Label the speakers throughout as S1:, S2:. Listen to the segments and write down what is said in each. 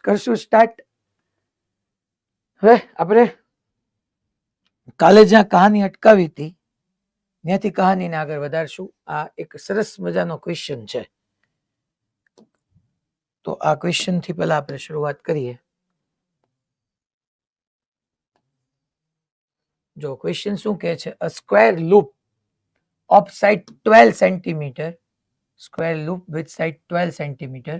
S1: કરશું સ્ટાર્ટ. હવે આપણે કાલે જ્યાં કહાની અટકાવી હતી ત્યાંથી કહાનીને આગળ વધારશું. આ એક સરસ મજાનો ક્વેશ્ચન છે, તો આ ક્વેશ્ચન થી પહેલા આપણે શરૂઆત કરીએ. જો ક્વેશ્ચન શું કહે છે, a square loop of side 12 centimetre, square loop with side 12 centimeter,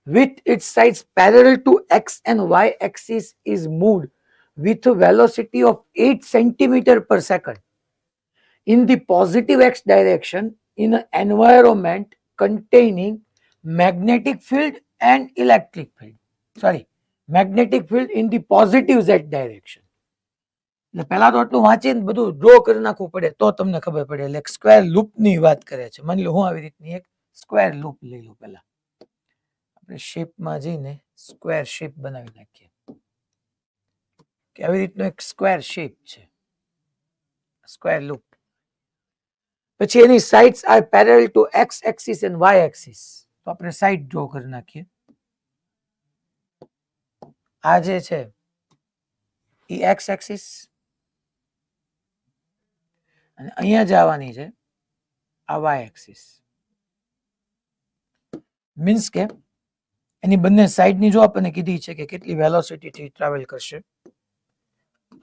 S1: with its sides parallel to x and y axis is moved with a velocity of 8 centimeter per second in the positive x direction in an environment containing magnetic field and electric field. Sorry, magnetic field in the positive z direction. એટલે પહેલા તો આટલું વાંચીને બધું draw કરી નાખવું પડે તો તમને ખબર પડે. એટલે સ્ક્વેર લૂપ ની વાત કરે છે. માની લો હું આવી રીતની એક સ્ક્વેર લૂપ લઈ લઉં. પહેલા આપણે શેપમાં જઈને સ્ક્વેર શેપ બનાવી નાખીએ કે આવી રીતનો એક સ્ક્વેર શેપ છે, સ્ક્વેર લૂપ. પછી એની sides are parallel to x axis and y axis. તો આપણે સાઇડ ડ્રો કરી નાખીએ. આ જે છે એ એક્સ એક્સિસ અને અહીંયા જવાની છે આ વાય એક્સિસ. મીન્સ કે એની બંને સાઈડની જો આપણને કીધી છે કે કેટલી વેલોસિટીથી ટ્રાવેલ કરશે.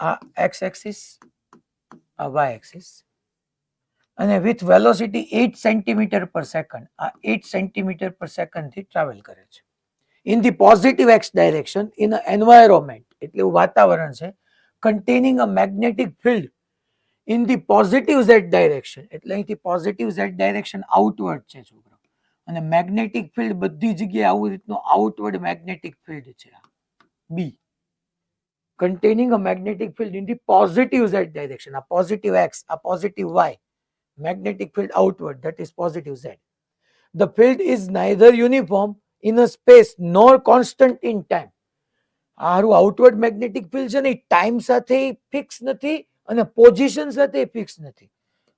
S1: આ એક્સ એક્સિસ, આ વાય એક્સિસ, અને વિથ વેલોસિટી 8 સેન્ટીમીટર પર સેકન્ડ. આ 8 સેન્ટીમીટર પર સેકન્ડ થી ટ્રાવેલ કરે છે in the positive x direction in a environment, એટલે એવું વાતાવરણ છે containing a magnetic field in the positive Z direction. એટલે અહીંથી પોઝિટિવ ઝેડ ડાયરેક્શન આઉટવર્ડ છે છોકરો, અને મેગ્નેટિક ફિલ્ડ બધી જગ્યાએ આવું રીતનું આઉટવર્ડ મેગ્નેટિક ફિલ્ડ છે. બી containing a magnetic field in the positive z direction. A positive x, a positive y, magnetic field outward, that is positive z. The field is neither uniform in a space nor constant in time. આરું outward magnetic field છે ને time સાથે fix નથી અને position સાથે fix નથી.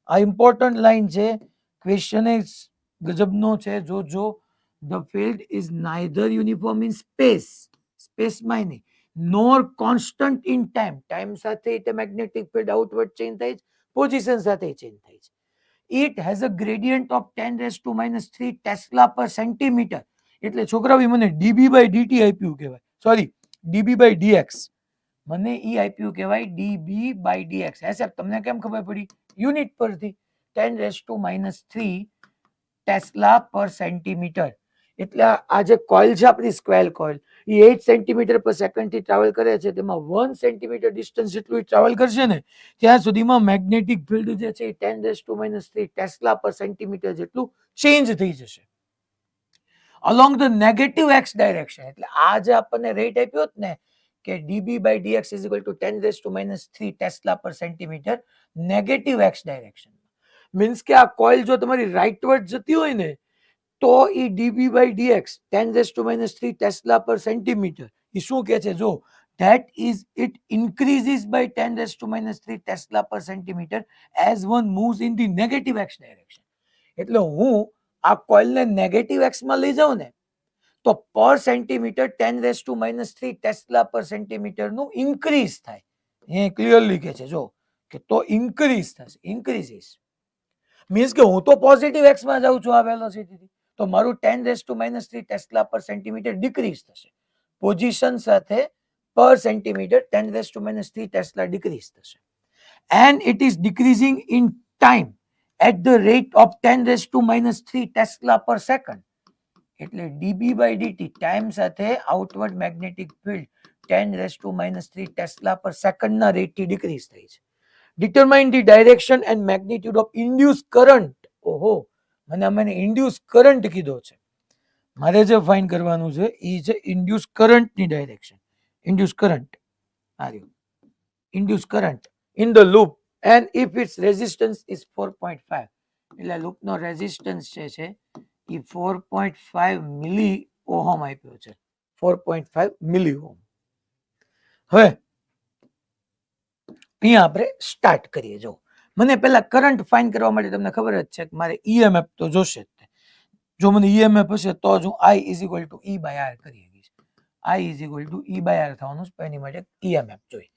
S1: આ important line છે, ક્વેશ્ચન ગજબનો છે. જો the field is neither uniform in space, સ્પેસમાં નહીં, nor constant in time, time સાથે એટલે મેગ્નેટિક ફિલ્ડ આઉટવર્ડ ચેન્જ થાય છે, પોઝિશન સાથે ચેન્જ થાય છે. It has a gradient of 10⁻³ tesla per centimetre. એટલે છોકરાઓ મને ડીબી બાય ડીટી આપ્યું કહેવાય, સોરી ડીબી બાય ડીએક્સ, મને ઈ આપ્યું કહેવાય ડીબી બાય ડીએક્સ. હે સાહેબ તમને કેમ ખબર પડી? યુનિટ પરથી. 10⁻³ ટેસ્લા પર સેન્ટીમીટર. એટલે આ જે કોઇલ છે આપણી સ્ક્વેર કોઇલ, એ 8 સેન્ટીમીટર પર સેકન્ડ થી ટ્રાવેલ કરે છે. તેમાં 1 સેન્ટીમીટર ડિસ્ટન્સ જેટલું ટ્રાવેલ કરશે ને ત્યાં સુધીમાં મેગ્નેટિક ફિલ્ડ જે છે એ 10⁻³ ટેસ્લા પર સેન્ટીમીટર જેટલું ચેન્જ થઈ જશે along the negative x direction. એટલે આ જે આપણને રેટ આપ્યો જ ને કે dB by dx is equal to 10⁻³ tesla per centimetre negative x direction. Means કે આ કોઇલ જો તમારી રાઇટવર્ડ જતી હોય ને તો એ dB by dx 10⁻³ tesla per centimetre એ શું કે છે, જો that is it increases by 10⁻³ tesla per centimetre as one moves in the negative x direction. એટલે હું આ કોઇલને નેગેટિવ એક્સ માં લઈ જાઉં ને તો પર સેન્ટીમીટર 10⁻³ ટેસ્લા પર સેન્ટીમીટર નું ઇન્ક્રીઝ થાય. એ ક્લિયરલી કે છે જો કે તો ઇન્ક્રીઝ થશે, ઇન્ક્રીઝિસ મીન્સ કે હું તો પોઝિટિવ એક્સ માં જાઉં છું આ વેલોસિટીથી, તો મારું 10⁻³ ટેસ્લા પર સેન્ટીમીટર ડિક્રીઝ થશે. પોઝિશન સાથે પર સેન્ટીમીટર 10⁻³ ટેસ્લા ડિક્રીઝ થશે. And it is decreasing in time at the rate of 10⁻³ tesla per second. એટલે ડીબી બાય ડીટી ટાઈમ સાથે આઉટવર્ડ મેગ્નેટિક ફિલ્ડ 10⁻³ ટેસ્લા પર સેકન્ડના રેટથી ડિક્રીઝ થઈ છે. Determine the direction and magnitude of induced current. ઓહો, મને induce current કીધો છે. મારે જે ફાઇન્ડ કરવાનું છે એ છે ઇન્ડ્યુસ કરંટની ડાયરેક્શન. ઇન્ડ્યુસ કરંટ આ રહ્યું, induce current in the loop and if its resistance is 4.5. એટલે લૂપનો રેઝિસ્ટન્સ છે એ 4.5 મિલી ઓહમ આપ્યો છે, 4.5 મિલી ઓહમ. હવે અહીંયા આપણે સ્ટાર્ટ કરીએ. જો મને પહેલા કરંટ ફાઇન્ડ કરવા માટે તમને ખબર જ છે કે મારે ઈએમએફ તો જોશે જ. જો મને ઈએમએફ હશે તો જ હું I = E/R કરી શકીશ. I is equal to E by R થવાનું છે. એની માટે EMF જોઈએ.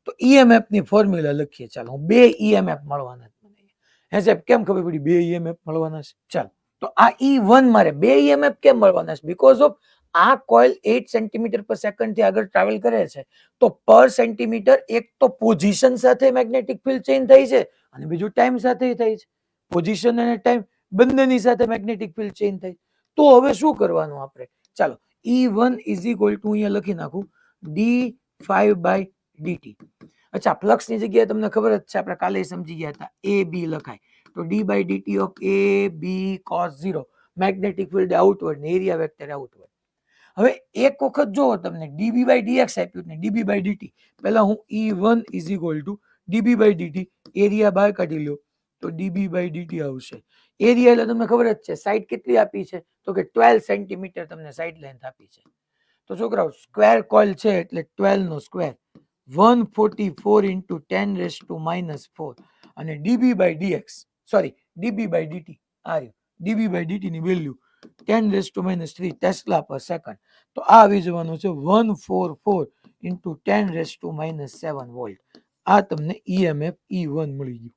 S1: તો EMF ની ફોર્મ્યુલા લખીએ. ચાલો હું બે EMF મળવાના છે મને. હે સાહેબ કેમ ખબર પડી બે EMF મળવાના છે? ચાલો તો આ E1 મારે બે EMF કેમ મળવાના છે? બીકોઝ ઓફ આ કોઇલ 8 સેન્ટીમીટર પર સેકન્ડ થી આગળ ટ્રાવેલ કરે છે, તો પર સેન્ટીમીટર એક તો પોઝિશન સાથે મેગ્નેટિક ફિલ્ડ ચેન્જ થાય છે અને બીજું ટાઈમ સાથે થાય છે. પોઝિશન અને ટાઈમ બંનેની સાથે મેગ્નેટિક ફિલ્ડ ચેન્જ થાય. તો હવે શું કરવાનું આપણે? ચાલો E1 ઇઝ ઇક્વલ ટુ અહીંયા લખી નાખું d5/dt. અચ્છા ફ્લક્સ ની જગ્યાએ તમને ખબર જ છે, આપણે કાલે સમજી ગયા હતા AB લખાય તો d/dt of AB cos 0 magnetic field outward ને એરિયા વેક્ટર આઉટવર્ડ. હવે એક વખત જો તમને dB/dx આપ્યું ને dB/dt, પહેલા હું E1 is equal two dB/dt area બહાર કાઢી લ્યો તો dB/dt આવશે. એરિયા એટલે તમને ખબર જ છે સાઈડ કેટલી આપી છે તો કે 12 સેન્ટીમીટર તમને સાઈડ લેન્થ આપી છે. તો છોકરાઓ સ્ક્વેર કોઇલ છે એટલે 12 નો square 144 into 10 raised to minus 4 અને dB/dx સોરી dB/dt આ રહ્યું. dB/dt ની value 10 raised to minus 3 tesla per second. તો આ આવી જવાનું છે 144 into 10 raised to minus 7 volt. આ તમને EMF E1 મળી ગયું.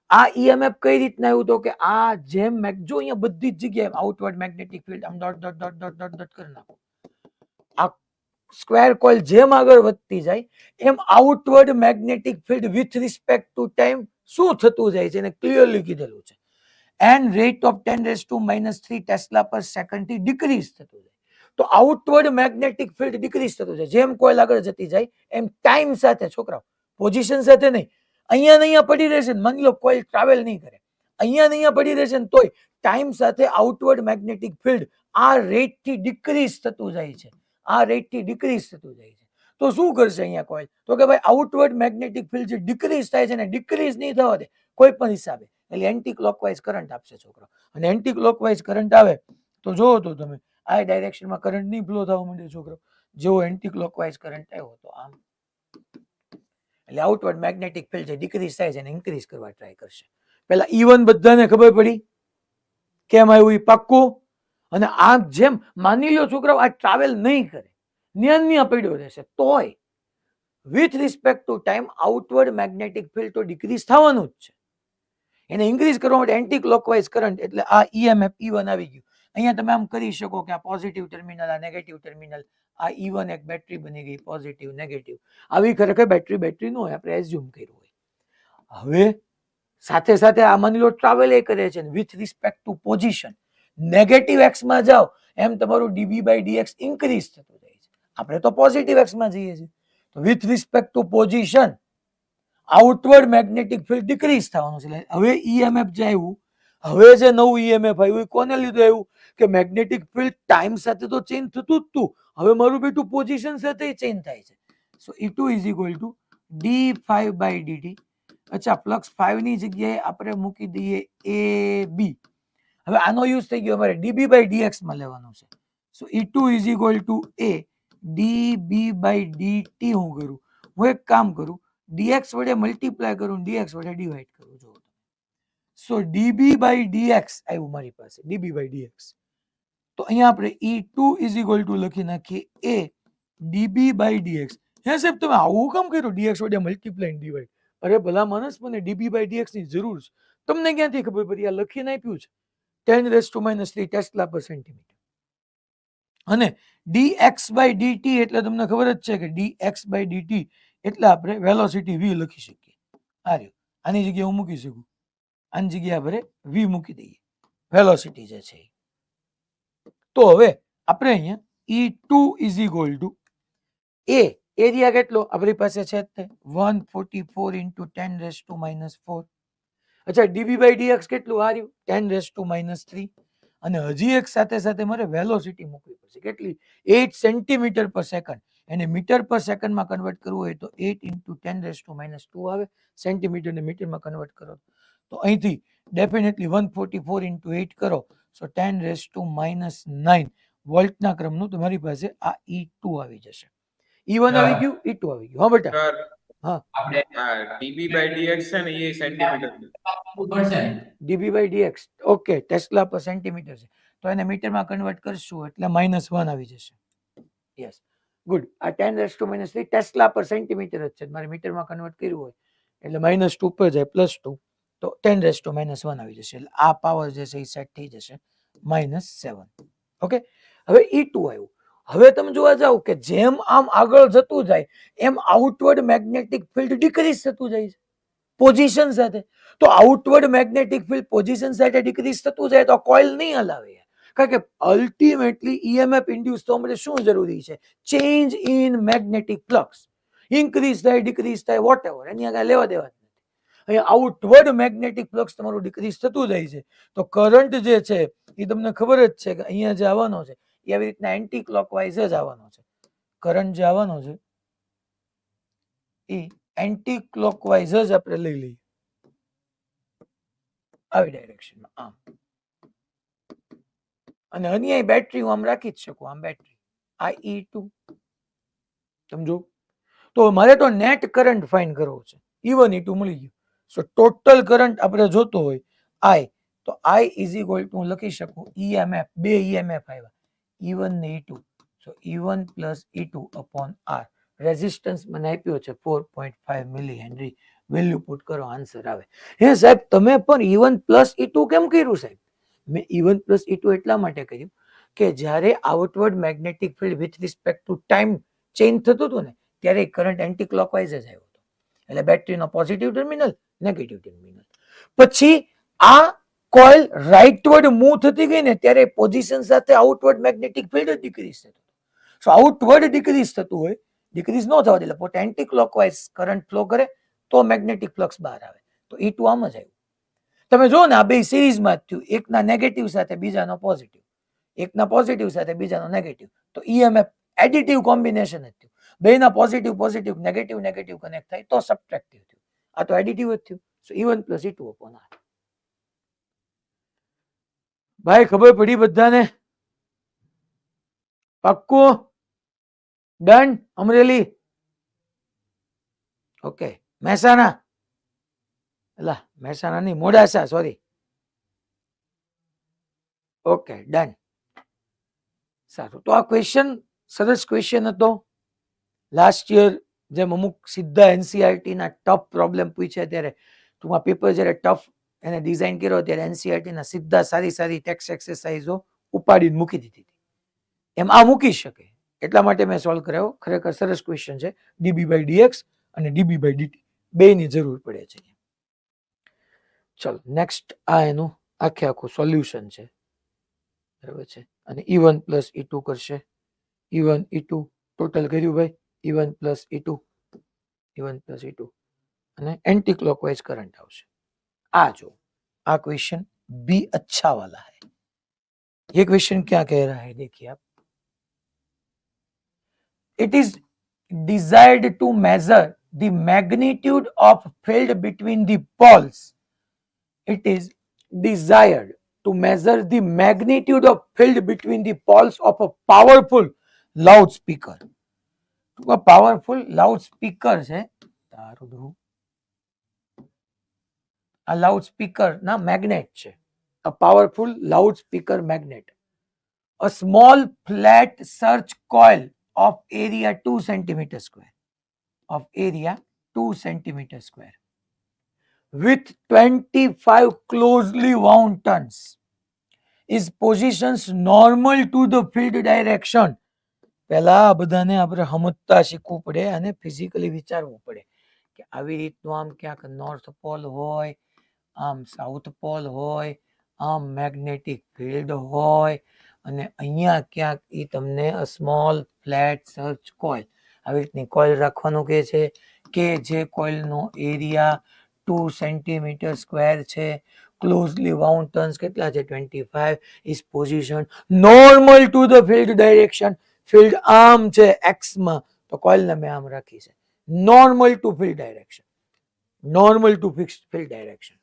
S1: આ EMF કઈ રીતના આવ્યું તો કે આ જેમ જો અહીંયા બધી જ જગ્યાએ આઉટવર્ડ મેગ્નેટિક ફિલ્ડ આમ dot dot dot dot dot dot કરી નાખો. આ સ્ક્વેર કોઇલ જેમ આગળ વધતી જાય એમ outward magnetic field with respect to time શું થતું જાય છે એને ક્લિયરલી કીધેલું છે. And rate of 10 raised to minus 3 tesla per second થી ડિક્રીઝ થતું જાય. તો આઉટવર્ડ મેગ્નેટિક ફિલ્ડ ડિક્રીઝ થતું જાય. જેમ કોઇલ આગળ જતી જાય એમ ટાઈમ સાથે છોકરાઓ, પોઝિશન સાથે નહીં. અહીંયા ને અહીંયા પડી રહેશે, માની લો કોઇલ ટ્રાવેલ નહીં કરે, અહીંયા ને અહીંયા પડી રહેશે ને તોય ટાઈમ સાથે આઉટવર્ડ મેગ્નેટિક ફિલ્ડ આ રેટ થી ડિક્રીઝ થતું જાય છે. આ રેટ થી ડિક્રીઝ થતું જાય છે. તો શું કરશે અહીંયા કોઇલ? તો કે ભાઈ આઉટવર્ડ મેગ્નેટિક ફિલ્ડ જે ડિક્રીઝ થાય છે ને ડિક્રીઝ નહીં થવા દે કોઈ પણ હિસાબે, એટલે એન્ટી ક્લોકવાઇઝ કરંટ આપશે છોકરો. અને એન્ટી ક્લોકવાઇઝ કરંટ આવે તો જોવો તો તમે આ ડાયરેક્શનમાં કરંટ નહીં ફ્લો થવા માંડે છોકરો. જેવો એન્ટી ક્લોકવાઇઝ કરંટ આવ્યો તો આમ, એટલે આઉટવર્ડ મેગ્નેટિક ફિલ્ડ જે ડિક્રીઝ થાય છે એને ઇન્ક્રીઝ કરવા ટ્રાય કરશે. પેલા E1 બધાને ખબર પડી કેમ આવ્યું એ પાક્કું. અને આ જેમ માની લો છોકરાઓ આ ટ્રાવેલ નહીં કરે, ન્યા પડ્યો રહેશે, તોય with respect to time outward magnetic field તો ડિક્રીઝ થવાનું જ છે. એને ઇન્ક્રીઝ કરવા માટે એન્ટી ક્લોકવાઇઝ કરંટ એટલે આ EMF E1 આવી ગયું. અહીંયા તમે આમ કરી શકો કે આ પોઝિટિવ ટર્મિનલ, આ નેગેટિવ ટર્મિનલ, આ E1 એક બેટરી બની ગઈ, પોઝિટિવ નેગેટિવ. આવી ખરેખર બેટરી નો હોય, આપણે એઝ્યુમ કર્યું હોય. હવે સાથે સાથે આ માની લો ટ્રાવેલ એ કરે છે with respect two position. Negative x માં જાઓ એમ તમારું dB/dx ઇન્ક્રીઝ થતું જાય છે. આપણે તો પોઝિટિવ એક્સ માં જઈએ છીએ. તો with respect two position outward magnetic field decrease થવાનું છે. હવે EMF જે આવ્યું, હવે જે નવું EMF આવ્યું એ કોને લીધે આવ્યું કે મેગ્નેટિક ફિલ્ડ ટાઈમ સાથે તો ચેન્જ થતું જ હતું, હવે મારું બેટું પોઝિશન સાથે ચેન્જ થાય છે. સો E2 is equal two d5/dt. અચ્છા ફ્લક્સ 5 ની જગ્યાએ આપણે મૂકી દઈએ AB. હવે આનો યુઝ થઈ ગયો અમારે dB/dx માં લેવાનું છે. સો E2 is equal two a dB/dt. હું કરું, હું એક કામ કરું, dx વડે મલ્ટીપ્લાય કરું, dx વડે ડિવાઈડ કરું. જો સો dB/dx આવ્યું મારી પાસે, dB/dx. તો અહીંયા આપણે E2 ઇઝ ઇક્વલ ટુ લખી નાખીએ a dB/dx. હે સાહેબ તમે આવું કામ કર્યું, dx વડે મલ્ટીપ્લાય ડિવાઈડ? અરે ભલા માણસ, મને dB/dx ની જરૂર છે. તમને ક્યાંથી ખબર પડી? આ લખીને આપ્યું છે 10 raised to minus 3 tesla per centimetre. અને dx/dt એટલે તમને ખબર જ છે કે dx/dt એટલે આપણે વેલોસિટી v લખી શકીએ. આ રહ્યું, આની જગ્યાએ હું મૂકી શકું, આની જગ્યાએ આપણે v મૂકી દઈએ, વેલોસિટી જે છે. તો હવે આપણે અહીંયા E2 is equal two a, area કેટલો આપણી પાસે છે તે 144 into 10 raised to minus 4. અચ્છા dB/dx કેટલું આ રહ્યું 10 raised to minus 3. અને હજી એક સાથે સાથે મારે વેલોસિટી મૂકવી પડશે. કેટલી? 8 સેન્ટીમીટર પર સેકન્ડ. એને મીટર પર સેકન્ડમાં કન્વર્ટ કરવું હોય તો 8 into 10 raised to minus 2 આવે. સેન્ટીમીટર ને મીટરમાં કન્વર્ટ કરો તો અહીંથી ડેફિનેટલી 144 into 8 કરો, સો 10 raised to minus 9 વોલ્ટના ક્રમનું તમારી પાસે આ E2 આવી જશે. E1 આવી ગયું, E2 આવી ગયું. હા બેટા, હા
S2: આપણે dB/dx છે ને એ centimetre
S1: dB/dx okay tesla per centimetre છે, તો એને મીટરમાં કન્વર્ટ કરશું એટલે -1 આવી જશે. Yes, good. આ 10⁻³ ટેસ્લા પર સેન્ટીમીટર જ છે, મારે મીટરમાં કન્વર્ટ કર્યું હોય એટલે -2 ઉપર જાય +2, તો 10⁻⁻1 આવી જશે. એટલે આ પાવર જે છે એ સેટ થઈ જશે -7. ઓકે, હવે E2 આવ્યું. હવે તમે જોવા જાવ કે જેમ આમ આગળ જતું જાય એમ આઉટવર્ડ મેગ્નેટિક ફિલ્ડ ડિક્રીઝ થતું જાય છે પોઝિશન સાથે. તો આઉટવર્ડ મેગ્નેટિક ફિલ્ડ પોઝિશન સાથે ડિક્રીઝ થતું જાય તો કોઇલ નહીં હલાવે, કારણ કે અલ્ટિમેટલી EMF ઇન્ડ્યુસ થવા માટે શું જરૂરી છે? Change in magnetic flux. Increase થાય ડિક્રીઝ થાય વોટએવર, એની આગળ લેવા દેવા જ નથી. અહીંયા આઉટવર્ડ મેગ્નેટિક ફ્લક્સ તમારું ડિક્રીઝ થતું જાય છે તો કરંટ જે છે એ તમને ખબર જ છે કે અહીંયા જે આવવાનો છે એ આવી રીતના એન્ટી ક્લોકવાઇઝ જ આવવાનો છે. કરંટ જે આવવાનો છે એ એન્ટી ક્લોકવાઇઝ જ આપણે લઈ લઈએ, આવી ડાયરેક્શનમાં આમ. અને અહીંયા બેટરી હું આમ રાખી જ શકું, આમ બેટરી આ E2 સમજો. તો મારે તો નેટ કરંટ ફાઇન્ડ કરવો છે. E1 E2 મળી ગયું. સો ટોટલ કરંટ આપણે જોતો હોય I, તો I ઇઝ ઇક્વલ ટુ હું લખી શકું EMF, બે EMF આવ્યા E1 ને E2. સો E1 plus E2 upon R. Resistance મને આપ્યો છે 4.5 મિલી હેનરી. વેલ્યુ પુટ કરો, આન્સર આવે. હે સાહેબ તમે પણ E1 પ્લસ E2 કેમ કર્યું સાહેબ? મેં E1 પ્લસ E2 એટલા માટે કર્યું કે જ્યારે outward magnetic field with respect to time change થતું હતું ને ત્યારે કરંટ એન્ટી ક્લોકવાઇઝ જ આવ્યો હતો. એટલે બેટરીનો પોઝિટિવ ટર્મિનલ, નેગેટિવ ટર્મિનલ. પછી આ કોઇલ રાઇટવર્ડ મૂવ થતી ગઈ ને ત્યારે પોઝિશન સાથે આઉટવર્ડ મેગ્નેટિક ફિલ્ડ ડિક્રીઝ થતું. સો આઉટવર્ડ ડિક્રીઝ થતું હોય, ડિક્રીઝ ન થવા દે પોતે એન્ટી ક્લોકવાઇઝ કરંટ ફ્લો કરે તો મેગ્નેટિક ફ્લક્સ બહાર આવે. તો E2 આમ જ આવ્યું. તમે જો ને આ બે સિરીઝમાં જ થયું, એકના નેગેટિવ સાથે બીજાનો પોઝિટિવ, એકના પોઝિટિવ સાથે બીજાનો નેગેટિવ. તો EMF એડિટિવ કોમ્બિનેશન જ થયું. બેના positive positive negative negative connect થાય તો સબટ્રેક્ટિવ થયું. આ તો એડિટિવ જ થયું. સો E1 plus E2 upon R. ભાઈ ખબર પડી બધાને? પાક્કું? ડન? અમરેલી? ઓકે. મહેસાણા? એલા મહેસાણા નહીં, મોડાસા, સોરી. Okay done. સારું, તો આ ક્વેશ્ચન સરસ ક્વેશ્ચન હતો. લાસ્ટ યર જેમ અમુક સીધા NCERT ના ટફ પ્રોબ્લેમ પૂછ્યા ત્યારે ટૂંકમાં પેપર જ્યારે ટફ એને ડિઝાઇન કર્યો ત્યારે NCERT ના સીધા સારી સારી ટેક્સ્ટ એક્સરસાઇઝો ઉપાડીને મૂકી દીધી હતી. એમ આ મૂકી શકે એટલા માટે મેં સોલ્વ કરાયો. ખરેખર સરસ ક્વેશ્ચન છે. dB/dx અને dB/dt બેની જરૂર પડે છે. ચલો નેક્સ્ટ, આ એનું આખું સોલ્યુશન છે, બરાબર છે. અને E1 પ્લસ E2 કરશે. E1 E2 ટોટલ કર્યું ભાઈ, E1 plus E2, E1 plus E2 અને एंटी क्लॉकवाइज करंट આવશે. आ जो आ क्वेश्चन बी अच्छा वाला है. ये क्वेश्चन क्या कह रहा है देखिए आप. It is desired to measure the magnitude of field between the poles. It is desired to measure the magnitude of field between the poles of a powerful loudspeaker. Powerful loud speaker છે, આ loud speaker ના magnet છે. a powerful loudspeaker magnet. A small flat search coil of area 2 centimeter square, of area 2 centimeter square with 25 closely wound turns is positions normal to the field direction. પહેલા આ બધાને આપણે સમજતા શીખવું પડે અને ફિઝિકલી વિચારવું પડે કે આવી રીતનું આમ ક્યાંક નોર્થ પોલ હોય, આમ સાઉથ પોલ હોય, આમ મેગ્નેટિક ફિલ્ડ હોય અને અહીંયા ક્યાંક એ તમને સ્મોલ ફ્લેટ સર્ચ કોઇલ આવી રીતની કોઇલ રાખવાનું કહે છે કે જે કોઇલનો એરિયા 2 સેન્ટીમીટર સ્ક્વેર છે. ક્લોઝલી વાઉન્ડ ટર્ન્સ કેટલા છે? 25. Is position normal to the field direction. Field આમ છે એક્સ માં તો કોઇલને મેં આમ રાખી છે. Normal to field direction, normal to fixed field direction.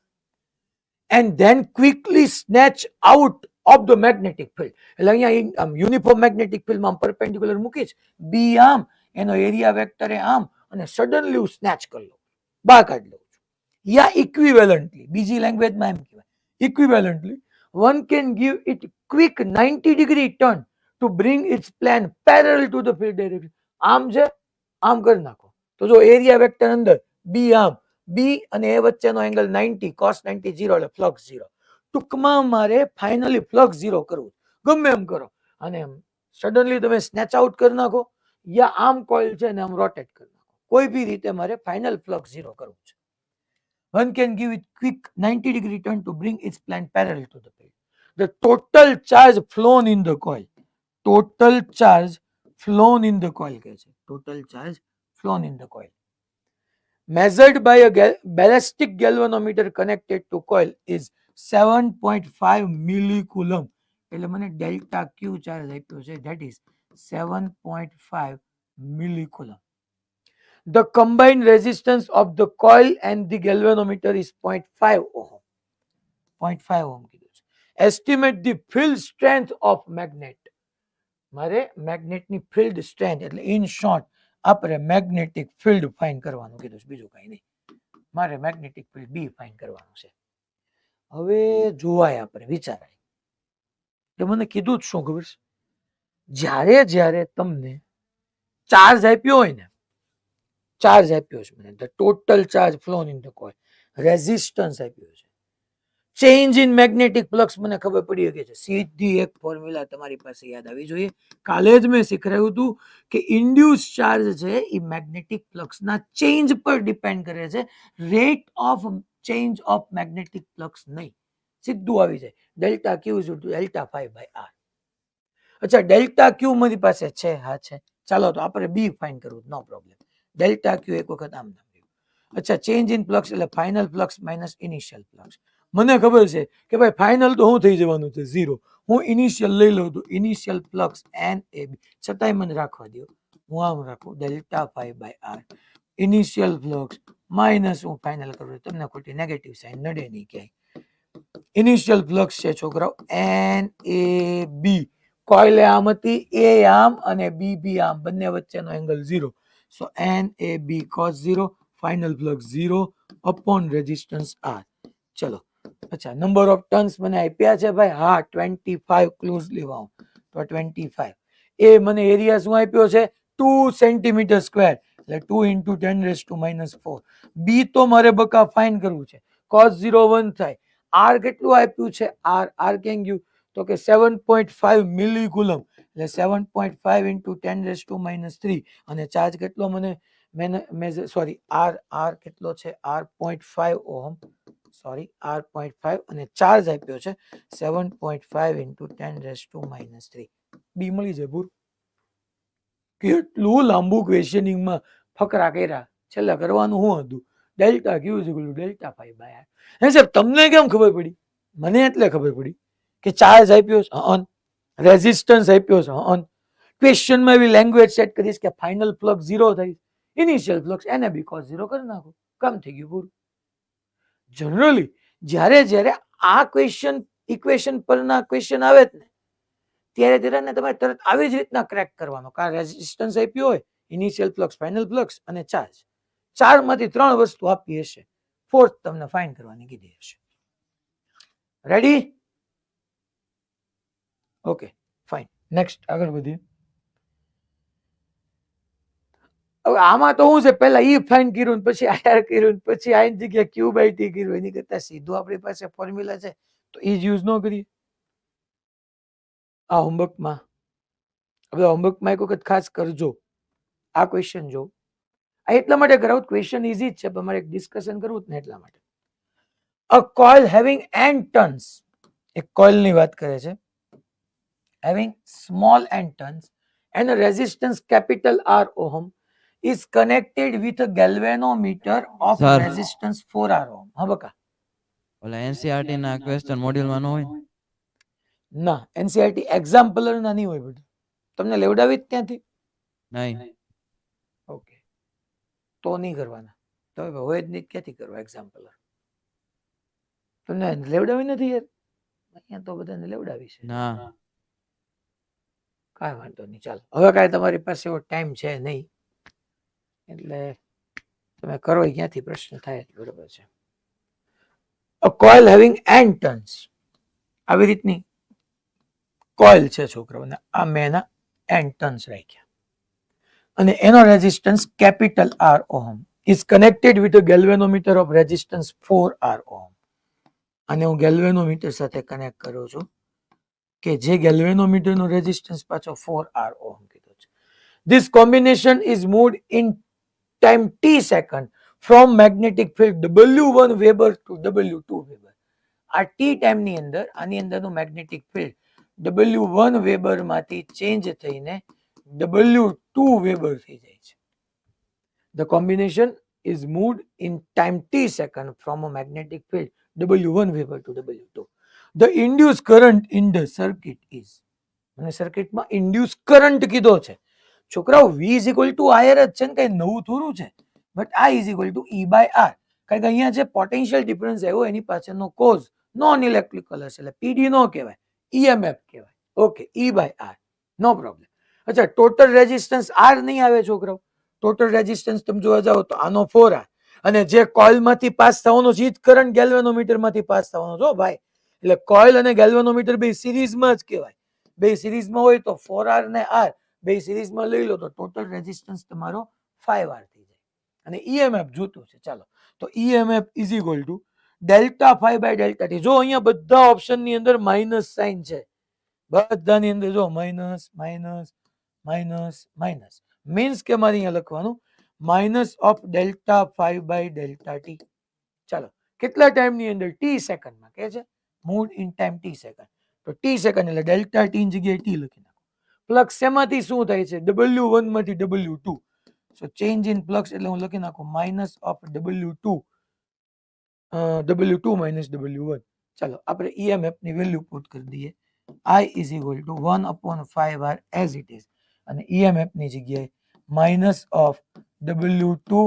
S1: and then quickly snatch out of the magnetic field. એટલે અહીંયા યુનિફોર્મ મેગ્નેટિક ફિલ્ડમાં આમ પરપેન્ડિક્યુલર મૂકી છે, બી આમ, એનો એરિયા વેક્ટર એ આમ, અને સડનલી હું સ્નેચ કરી લઉં, બહાર કાઢી લઉં છું. યા ઇક્વિવેલન્ટલી, બીજી લેંગ્વેજમાં એમ કહેવાય, ઇક્વિવેલન્ટલી one can give it quick 90 degree turn to bring its plane parallel to the field direction. આમ છે, આમ કરી નાખો તો જો એરિયા વેક્ટર અંદર બી આમ, બી અને એ વચ્ચેનો એંગલ 90 cos 90 0 એટલે ફ્લક્સ 0. ટૂંકમાં મારે ફાઇનલી ફ્લક્સ 0 કરવું, ગમે એમ કરો. અને સડનલી તમે સ્નેચ આઉટ કરી નાખો યા આમ કોઇલ છે ને આમ રોટેટ કરી નાખો, કોઈ બી રીતે મારે ફાઇનલ ફ્લક્સ 0 કરવું છે. One can give it quick 90-degree turn to bring its plane parallel to the field. The total charge flown in the coil. Total charge flown in the coil. Total charge flown in the coil. Measured by a ballistic galvanometer connected to coil is 7.5 millicoulomb. એટલે મને delta ક્યુ charge આપ્યો છે, that is 7.5 millicoulomb. The combined resistance of the coil and the galvanometer is 0.5 ohm. 0.5 ohm કીધું છે. Estimate the field strength of magnet. મારે મેગ્નેટની field strength એટલે in short આપણે magnetic field find કરવાનું કીધું છે, બીજું કઈ નહીં. મારે મેગ્નેટિક ફિલ્ડ બી ફાઇન્ડ કરવાનું છે. હવે જોવાય આપણે વિચારાય કે મને કીધું જ શું ખબર છે, જ્યારે જ્યારે તમને ચાર્જ આપ્યો હોય ને, ચાર્જ આપ્યો છે મને, the total charge flown in the coil, resistance આપ્યો છે, ચેન્જ ઇન મેગ્નેટિક ફ્લક્સ મને ખબર પડી ગઈ છે. સીધી એક ફોર્મ્યુલા તમારી પાસે યાદ આવી જોઈએ. કાલે જ મેં શીખવાડ્યું હતું કે ઇન્ડ્યુસ ચાર્જ છે એ મેગ્નેટિક ફ્લક્સના ચેન્જ પર ડિપેન્ડ કરે છે, rate of change of magnetic flux નહીં. સીધું આવી જાય delta Q is to delta phi by R. અચ્છા ડેલ્ટા ક્યુ મારી પાસે છે, હા છે, ચાલો તો આપણે બી ફાઇન્ડ કરવું, નો પ્રોબ્લેમ. ડેલ્ટા ક્યુ એક વખત આમ નામ. અચ્છા ચેન્જ ઇન ફ્લક્સ એટલે final flux minus initial flux. મને ખબર છે કે ભાઈ ફાઇનલ તો શું થઈ જવાનું છે 0. હું ઇનિશિયલ લઈ લઉં તો initial flux N A B, છતાંય મને રાખવા દો, હું આમ રાખું delta phi by R. Initial flux minus હું ફાઇનલ કરું, તમને ખોટી નેગેટિવ સાઇન નડે નહીં ક્યાંય. ઇનિશિયલ ફ્લક્સ છે છોકરાઓ એન એ બી, કોઇલ આમ હતી, એ આમ અને બી બી આમ, બંને વચ્ચેનો angle 0. So N A B cos 0, final flux 0 upon resistance R. ચલો અચ્છા નંબર ઓફ ટર્ન્સ મને આપ્યા છે ભાઈ, હા 25 ક્લોઝ લેવા તો 25. એ મને એરિયા શું આપ્યો છે 2 સેન્ટીમીટર સ્ક્વેર એટલે 2 into 10⁻⁻⁴. બી તો મારે બકા ફાઇન કરવું છે, cos 0 1 થાય. આર કેટલું આપ્યું છે, આર કેમ ગયું તો કે 7.5 મિલીકુલમ એટલે 7.5 into 10⁻³ અને ચાર્જ કેટલો મને સોરી આર કેટલો છે, આર 0.5 ઓહમ, સોરી આર 0.5 અને ચાર્જ આપ્યો છે 7.5 into 10⁻³ બી મળી જાય પૂરું. કેટલું લાંબુ ક્વેશ્ચનિંગમાં ફકરા કર્યા, છેલ્લે કરવાનું શું હતું, delta Q is equal to delta phi by R. હે સાહેબ તમને કેમ ખબર પડી, મને એટલે ખબર પડી કે ચાર્જ આપ્યો છે ઓન, રેઝિસ્ટન્સ આપ્યો છે ઓન. ક્વેશ્ચનમાં એવી લેંગ્વેજ સેટ કરીશ કે ફાઇનલ ફ્લક્સ 0 થાય, ઇનિશિયલ ફ્લક્સ એને બી cos 0 કરી નાખો, કામ થઈ ગયું પૂરું. જનરલી જ્યારે જ્યારે આ ક્વેશ્ચન ઇક્વેશન પરના ક્વેશ્ચન આવે જ ને ત્યારે ત્યારે તમારે તરત આવી જ રીતના ક્રેક કરવાનો. કા રેઝિસ્ટન્સ આપ્યો હોય, ઇનિશિયલ ફ્લક્સ, ફાઇનલ ફ્લક્સ અને ચાર્જ, 4 માંથી 3 વસ્તુ આપી હશે, 4th તમને ફાઇન્ડ કરવાની કીધી હશે. રેડી? ઓકે ફાઇન, નેક્સ્ટ આગળ વધીએ. હવે આમાં તો શું છે, પહેલા ઈ ફાઇન્ડ કર્યું પછી આર કર્યું પછી આ જગ્યાએ ક્યુ બાય ટી કર્યું, એની કરતા સીધું આપણી પાસે ફોર્મ્યુલા છે તો ઈ જ યુઝ ન કરીએ. આ હોમવર્કમાં, હવે હોમવર્કમાં એક વખત ખાસ કરજો, આ ક્વેશ્ચન જો. આ એટલા માટે કરાવું, ક્વેશ્ચન ઇઝી જ છે પણ મારે એક ડિસ્કશન કરવું ને એટલા માટે. અ કોઇલ હેવિંગ n ટર્ન્સ, એક કોઇલ ની વાત કરે છે, having small n turns and a resistance capital R ohm is connected with a galvanometer of
S3: Sir.
S1: resistance 4R ohm. હા બકા
S3: ઓલા એનસીઆરટી ના ક્વેશ્ચન મોડ્યુલમાં ન હોય?
S1: ના, એનસીઆરટી એક્ઝામ્પલર ના નહીં હોય બધું, તમને લેવડાવી જ ત્યાંથી.
S3: નહીં.
S1: ઓકે તો નહીં કરવાના, તમે હોય જ નહીં ક્યાંથી કરવા એક્ઝામ્પલર, તમને લેવડાવી નથી યાર, અહીંયા તો બધાને લેવડાવી છે.
S3: ના.
S1: કાંઈ વાંધો નહીં, ચાલો હવે કાંઈ તમારી પાસે એવો ટાઈમ છે નહીં એટલે તમે કરો એ ક્યાંથી પ્રશ્ન થાય, બરોબર છે. A coil having n turns, આવી રીતની કોઇલ છે છોકરાઓ, અને આ મેં એના એન ટર્ન્સ રાખ્યા, અને એનો resistance capital R ohm is connected with a galvanometer of resistance 4R ohm. અને હું ગેલ્વેનોમીટર સાથે કનેક્ટ કરું છું કે જે ગેલ્વેનોમીટર નો રેઝિસ્ટન્સ પાછો 4R ઓહમ કીધો છે. This combination is moved in time t second from magnetic field W1 Weber to W2 Weber. આ t ટાઈમ ની અંદર આની અંદરનું મેગ્નેટિક ફિલ્ડ W1 વેબર માંથી ચેન્જ થઈને W2 વેબર થઈ જાય છે. The combination is moved in time t second from a magnetic field W1 Weber to W2. The induced current in the circuit is, અને સર્કિટમાં ઇન્ડ્યુસ કરંટ કીધો છે છોકરાઓ, V is equal to IR જ છે ને, કઈ નવું થોડું છે, but I is equal to E by R. કારણ કે અહીંયા જે પોટેન્શિયલ ડિફરન્સ આવ્યો એની પાછળનો કોઝ નોન ઇલેક્ટ્રિકલ હશે, એટલે પીડી નો કહેવાય, EMF કહેવાય. Okay, E by R, no problem. અચ્છા, ટોટલ રેઝિસ્ટન્સ R નહીં આવે છોકરાઓ, ટોટલ રેઝિસ્ટન્સ તમે જોવા જાઓ તો આનો 4R, અને જે કોઇલ માંથી પાસ થવાનો છે જ કરંટ ગેલ્વેનોમીટર માંથી પાસ થવાનો છો ભાઈ, એટલે કોઇલ અને ગેલ્વેનોમીટર બે સિરીઝમાં જ કહેવાય. બે સિરીઝમાં હોય તો 4R ને R બે સિરીઝમાં લઈ લો તો ટોટલ રેઝિસ્ટન્સ તમારો 5R થઈ જાય, અને EMF જોતું છે. ચાલો, તો EMF is equal to delta 5 by delta T. જો અહીંયા બધા ઓપ્શન ની અંદર માઇનસ સાઇન છે, બધાની અંદર જો minus minus minus minus, means કે મારે અહીંયા લખવાનું minus of delta 5 by delta T. ચાલો, કેટલા ટાઈમ ની અંદર? ટી સેકન્ડમાં કે છે, મૂડ ઇન ટાઈમ ટી સેકન્ડ, તો ટી સેકન્ડ એટલે ડેલ્ટા ટી ની જગ્યાએ ટી લખી નાખો. પ્લસ એમાંથી શું થાય છે? W1 માંથી W2, so change in plus એટલે હું લખી નાખું minus of W2 W2 minus W1. ચાલો આપણે EMF ની વેલ્યુ પુટ કરી દઈએ. I is equal to 1/5R as it is, અને EMF ની જગ્યાએ minus of W2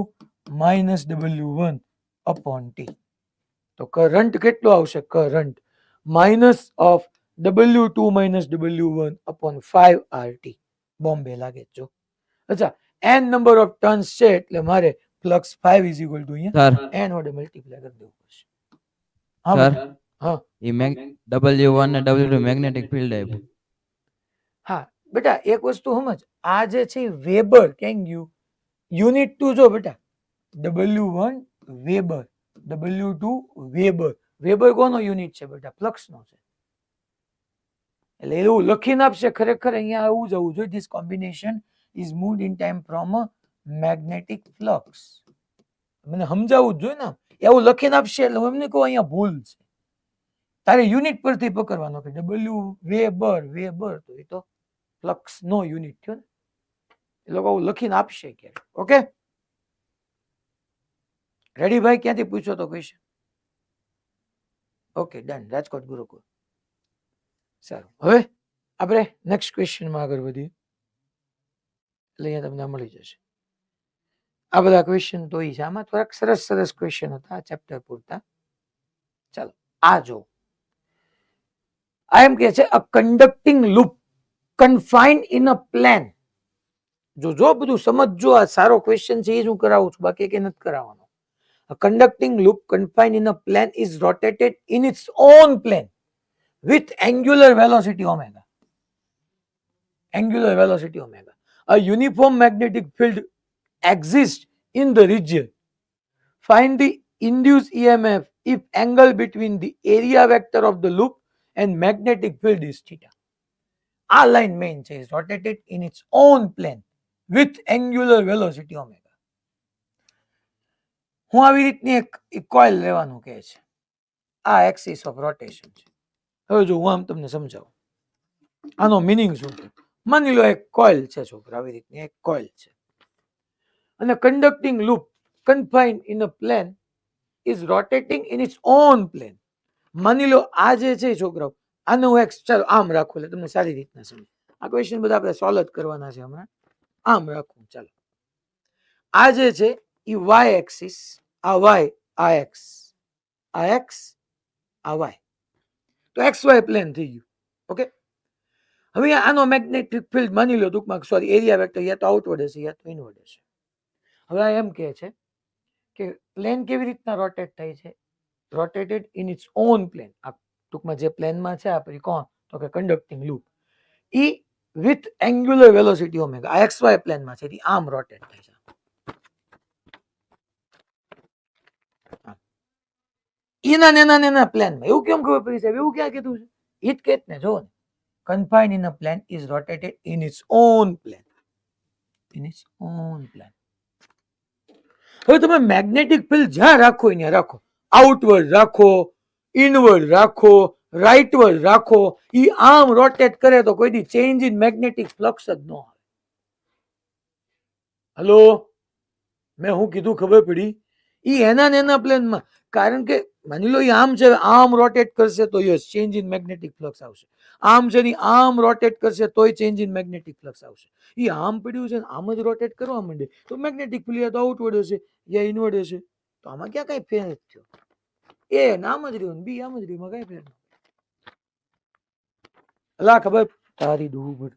S1: minus W1 upon T. તો કરંટ કેટલો આવશે? Current minus of W2 minus W1 upon 5RT. Bombay લાગે જો. અચ્છા, n નંબર ઓફ ટર્ન્સ છે એટલે મારે પ્લસ 5 is equal to અહીંયા
S3: સર
S1: n વડે મલ્ટીપ્લાય કરી દેવું પડશે.
S3: સર
S1: બેટા. હા
S3: એ W1 ને W2 મેગ્નેટિક ફિલ્ડ આપ્યું.
S1: હા બેટા, એક વસ્તુ સમજ, આ જે છે વેબર કેમ ગયું, યુનિટ 2 જો બેટા, W1 weber, W2 weber. Weber કોનો યુનિટ છે બેટા? ફ્લક્સ નો છે, એટલે એવું લખીને આપશે. ખરેખર અહીંયા આવું જ આવવું જોઈએ. This combination is moved in time from a magnetic flux. મને સમજાવવું જ જોઈએ ને, એવું લખીને આપશે એટલે હું એમને કહું અહીંયા ભૂલ છે. તારે યુનિટ પરથી પકડવાનો કે W વેબર વેબર, તો એ તો ફ્લક્સ નો યુનિટ થયો ને, એ લોકો લખીને આપશે ક્યારે. ઓકે, રેડી ભાઈ? ક્યાંથી પૂછો તો question? Okay, done. Rajkot Gurukul. સારું, હવે આપણે નેક્સ્ટ ક્વેશ્ચનમાં આગળ વધીએ, એટલે અહીંયા તમને મળી જશે. આ બધા ક્વેશ્ચન તો છે, આમાં થોડાક સરસ સરસ ક્વેશ્ચન હતા આ ચેપ્ટર પૂરતા. ચાલો આ જો, આ એમ કે છે a conducting loop confined in a plane. જો બધું સમજજો, આ સારો ક્વેશ્ચન છે, એ જ હું કરાવું છું, બાકી કે નથી કરાવવાનો. A conducting loop confined in a plane is rotated in its own plane with angular velocity omega. Angular velocity omega. A uniform magnetic field exists in the region. Find the induced EMF if angle between the area vector of the loop and magnetic field is theta. આ line main છે, is rotated in its own plane with angular velocity omega. હું આવી રીતની એક coil લેવાનું કહે છે, આ એક્સિસ ઓફ રોટેશન છે. હવે જો હું આમ તમને સમજાવું, આનો મીનિંગ શું છે. માની લો એક કોઇલ છે છોકરા, આવી રીતની એક કોઇલ છે, અને conducting loop confined in a plane is rotating in its own plane. માની લો આ જે છે છોકરાઓ, આને હું એક ચાલો આમ રાખું એટલે તમને સારી રીતના સમજ. આ ક્વેશ્ચન બધા આપણે સોલ્વ જ કરવાના છે હમણાં. આમ રાખું, ચાલો. આ જે છે એ વાય એક્સિસ, આ વાય, આ એક્સ, આ એક્સ, આ વાય, તો એક્સ વાય પ્લેન થઈ ગયું. ઓકે, હવે આનો મેગ્નેટિક ફિલ્ડ માની લો ટૂંકમાં, સોરી, એરિયા વેક્ટર યા તો આઉટવર્ડ હશે યા તો ઇનવર્ડ હશે. હવે આ એમ કહે છે કે પ્લેન કેવી રીતના રોટેટ થાય છે? Rotated in its own plane. આ ટૂંકમાં જે પ્લેનમાં છે આપણી કોણ, તો કે conducting loop. E with angular velocity omega. આ XY પ્લેનમાં છે, ઈ આમ રોટેટ થાય છે. એના પ્લેનમાં એવું કેમ ખબર પડી સાહેબ? એવું ક્યાં કીધું છે? ઈ જ કેત ને, જો ને, confined in a plane is rotated in its own plane. In its own plane. હવે તમે મેગ્નેટિક ફિલ્ડ જ્યાં રાખો ત્યાં રાખો, આઉટવર્ડ રાખો, ઇનવર્ડ રાખો, રાઇટવર્ડ રાખો, ઈ આમ રોટેટ કરે તો કોઈ દી ચેન્જ ઇન મેગ્નેટિક ફ્લક્સ જ ન આવે. હલો, મેં હું કીધું ખબર પડી? ઈ એના પ્લેનમાં, કારણ કે માની લો ઈ આમ છે, આમ રોટેટ કરશે તો yes change in magnetic flux આવશે. આમ છે ને આમ રોટેટ કરશે તોય ચેન્જ ઇન મેગ્નેટિક ફ્લક્સ આવશે. ઈ આમ પડ્યું છે ને આમ જ રોટેટ કરવા માંડે તો મેગ્નેટિક ફિલ્ડ તો આઉટવર્ડ હશે યા ઇનવર્ડ હશે. તો આમાં ક્યાં કઈ ફેર નથી થયો. એ નામ જ રહ્યું, બી આમ જ રહ્યું, એમાં કઈ ફેર નથી. અલા ખબર તારી દૂર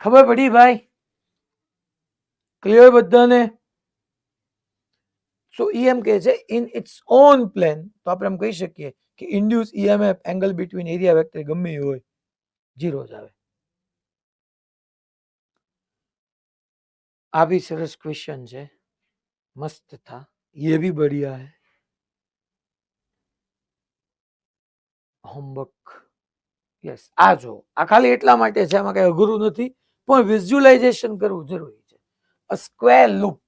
S1: ખબર પડી ભાઈ? ક્લિયર બધાને? સો ઈ એમ કહે છે ઇન ઇટ્સ ઓન પ્લેન, તો આપણે એમ કહી શકીએ કે induce EMF angle between area vector ગમે એ હોય 0 જ આવે. આ भी સરસ ક્વેશ્ચન છે, મસ્ત था, ये भी बढ़िया है. હોમવર્ક યસ, આ જો આ ખાલી એટલા માટે છે, આમાં કઈ અઘરું નથી, પણ વિઝ્યુલાઇઝેશન કરવું જરૂરી છે. A square loop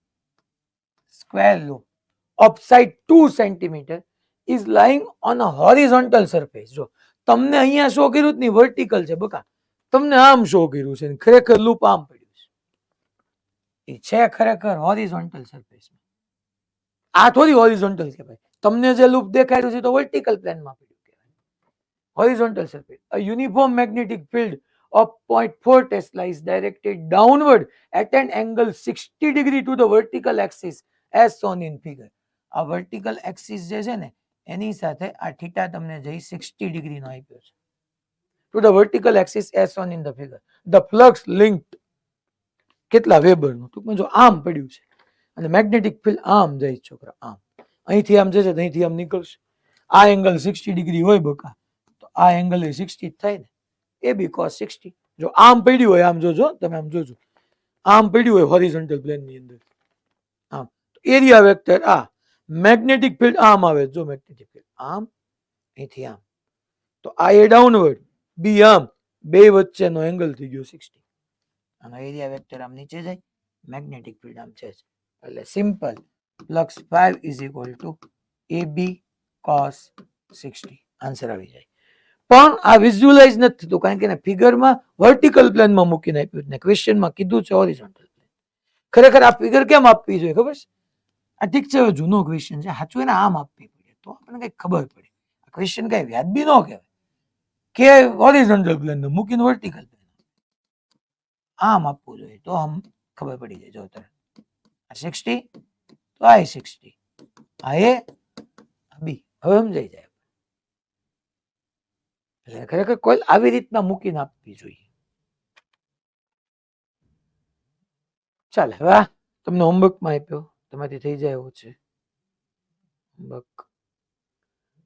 S1: upside 2 centimeter is lying on a horizontal surface. જો તમને અહીંયા શો કર્યું જ નહીં, વર્ટિકલ છે બકા, તમને આમ શો કર્યું છે, ખરેખર લૂપ આમ પડ્યું છે. એ છે ખરેખર હોરિઝોન્ટલ સરફેસ. આ થોડી હોરિઝોન્ટલ કહેવાય. તમને જે લૂપ દેખાડ્યું છે તો વર્ટિકલ પ્લેનમાં પડ્યું કહેવાય. Horizontal surface. A uniform magnetic field of 0.4 Tesla is directed downward at an angle 60 degree to the vertical axis as shown in figure. આ વર્ટિકલ એક્સિસ જે છે ને એની સાથે આ થીટા તમને જઈ 60 ડિગ્રી નો આપ્યો છે. To the vertical axis as shown in the figure. The flux linked કેટલા વેબર નું, ટૂંકમાં જો આમ પડ્યું છે અને મેગ્નેટિક ફિલ્ડ આમ જાય છે છોકરા, આમ અહીંથી આમ જશે તો અહીંથી આમ નીકળશે. આ એંગલ 60 ડિગ્રી હોય બકા, તો આ એંગલ એ 60 થાય ને, એ બી cos 60. જો આમ પડ્યું હોય, આમ જોજો તમે, આમ જોજો, આમ પડ્યું હોય હોરિઝોન્ટલ પ્લેન ની અંદર આમ, એરિયા વેક્ટર આ, મેગ્નેટિક ફિલ્ડ આમ આવે, જો મેગ્નેટિક ફિલ્ડ આમ, અહીંથી આમ, તો આ એ ડાઉનવર્ડ, બી આમ, બે વચ્ચેનો એંગલ થઈ ગયો 60. અને એરિયા વેક્ટર આમ નીચે જાય, મેગ્નેટિક ફિલ્ડ આમ છે, એટલે simple flux 5 is equal to AB cos 60 answer આવી જાય. પણ આ વિઝ્યુઅલાઇઝ નથી થતું, કારણ કે ફિગરમાં વર્ટિકલ પ્લેનમાં મૂકીને આપ્યું ને ક્વેશ્ચનમાં કીધું છે હોરિઝોન્ટલ પ્લેન. ખરેખર આ ફિગર કેમ આપવી જોઈએ ખબર છે? આ ઠીક છે, જૂનો ક્વેશ્ચન છે, સાચું એને આમ આપવી પડે તો આપણને કઈ ખબર પડે. આ ક્વેશ્ચન કઈ વ્યાજબી ન કહેવાય કે હોરિઝોન્ટલ પ્લેન મૂકીને વર્ટિકલ પ્લેન આમ આપવું જોઈએ, તો આમ ખબર પડી જાય. જો તરત 60 તો આ 60, આ એ બી, હવે સમજાઈ જાય. એટલે ખરેખર કોઈ આવી રીતના મૂકીને આપવી જોઈએ. ચાલે, હવે તમને હોમવર્કમાં આપ્યો, તમારી થઈ જાય એવું છે હોમવર્ક.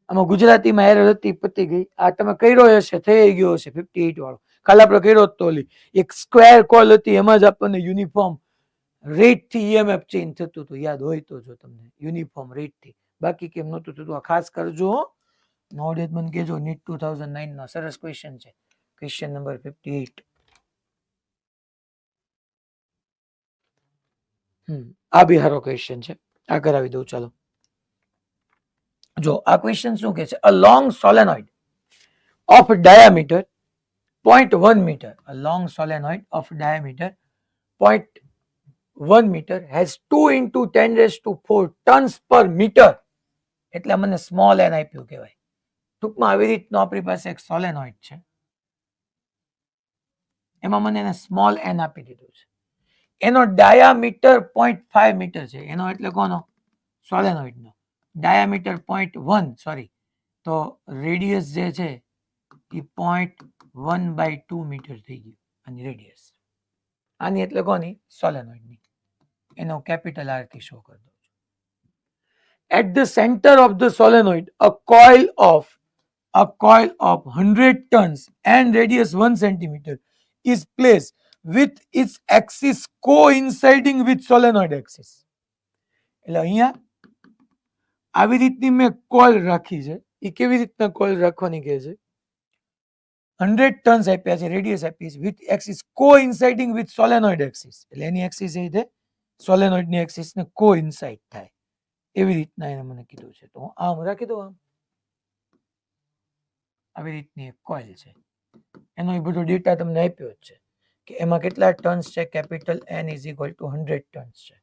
S1: આમાં ગુજરાતીમાં એરર હતી, પતી ગઈ. આ તમે કર્યો હશે, થઈ ગયો હશે 58 વાળો. કાલે આપણે કર્યો તો ઓલી એક સ્ક્વેર કોલ હતી, એમાં જ આપણને યુનિફોર્મ રેટ થી EMF ચેન્જ થતું હતું, યાદ હોય તો જો તમને, યુનિફોર્મ રેટ થી. બાકી કેમ નહોતું થતું, આ ખાસ કરજો. નોડેજ મને કહેજો. નીટ 2009 નો સરસ ક્વેશ્ચન છે, ક્વેશ્ચન નંબર 58. આ બી સારો ક્વેશ્ચન છે, આ કરાવી દઉં. ચાલો જો આ ક્વેશ્ચન શું કે છે? અ long solenoid of diameter 0.1 meter, a long solenoid of diameter 0.1 meter has 2 into 10 raised to 4 tons per meter. એટલે મને સ્મોલ એન આપ્યું કહેવાય. ટૂંકમાં આવી રીતનો આપણી પાસે એક સોલેનોઇડ છે, એમાં મને એને સ્મોલ એન આપી દીધું છે. એનો ડાયામીટર 0.5 મીટર છે. એનો એટલે કોનો? સોલેનોઇડનો. ડાયામીટર 0.1, સોરી, તો રેડિયસ જે છે એ 0.1/2 મીટર થઈ ગયું આની રેડિયસ. આની એટલે કોની? સોલેનોઇડની. એનો કેપિટલ આર થી શો કરી દઉં છું. At the centre of the solenoid a coil of a coil of 100 tons and radius 1 centimeter is placed with its axis coinciding with solenoid axis. એટલે અહીંયા આવી રીતની મેં કોઇલ રાખી છે. એ કેવી રીતના કોઇલ રાખવાની કહે છે? 100 ટન્સ આપ્યા છે, રેડિયસ આપી છે, with axis coinciding with solenoid axis. એટલે એની એક્સિસ એ રીતે સોલેનોઇડની એક્સિસ ને કોઇન્સાઇડ થાય એવી રીતના એને મને કીધું છે. તો હું આમ રાખી દઉં. આમ આવી રીતની એક કોઇલ છે, એનો એ બધો ડેટા તમને આપ્યો જ છે કે એમાં કેટલા ટન્સ છે. Capital N is equal to 100 tons છે.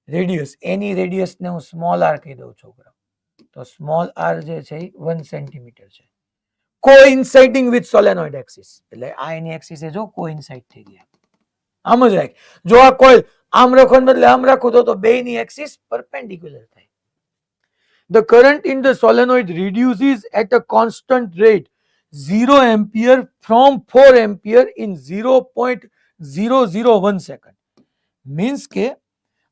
S1: રેડિયસ, એની રેડિયસ ને હું સ્મોલ r કહી દઉં છોકરા. તો સ્મોલ r જે છે એ 1 સેન્ટીમીટર છે. કોઇન્સાઇડિંગ વિથ સોલેનોઇડ એક્સિસ, એટલે આ એની એક્સિસ એ જો કોઇન્સાઇડ થઈ ગયા. આમ જ રાખ. જો આ કોઇલ આમ રાખવાને બદલે આમ રાખો તો બેની એક્સિસ પરપેન્ડિક્યુલર થાય. The current in the solenoid reduces at a constant rate 0 ampere from 4 ampere in 0.001 second. Means કે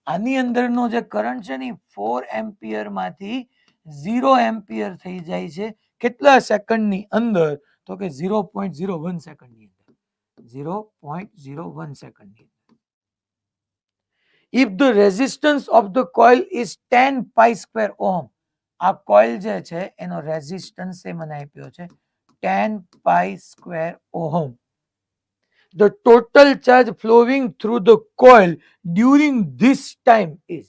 S1: આની અંદરનો જે કરંટ છે ને 4 એમ્પિયર માંથી 0 એમ્પિયર થઈ જાય છે કેટલા સેકન્ડની અંદર? તો કે 0.01 સેકન્ડની અંદર. 0.01 સેકન્ડની અંદર. If the resistance of the coil is 10 pi square ohm, આ કોઇલ જે છે એનો રેઝિસ્ટન્સ એ મને આપ્યો છે 10 pi square ohm. The total charge flowing through the coil during this time is.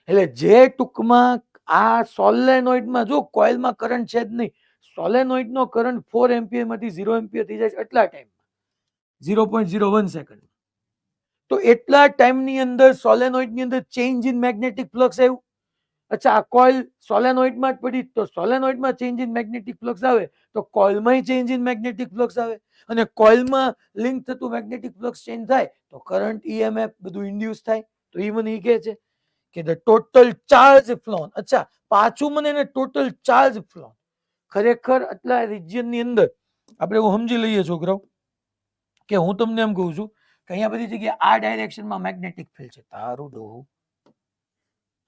S1: એટલે જે ટૂંકમાં આ સોલેનોઇડમાં જો કોઇલમાં કરંટ છે જ નહીં, સોલેનોઇડનો કરંટ 4 એમ્પિયર માંથી 0 એમ્પિયર થઈ જાય છે એટલા ટાઈમમાં 0.01 સેકન્ડ. તો એટલા ટાઈમની અંદર સોલેનોઇડની અંદર ચેન્જ ઇન મેગ્નેટિક ફ્લક્સ આવ્યું. અચ્છા, આ કોઇલ સોલેનોઇડમાં જ પડી તો સોલેનોઇડમાં ચેન્જ ઇન મેગ્નેટિક ફ્લક્સ આવે તો કોઇલમાં ચેન્જ ઇન મેગ્નેટિક ફ્લક્સ આવે. અને કોઇલમાં લિંક થતું મેગ્નેટિક ફ્લક્સ ચેન્જ થાય તો કરંટ EMF બધું ઇન્ડ્યુસ થાય. તો એ મને એ કહે છે કે ધ ટોટલ ચાર્જ ફ્લોન. અચ્છા, પાછું મને એને ટોટલ ચાર્જ ફ્લોન ખરેખર આટલા રિજિયનની અંદર આપણે એવું સમજી લઈએ છોકરાઓ કે હું તમને એમ કહું છું કે અહીંયા બધી જગ્યાએ આ ડાયરેક્શનમાં મેગ્નેટિક ફિલ્ડ છે. તારું ડોહું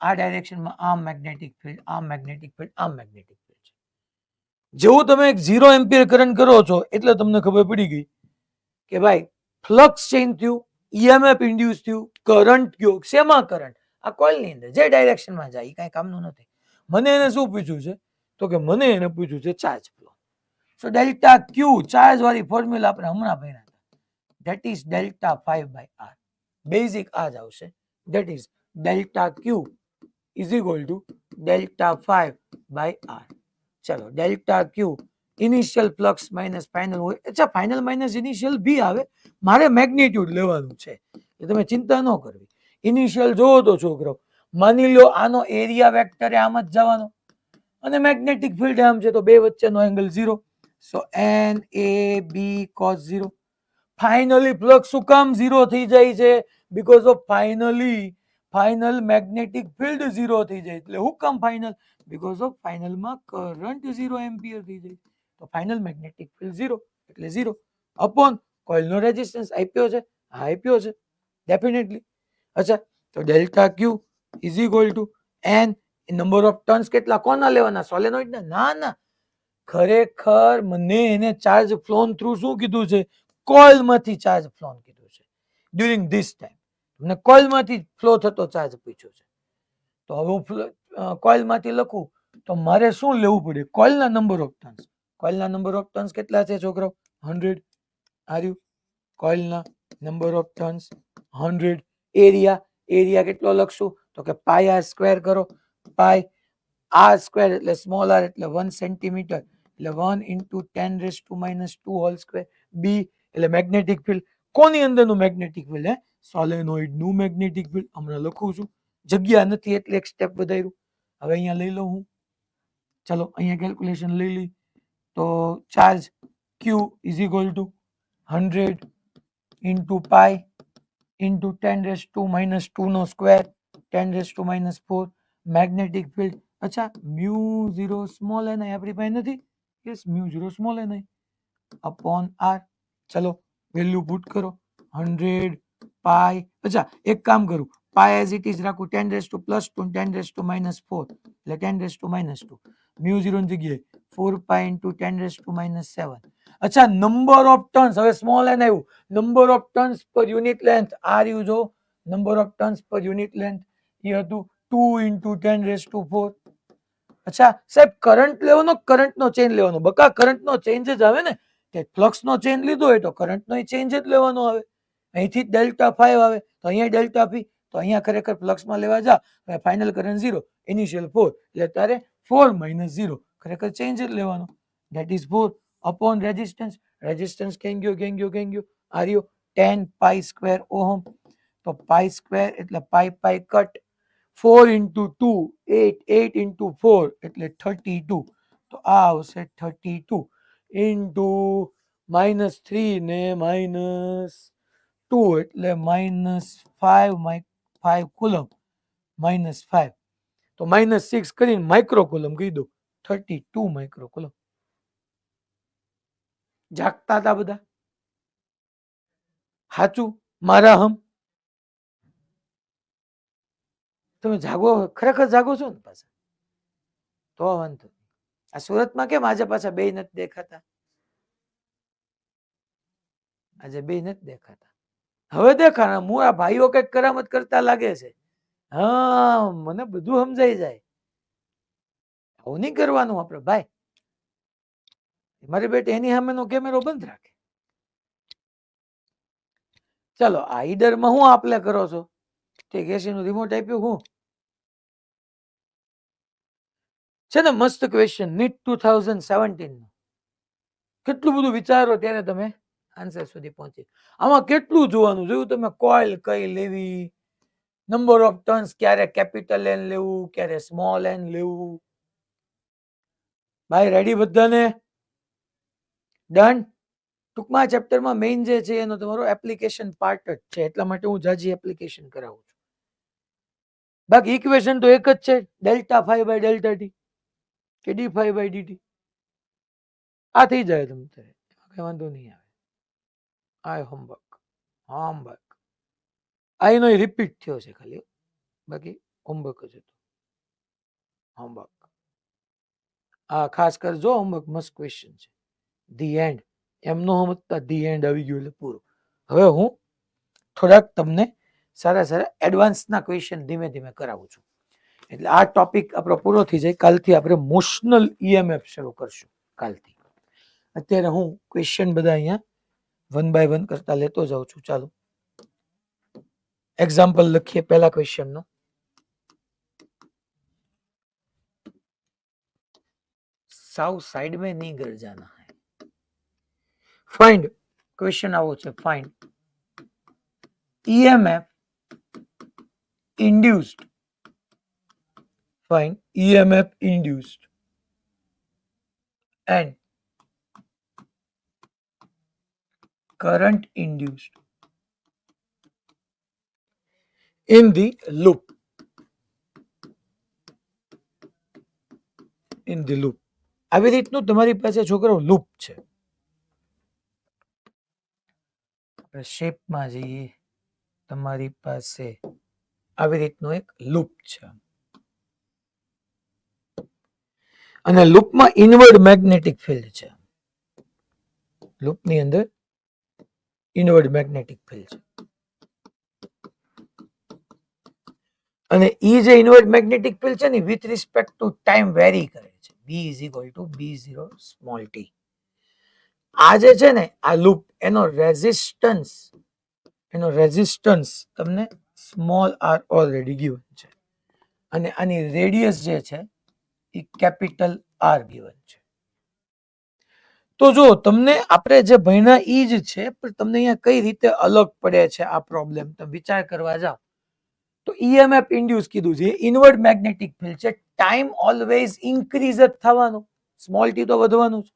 S1: આ ડાયરેક્શનમાં આમ મેગ્નેટિક ફિલ્ડ, આમ મેગ્નેટિક ફિલ્ડ, આમ મેગ્નેટિક ફિલ્ડ છે. જેવું તમે 0 એમ્પિયર કરંટ કરો છો એટલે તમને ખબર પડી ગઈ કે ભાઈ ફ્લક્સ ચેન્જ થયું, EMF ઇન્ડ્યુસ થયું, કરંટ ગયો. શેમાં કરંટ? આ કોઇલની અંદર જે ડાયરેક્શનમાં જાય એ કાંઈ કામનું નથી. મને એને શું પૂછ્યું છે? તો કે મને એને પૂછ્યું છે ચાર્જ ફ્લો. સો ડેલ્ટા ક્યુ ચાર્જ વાળી ફોર્મ્યુલા આપણે હમણાં ભણ્યા હતા. That is delta 5/r. Basic આ જ આવશે. That is delta Q is equal to delta 5/r. ચલો, ડેલ્ટા ક્યુ ઇનિશિયલ ફ્લક્સ માઇનસ ફાઇનલ હોય. અચ્છા, ફાઇનલ માઇનસ ઇનિશિયલ બી આવે. મારે મેગ્નિટ્યુડ લેવાનું છે, એ તમે ચિંતા ન કરવી. ઇનિશિયલ જોવો તો છોકરો માની લો આનો એરિયા વેક્ટર આમ જ જવાનો અને મેગ્નેટિક ફિલ્ડ આમ છે તો બે વચ્ચેનો એંગલ 0. સો NAB cos 0. ફાઇનલી ફ્લક્સ શું કામ 0 થઈ જાય છે? Because of final magnetic field 0 થઈ જાય. એટલે હું કામ ફાઇનલ? બીકોઝ ઓફ ફાઇનલમાં કરંટ 0 એમ્પિયર થઈ જાય તો ફાઇનલ મેગ્નેટિક ફિલ્ડ 0 એટલે 0 અપોન કોઇલનો રેઝિસ્ટન્સ આપ્યો છે. હા, આપ્યો છે ડેફિનેટલી. અચ્છા, તો delta Q is equal two N number of turns કેટલા કોના લેવાના? સોલેનોઇડના? ના ના, ખરેખર મને એને ચાર્જ ફ્લોન થ્રુ શું કીધું છે? કોઇલમાંથી ચાર્જ ફ્લોન કીધું છે ડ્યુરિંગ ધીસ ટાઈમ. મને કોઇલમાંથી ફ્લો થતો ચાર્જ પૂછ્યો છે. તો હવે હું કોઇલમાંથી લખું તો મારે શું લેવું પડે? કોઇલના નંબર ઓફ ટર્ન્સ. કોઇલના નંબર ઓફ ટર્ન્સ કેટલા છે છોકરો? 100. આર્યુ કોઇલના નંબર ઓફ ટર્ન્સ 100. એરિયા કેટલો લખશું? તો કે પાઈ r સ્ક્વેર કરો. પાઈ r સ્ક્વેર એટલે સ્મોલ r એટલે 1 સેન્ટીમીટર એટલે 1 into 10⁻² હોલ સ્ક્વેર. બી એટલે મેગ્નેટિક ફિલ્ડ. કોની અંદરનું મેગ્નેટિક ફિલ્ડ? સોલેનોઇડનું મેગ્નેટિક ફિલ્ડ. હમણાં લખું છું, જગ્યા નથી એટલે એક સ્ટેપ વધાર્યું. હવે અહીંયા લઈ લઉં હું. ચલો, અહીંયા કેલ્ક્યુલેશન લઈ લઈ તો charge Q is equal to 100 into pi into 10⁻² નો સ્ક્વેર 10⁻⁴. Magnetic field. અચ્છા, μ0 સ્મોલ ni આપણી પાસે નથી? Yes, μ0 small ni upon r. ચલો, વેલ્યુ પુટ કરો. 100 પાઈ. અચ્છા, એક કામ કરું, પાઈ એઝ ઇટ ઇઝ રાખું 10⁻² 10⁻⁴ એટલે 10⁻². μ0 ની જગ્યાએ 4 pi into 10 raised to minus 7. અચ્છા, નંબર ઓફ ટર્ન્સ, હવે સ્મોલ એન આવ્યું, નંબર ઓફ ટર્ન્સ પર યુનિટ લેન્થ આર યુ જો, નંબર ઓફ ટર્ન્સ પર યુનિટ લેન્થ એ હતું 2 into 10 raised to 4. અચ્છા સાહેબ, કરંટ લેવાનો, કરંટ નો ચેન્જ લેવાનો, બકા કરંટ નો ચેન્જ જ આવે ને, કે ફ્લક્સ નો ચેન્જ લીધો હોય તો કરંટ નો ચેન્જ જ લેવાનો આવે. અહીંથી ડેલ્ટા 5 આવે તો અહીંયા ડેલ્ટા પી, તો અહીંયા ખરેખર ફ્લક્સ માં લેવા જા, ફાઇનલ કરંટ 0, ઇનિશિયલ 4, એટલે તારે 4 minus 0, ખરેખર ચેન્જ જ લેવાનો. That is 4 upon resistance. Resistance કેમ ગયો, આ રહ્યો 10 pi square ઓહમ, તો pi square એટલે pi કટ, 4 into 2 8, 8 into 4 એટલે 32, તો આ આવશે 32 into -3 ને -2 એટલે -5 કુલમ, -5, તો -6 કરીને માઇક્રો કુલમ કીધું, 32 માઇક્રો કુલમ. જાગતા હતા બધા? સાચું મારા હમ? તમે જાગો, ખરેખર જાગો છો ને પાછા? તો વાંધો નહીં. આ સુરતમાં કેમ આજે પાછા બે નથી દેખાતા? આજે બે નથી દેખાતા, હવે દેખાણા. મોરા ભાઈઓ કઈક કરામત કરતા લાગે છે. હા, મને બધું સમજાઈ જાય. આવું નહીં કરવાનું આપણે ભાઈ. મારી બેટી એની સામેનો કેમેરો બંધ રાખે. ચલો, આ ઈડરમાં હું આપલે કરો છો? ઠીક, એસી નું રિમોટ આપ્યું હું છે ને, મસ્ત ક્વેશ્ચન, નીટ 2017 નો. કેટલું બધું વિચારો ત્યારે તમે આન્સર સુધી પહોંચી. આમાં કેટલું જોવાનું, જોયું તમે? કોઇલ કઈ લેવી, નંબર ઓફ ટર્ન્સ ક્યારે કેપિટલ એન લેવું, ક્યારે સ્મોલ એન લેવું. ભાઈ રેડી બધાને? ડન. ટૂંકમાં ચેપ્ટરમાં મેઇન જે છે એનો તમારો એપ્લિકેશન પાર્ટ જ છે, એટલા માટે હું જાજી એપ્લિકેશન કરાવું છું. બાકી ઇક્વેશન તો એક જ છે, ડેલ્ટા 5 બાય ડેલ્ટા ટી કે ડી 5 બાય ડીટી. આ થઈ જાય તમે કઈ વાંધો નહીં આવે. આ હોમવર્ક આ એનો રિપીટ થયો છે ખાલી, બાકી હોમવર્ક જ હતું. હોમવર્ક આ ખાસ કરજો, હોમવર્ક મસ્ત ક્વેશ્ચન છે. ધી એન્ડ એમનો સમજતા ધી એન્ડ આવી ગયું એટલે પૂરું. હવે હું થોડાક તમને સારા એડવાન્સના ક્વેશ્ચન ધીમે ધીમે કરાવું છું, એટલે આ ટોપિક આપણો પૂરો થઈ જાય. કાલથી આપણે મોશનલ ઈએમએફ શરૂ કરશું કાલથી. અત્યારે હું ક્વેશ્ચન બધા અહીંયા 1 by 1 કરતા લેતો જાઉં છું. ચાલો એક્ઝામ્પલ લખીએ પહેલા ક્વેશ્ચન નો. साउ साइड में नहीं गिर जाना है. फाइंड, क्वेश्चन आवो છે, find EMF induced, find EMF induced and current induced in the loop. In the loop. આવી રીતનું તમારી પાસે છોકરો લૂપ છે. આપણે શેપમાં જઈએ, તમારી પાસે આવી રીતનું એક લૂપ છે, અને લૂપમાં ઇનવર્ડ મેગ્નેટિક ફિલ્ડ છે. લૂપની અંદર ઇનવર્ડ મેગ્નેટિક ફિલ્ડ છે, અને ઈ જે ઇનવર્ડ મેગ્નેટિક ફિલ્ડ છે ને, with respect to time very કરે છે. B is equal to B0 small t. આ જે છે ને આ લૂપ, એનો રેઝિસ્ટન્સ તમને સ્મોલ r ઓલરેડી ગિવન છે, અને આની રેડિયસ જે છે એ કેપિટલ R ગિવન છે. તો જો તમને આપણે જે ભણ્યા ઈ જ છે, પણ તમને અહીંયા કઈ રીતે અલગ પડે છે આ પ્રોબ્લેમ, તમે વિચાર કરવા જાઓ તો EMF ઇન્ડ્યુસ કીધું છે, ઇનવર્ડ મેગ્નેટિક ફિલ્ડ છે. ટાઈમ ઓલવેઝ ઇન્ક્રીઝ જ થવાનો, સ્મોલ ટી તો વધવાનું છે.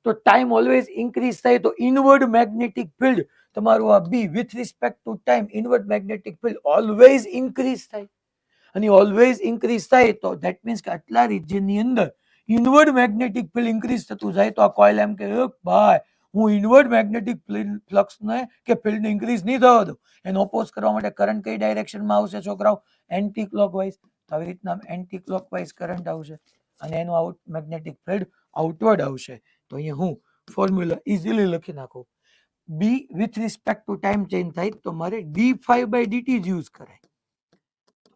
S1: તો ટાઈમ ઓલવેઝ ઇન્ક્રીઝ થાય તો ઇનવર્ડ મેગ્નેટિક ફિલ્ડ તમારું આ B with respect to time, inward magnetic field always increase થાય. અને ઓલવેઝ ઇન્ક્રીઝ થાય તો ધેટ મીન્સ કે આટલા રિજિયનની અંદર ઇનવર્ડ મેગ્નેટિક ફિલ્ડ ઇન્ક્રીઝ થતું જાય. તો આ કોઇલ એમ કે ભાઈ હું ઇનવર્ડ મેગ્નેટિક ફ્લક્સ ને કે ફિલ્ડ ને ઇન્ક્રીઝ નહીં થવા દઉં. એને ઓપોઝ કરવા માટે કરંટ કઈ ડાયરેક્શનમાં આવશે છોકરાઓ? Anti clockwise. તો આવી રીતના એન્ટી ક્લોકવાઇઝ કરંટ આવશે. અને એનું મેગ્નેટિક ફિલ્ડ આઉટવર્ડ આવશે. તો અહીંયા હું ફોર્મ્યુલા ઇઝીલી લખી નાખું. B with respect to time change થાય તો મારે d5/dt જ યુઝ કરાય.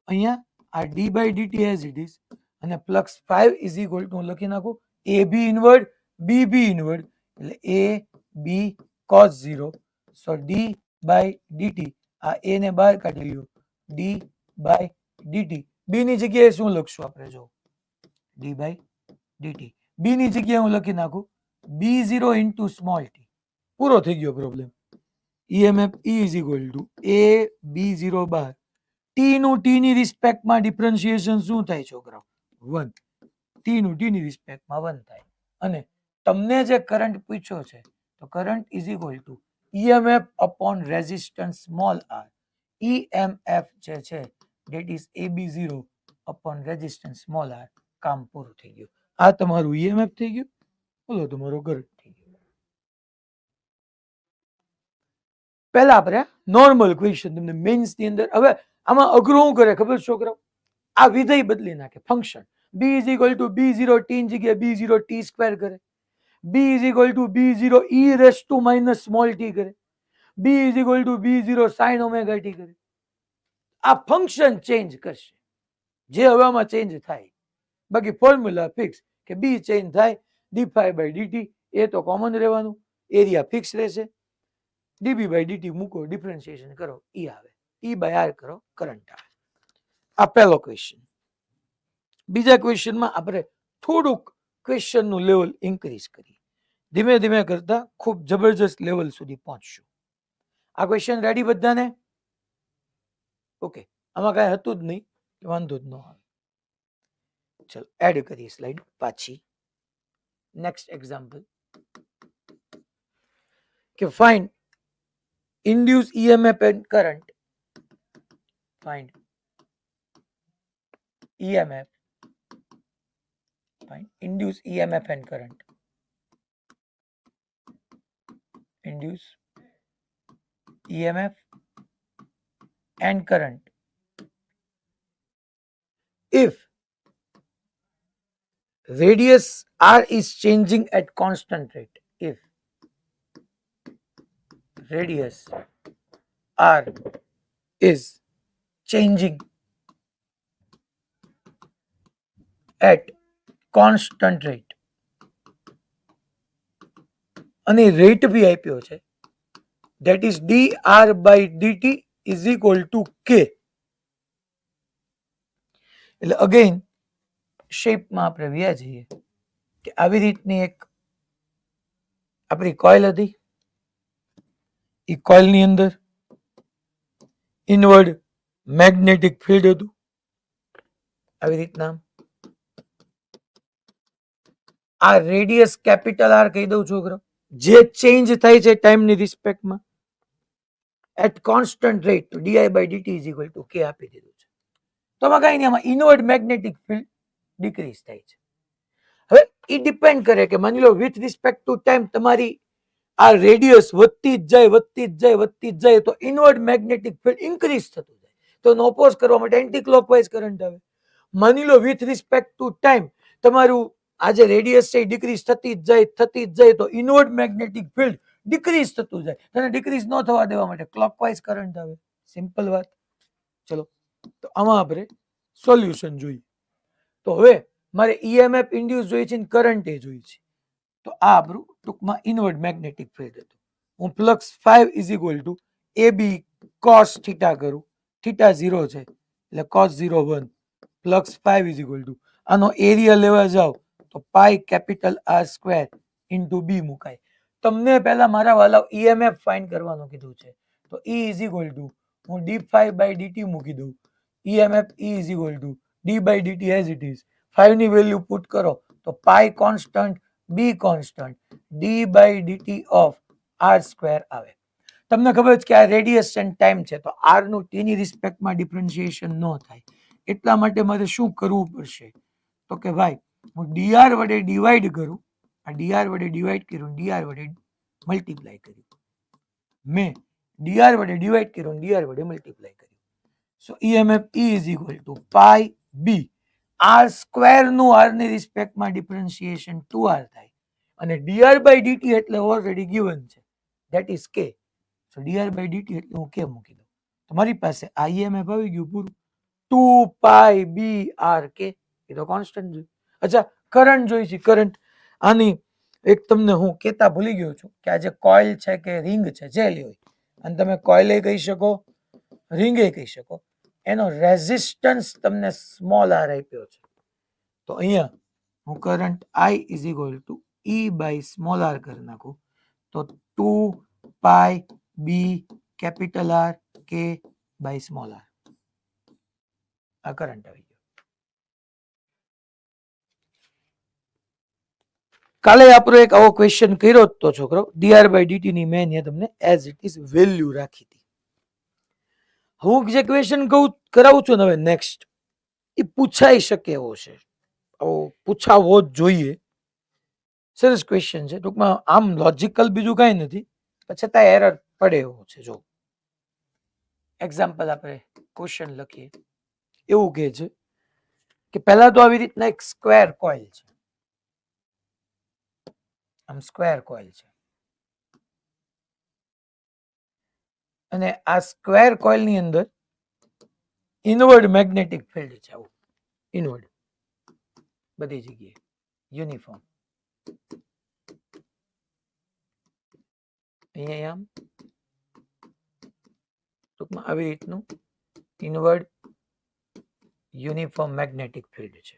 S1: અહીંયા આ d/dt એઝ ઇટ ઇઝ અને પ્લસ 5 ઇઝ ઇક્વલ ટુ હું લખી નાખું ab ઇનવર્ડ bb ઇનવર્ડ એટલે a b cos 0. So d/dt આ a ને બહાર કાઢી લ્યો d/dt. b ની જગ્યાએ શું લખશું આપણે? જો d/dt. b ની જગ્યાએ હું લખી નાખું b0 ઇન્ટુ સ્મોલ t. પૂરો થઈ ગયો problem. emf E is equal two a b0 bar t નું t ની રિસ્પેક્ટમાં ડિફરન્શિએશન શું થાય છોકરાઓ? 1. t નું t ની રિસ્પેક્ટમાં 1 થાય. અને તમને જે કરંટ પૂછ્યો છે તો current is equal two emf upon resistance small r. emf જે છે that is ab0 upon resistance small r. કામ પૂરું થઈ ગયું. આ તમારું emf થઈ ગયું. બોલો તમારો કરંટ થઈ ગયો. પહેલા આપણે નોર્મલ ક્વેશ્ચન તમને મેન્સ ની અંદર. હવે આમાં અઘરું શું કરે ખબર છોકરાઓ? આ વિધેય બદલી નાખે. Function b is equal to b0 t ની જગ્યાએ b0 t સ્ક્વેર કરે. b is equal to b0 e raise to minus small t કરે. b is equal to b0 sin omega t કરે. આ ફંક્શન ચેન્જ કરશે જે હવામાં change થાય. બાકી ફોર્મ્યુલા ફિક્સ કે b ચેન્જ થાય d5/dt. એ તો કોમન રહેવાનું. એરિયા ફિક્સ રહેશે. db/dt મૂકો ડિફરન્શિએશન કરો e આવે. e/r કરો કરંટ આવે. આ પહેલો ક્વેશ્ચન. બીજા ક્વેશ્ચનમાં આપણે થોડુંક ક્વેશ્ચન નું લેવલ ઇન્ક્રીઝ કરીએ. ધીમે ધીમે કરતા ખૂબ જબરજસ્ત લેવલ સુધી પહોંચશું. આ ક્વેશ્ચન રેડી બધાને? ઓકે. આમાં કઈ હતું જ નહીં, વાંધો જ ન આવે. ચલો એડ કરીએ સ્લાઇડ પાછી. નેક્સ્ટ એક્ઝામ્પલ કે find induced EMF and current. Find EMF. Find induced EMF and current. Induced EMF and current. If radius r is changing at constant rate. If radius r is changing at constant rate અને rate બી આપ્યો છે that is dr/dt is equal to k. એટલે again શેપમાં આપણે વ્યા જઈએ કે આવી રીતની એક આપણી કોઇલ હતી. એ કોઇલ ની અંદર ઇનવર્ડ મેગ્નેટિક ફિલ્ડ હતું આવી રીતના. આ રેડિયસ કેપિટલ આર કહી દઉં છોકરો, જે ચેન્જ થાય છે ટાઈમની રિસ્પેક્ટમાં એટ કોન્સ્ટન્ટ રેટ તો di/dt is equal two k આપી દીધું છે. તો આમાં કઈ નહીં, આમાં ઇનવર્ડ મેગ્નેટિક ફિલ્ડ ડિક્રીઝ થાય છે. હવે એ ડિપેન્ડ કરે કે માની લો વિથ રિસ્પેક્ટ ટુ ટાઈમ તમારી આ રેડિયસ વધતી જ જાય વધતી જ જાય વધતી જ જાય તો ઇનવર્ડ મેગ્નેટિક ફિલ્ડ ઇન્ક્રીઝ થતું જાય. તો એનો ઓપોઝ કરવા માટે એન્ટી ક્લોકવાઇઝ કરંટ આવે. માની લો વિથ રિસ્પેક્ટ ટુ ટાઈમ તમારું આ જે રેડિયસ છે એ ડિક્રીઝ થતી જ જાય તો ઇનવર્ડ મેગ્નેટિક ફિલ્ડ ડિક્રીઝ થતું જાય. તેને ડિક્રીઝ ન થવા દેવા માટે ક્લોકવાઇઝ કરંટ આવે. સિમ્પલ વાત. ચલો તો આમાં આપણે સોલ્યુશન જોઈએ. તો હવે મારે EMF ઇન્ડ્યુસ જોઈએ છે, કરંટ એ જોઈએ છે. તો આ આપણું ટૂંકમાં ઇનવર્ડ મેગ્નેટિક ફિલ્ડ હતું. હું plus 5 is equal to AB cos theta કરું. થીટા 0 છે એટલે cos 0 1 plus 5 is equal to આનો એરિયા લેવા જાવ તો pi capital R square into B મુકાય. તમને પહેલા મારા વાલા EMF ફાઇન્ડ કરવાનું કીધું છે તો E ઇઝ ઇક્વલ ટુ હું d5/dt મૂકી દઉં. EMF E is equal to d/dt as it is. 5 ની વેલ્યુ પુટ કરો તો pi constant b constant d/dt of r square આવે. તમને ખબર છે કે આ રેડિયસ એન્ડ ટાઈમ છે તો r નું t ની રિસ્પેક્ટમાં ડિફરન્શિએશન ન થાય. એટલા માટે મારે શું કરવું પડશે તો કે ભાઈ હું dr વડે ડિવાઈડ કરું. આ dr વડે ડિવાઈડ કર્યું, dr વડે મલ્ટીપ્લાય કર્યું. મેં dr વડે ડિવાઈડ કર્યું, dr વડે મલ્ટીપ્લાય કર્યું. So EMF E is equal to pi b R square નું આર ની રિસ્પેક્ટમાં ડિફરન્શિએશન 2r થાય અને dr by dt એટલે ઓલરેડી ગિવન છે that is k. So dr by dt એટલે હું k મૂકી દઉં. તમારી પાસે IMF આવી ગયું પૂરું. 2 pi b r k એ તો કોન્સ્ટન્ટ છે. અચ્છા કરંટ જોઈ છે કરંટ. આની એક તમને હું કેતા ભૂલી ગયો છું કે આ જે કોઇલ છે કે રિંગ છે જે લ્યો અને તમે કોઇલે કહી શકો રિંગે કહી શકો એનો રેઝિસ્ટન્સ તમને સ્મોલ r આપ્યો છે. તો અહીંયા હું current I is equal to E by small r કરી નાખું તો 2 pi b capital R k by small r આ કરંટ આવી ગયો. કાલે આપણો એક આવો ક્વેશ્ચન કર્યો તો છોકરો dr બાય dt ની મેં અહીંયા તમને એઝ ઇટ ઇઝ વેલ્યુ રાખી હતી. હું જે ક્વેશ્ચન કહું કરાવું છું ને હવે નેક્સ્ટ એ પૂછાઈ શકે એવો છે, આવો પૂછાવો જ જોઈએ. સરસ ક્વેશ્ચન છે ટૂંકમાં આમ લોજિકલ બીજું કઈ નથી પણ છતાં એરર પડે એવો છે. જો એક્ઝામ્પલ આપણે ક્વેશ્ચન લખીએ એવું કહે છે કે પહેલા તો આવી રીતના એક સ્ક્વેર કોઇલ છે, આમ સ્ક્વેર કોઇલ છે અને આ સ્ક્વેર કોઇલ ની અંદર ઇનવર્ડ મેગ્નેટિક ફિલ્ડ છે, આવું ઇનવર્ડ બધી જગ્યાએ યુનિફોર્મ. અહીંયા આમ ટૂંકમાં આવી રીતનું ઇનવર્ડ યુનિફોર્મ મેગ્નેટિક ફિલ્ડ છે.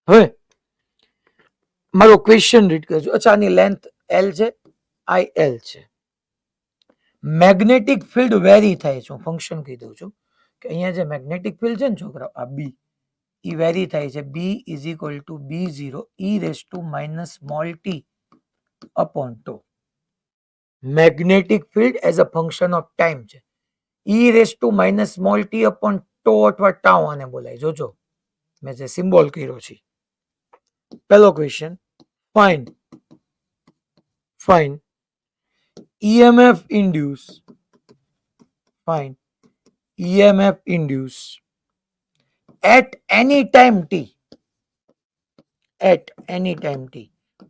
S1: હવે મારો ક્વેશ્ચન રીડ કરજો. અચ્છા આની લેન્થ L છે, IL છે. મેગ્નેટિક ફિલ્ડ વેરી થાય છે. હું ફંક્શન કહી દઉં છું કે અહીંયા જે મેગ્નેટિક ફિલ્ડ છે ને છોકરાઓ આ B એ વેરી થાય છે. B is equal to B0 e raise to minus small t upon τ. Magnetic field as a function of time છે. e raise to minus small t upon τ અથવા ટાઉ આને બોલાય. જોજો મેં જે સિમ્બોલ કર્યો છે. પહેલો question fine EMF induce at any time t,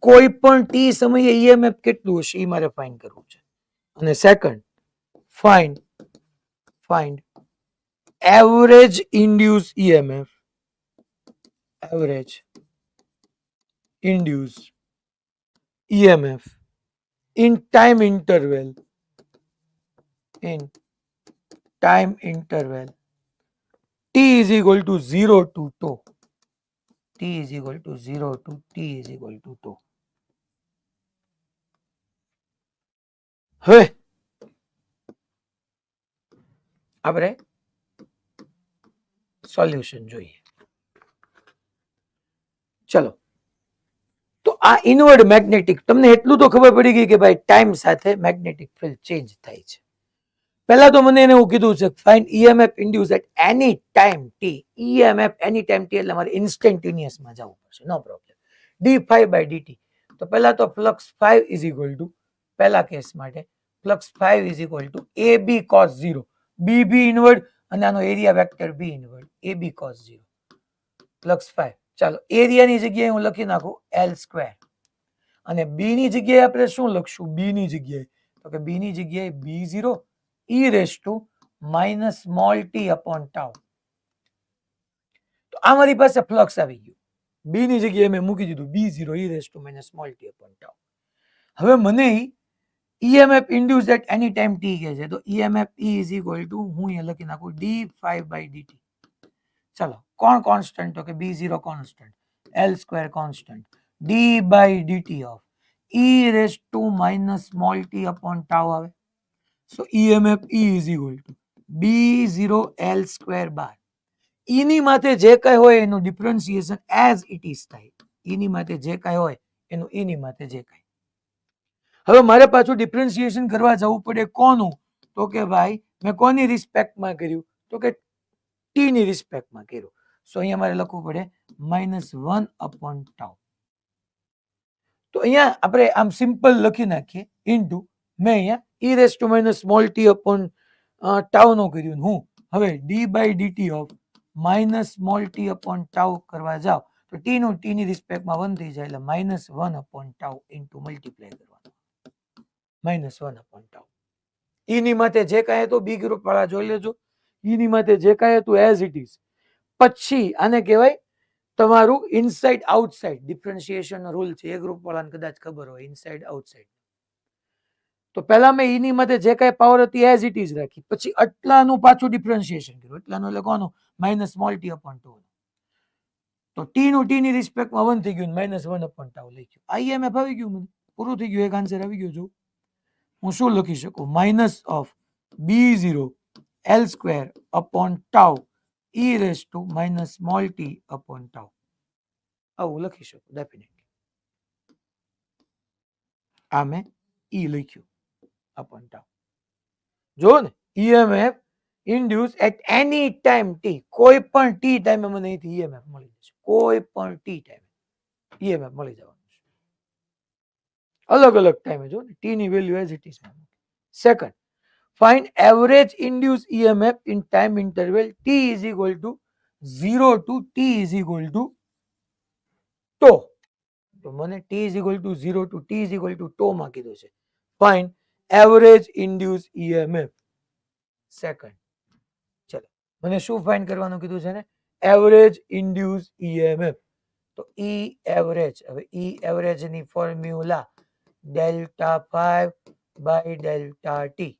S1: કોઈ પણ t સમયે EMF કેટલું હશે એ મારે ફાઇન્ડ કરવું છે. અને second find average induce EMF, in time interval t is equal to 0 to τ. હવે આપણે સોલ્યુશન જોઈએ. ચલો તો આ ઇનવર્ડ મેગ્નેટિક તમને એટલું તો ખબર પડી ગઈ કે ભાઈ ટાઈમ સાથે મેગ્નેટિક ફિલ્ડ ચેન્જ થાય છે. પહેલા તો મને એને એવું કીધું છે find EMF induce at any time t. EMF any time t એટલે મારે ઇન્સ્ટન્ટેનિયસ માં જવું પડશે, નો પ્રોબ્લેમ. d∅dt તો પહેલા તો ફ્લક્સ 5 ઇઝ ઇક્વલ ટુ પહેલા કેસ માટે flux 5 is equal to AB cos 0 BB inward અને આનો area vector B inward AB cos 0 flux 5. ચાલો એરિયાની જગ્યાએ હું લખી નાખું L સ્ક્વેર અને B ની જગ્યાએ આપણે શું લખશું? B ની જગ્યાએ તો કે B ની જગ્યાએ B0 e raise to minus small t upon tau. તો આ મારી પાસે ફ્લક્સ આવી ગયું. B ની જગ્યાએ મેં મૂકી દીધું B0 e raise to minus small t upon tau. હવે મને EMF induced at any time t કહે છે તો EMF E is equal to હું અહીંયા લખી નાખું d∅dt. ચાલો કોણ કોન્સ્ટન્ટ? તો કે B0 constant, L square constant, d by dt of e raised to minus small t upon tau આવે. So EMF E is equal to B0 L square bar. E ની માથે જે કઈ હોય એનું ડિફરન્શિએશન એઝ ઇટ ઇઝ થાય. E ની માથે જે કઈ હોય એનું E ની માથે જે કઈ. હવે મારે પાછું ડિફરન્શિએશન કરવા જવું પડે કોનું? તો કે ભાઈ મેં કોની રિસ્પેક્ટમાં કર્યું? તો કે ટી ની રિસ્પેક્ટમાં કર્યું. સો અહીંયા મારે લખવું પડે -1 upon tau. તો અહીંયા આપણે આમ સિમ્પલ લખી નાખીએ ઇન્ટુ મેં અહીંયા e raised to minus small t upon tau નું કર્યું. હું હવે d by dt of minus small T upon tau કરવા જાઓ તો ટી નું ટી ની રિસ્પેક્ટમાં 1 થઈ જાય એટલે -1 અપોન ટાઉ ઇન્ટુ મલ્ટીપ્લાય કરવાનું -1 અપોન ટાઉ. ઈ ની માથે જે કાંઈ હતું બી ગ્રુપ વાળા જોઈ લેજો. ઈ ની માથે જે કાંઈ હતું એઝ ઇટ ઇઝ. પછી આને કહેવાય તમારું ઇનસાઇડ આઉટસાઇડ ડિફરન્શિએશન નો રૂલ છે. એ ગ્રુપ વાળાને કદાચ ખબર હોય ઇનસાઇડ આઉટસાઇડ. તો પહેલા મેં ઈ ની માથે જે કાંઈ પાવર હતી એઝ ઇટ ઇઝ રાખી, પછી આટલાનું પાછું ડિફરન્શિએશન કર્યું. એટલાનું એટલે કોનું માઇનસ સ્મોલ ટી અપોન 2. તો ટી નું ટી ની રિસ્પેક્ટમાં 1 થઈ ગયું, -1 અપોન ટાઉ લખ્યું. આઈએમએફ આવી ગયું, મને પૂરું થઈ ગયું. એક આન્સર આવી ગયો. જો હું શું લખી શકું, minus of b0 l square upon tau e raise to minus small T upon tau. આવું લખી શકું ડેફિનેટલી. આ મેં e લખ્યું અપોન ટાઉ. જો ને EMF induce at any time T, કોઈ પણ ટી ટાઈમે મને અહીંથી ઈએમએફ મળી જશે. કોઈ પણ ટી ટાઈમે ઈએમએફ મળી જવાનું છે. અલગ અલગ ટાઈમે જો ને ટી ની value as it is. Second, find average induced EMF in time interval t is equal to 0 to t is equal to tau. તો મને t is equal to 0 to t is equal to tau માં કીધું છે. find average induced EMF. Second, ચલો મને શું find કરવાનું કીધું છે ને, એવરેજ ઇન્ડ્યુસ EMF. તો E એવરેજ, હવે E એવરેજ ની formula delta 5 by delta T.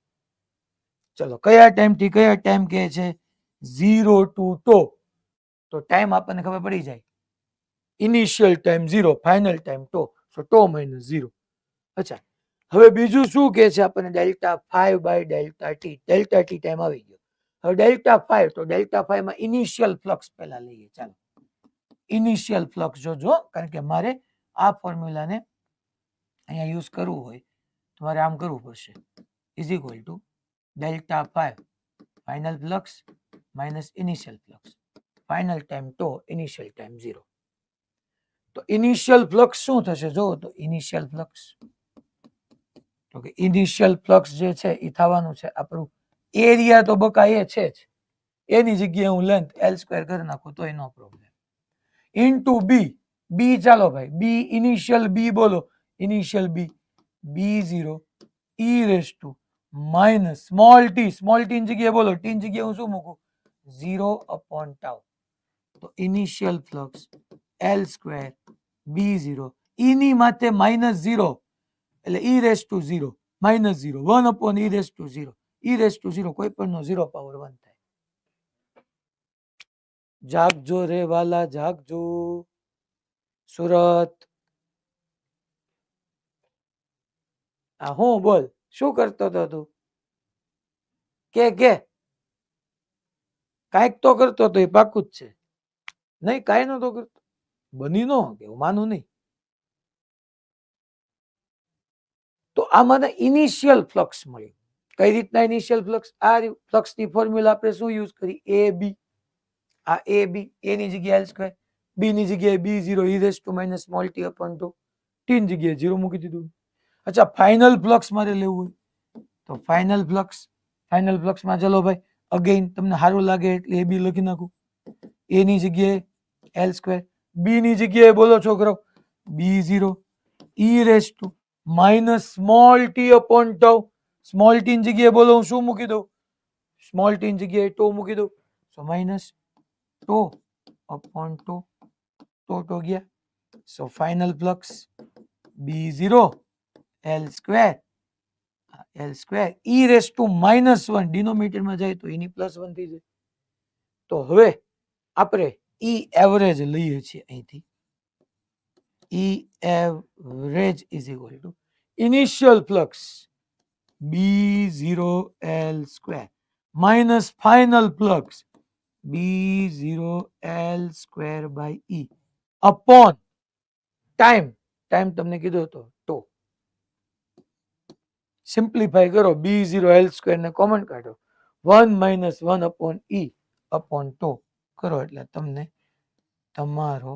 S1: ચલો કયા ટાઈમ થી કયા ટાઈમ કહે છે, 0 ટુ ટો. તો ટાઈમ આપણને ખબર પડી જાય, ઇનિશિયલ time 0, final time tau, so tau minus 0. અચ્છા, હવે બીજું શું કહે છે આપણને, delta 5 by delta T. Delta T time આવી ગયો. હવે ડેલ્ટા 5, તો ડેલ્ટા 5 માં ઇનિશિયલ ફ્લક્સ પહેલા લઈએ. ચાલો ઇનિશિયલ ફ્લક્સ જોજો, કારણ કે મારે આ ફોર્મ્યુલાને અહીંયા યુઝ કરવું હોય તો મારે આમ કરવું પડશે. Is equal to delta 5 final flux minus initial flux. Final time toe, initial time 0. તો ઇનિશિયલ ફ્લક્સ શું થશે જો, તો ઇનિશિયલ ફ્લક્સ, તો કે ઇનિશિયલ ફ્લક્સ જે છે એ થવાનું છે આપણું એરિયા, તો બકા એ છે જ, એની જગ્યાએ હું લેન્થ l સ્ક્વેર કરી નાખું તો નો પ્રોબ્લેમ. ઇન્ટુ બી. બી ચાલો ભાઈ, બી ઇનિશિયલ બી બોલો, initial B b0 e raise to minus small T. Small T ની જગ્યાએ બોલો, ટી ની જગ્યાએ હું શું મૂકું, 0 અપોન ટાઉ. તો initial flux l square b0, e ની માથે -0 એટલે e raise to 0, -0, 1 upon e raise to 0. e raise to 0 કોઈ પણ નો 0 પાવર 1 થાય. જાગજો રે વાલા જાગજો. સુરત, આ હું બોલ, શું કરતો હતો તું? કે કાંઈક તો કરતો હતો, એ પાકું જ છે. નહીં કાંઈ નતો કરતો, બની નો કે હું માનું નહીં. તો આ મને ઇનિશિયલ ફ્લક્સ મળ્યું. કઈ રીતના ઇનિશિયલ ફ્લક્સ? આ ફ્લક્સ ની ફોર્મ્યુલા આપણે શું યુઝ કરી, એ બી. આ એ બી, એ ની જગ્યાએ l સ્ક્વેર, બી ની જગ્યાએ b0 e raise to minus small T upon 2, T ની જગ્યાએ 0 મૂકી દીધું. અચ્છા, ફાઇનલ ફ્લક્સ મારે લેવું હોય તો ફાઇનલ ફ્લક્સ માં ચલો ભાઈ અગેન તમને સારું લાગે એટલે એ બી લખી નાખું. એ ની જગ્યાએ l સ્ક્વેર, બી ની જગ્યાએ બોલો છોકરો b0 e raise to minus small T upon tau. Small T ની જગ્યાએ બોલો હું શું મૂકી દઉં, સ્મોલ ટી ની જગ્યાએ ટો મૂકી દઉં. સો માઇનસ ટો અપોન ટો ગયા. So final flux b0 l square e raise to -1, ડિનોમિનેટરમાં જાય તો એની +1 થઈ જાય. તો હવે આપણે e એવરેજ લઈએ છીએ અહીંથી. e average is equal to initial flux b0 l square minus final flux b0 l square by e upon time. Time તમને કીધો હતો ટો. સિમ્પ્લિફાય કરો, b0 l સ્ક્વેર ને કોમન કાઢો, 1 - 1 અપોન e અપોન ટો કરો એટલે તમને તમારો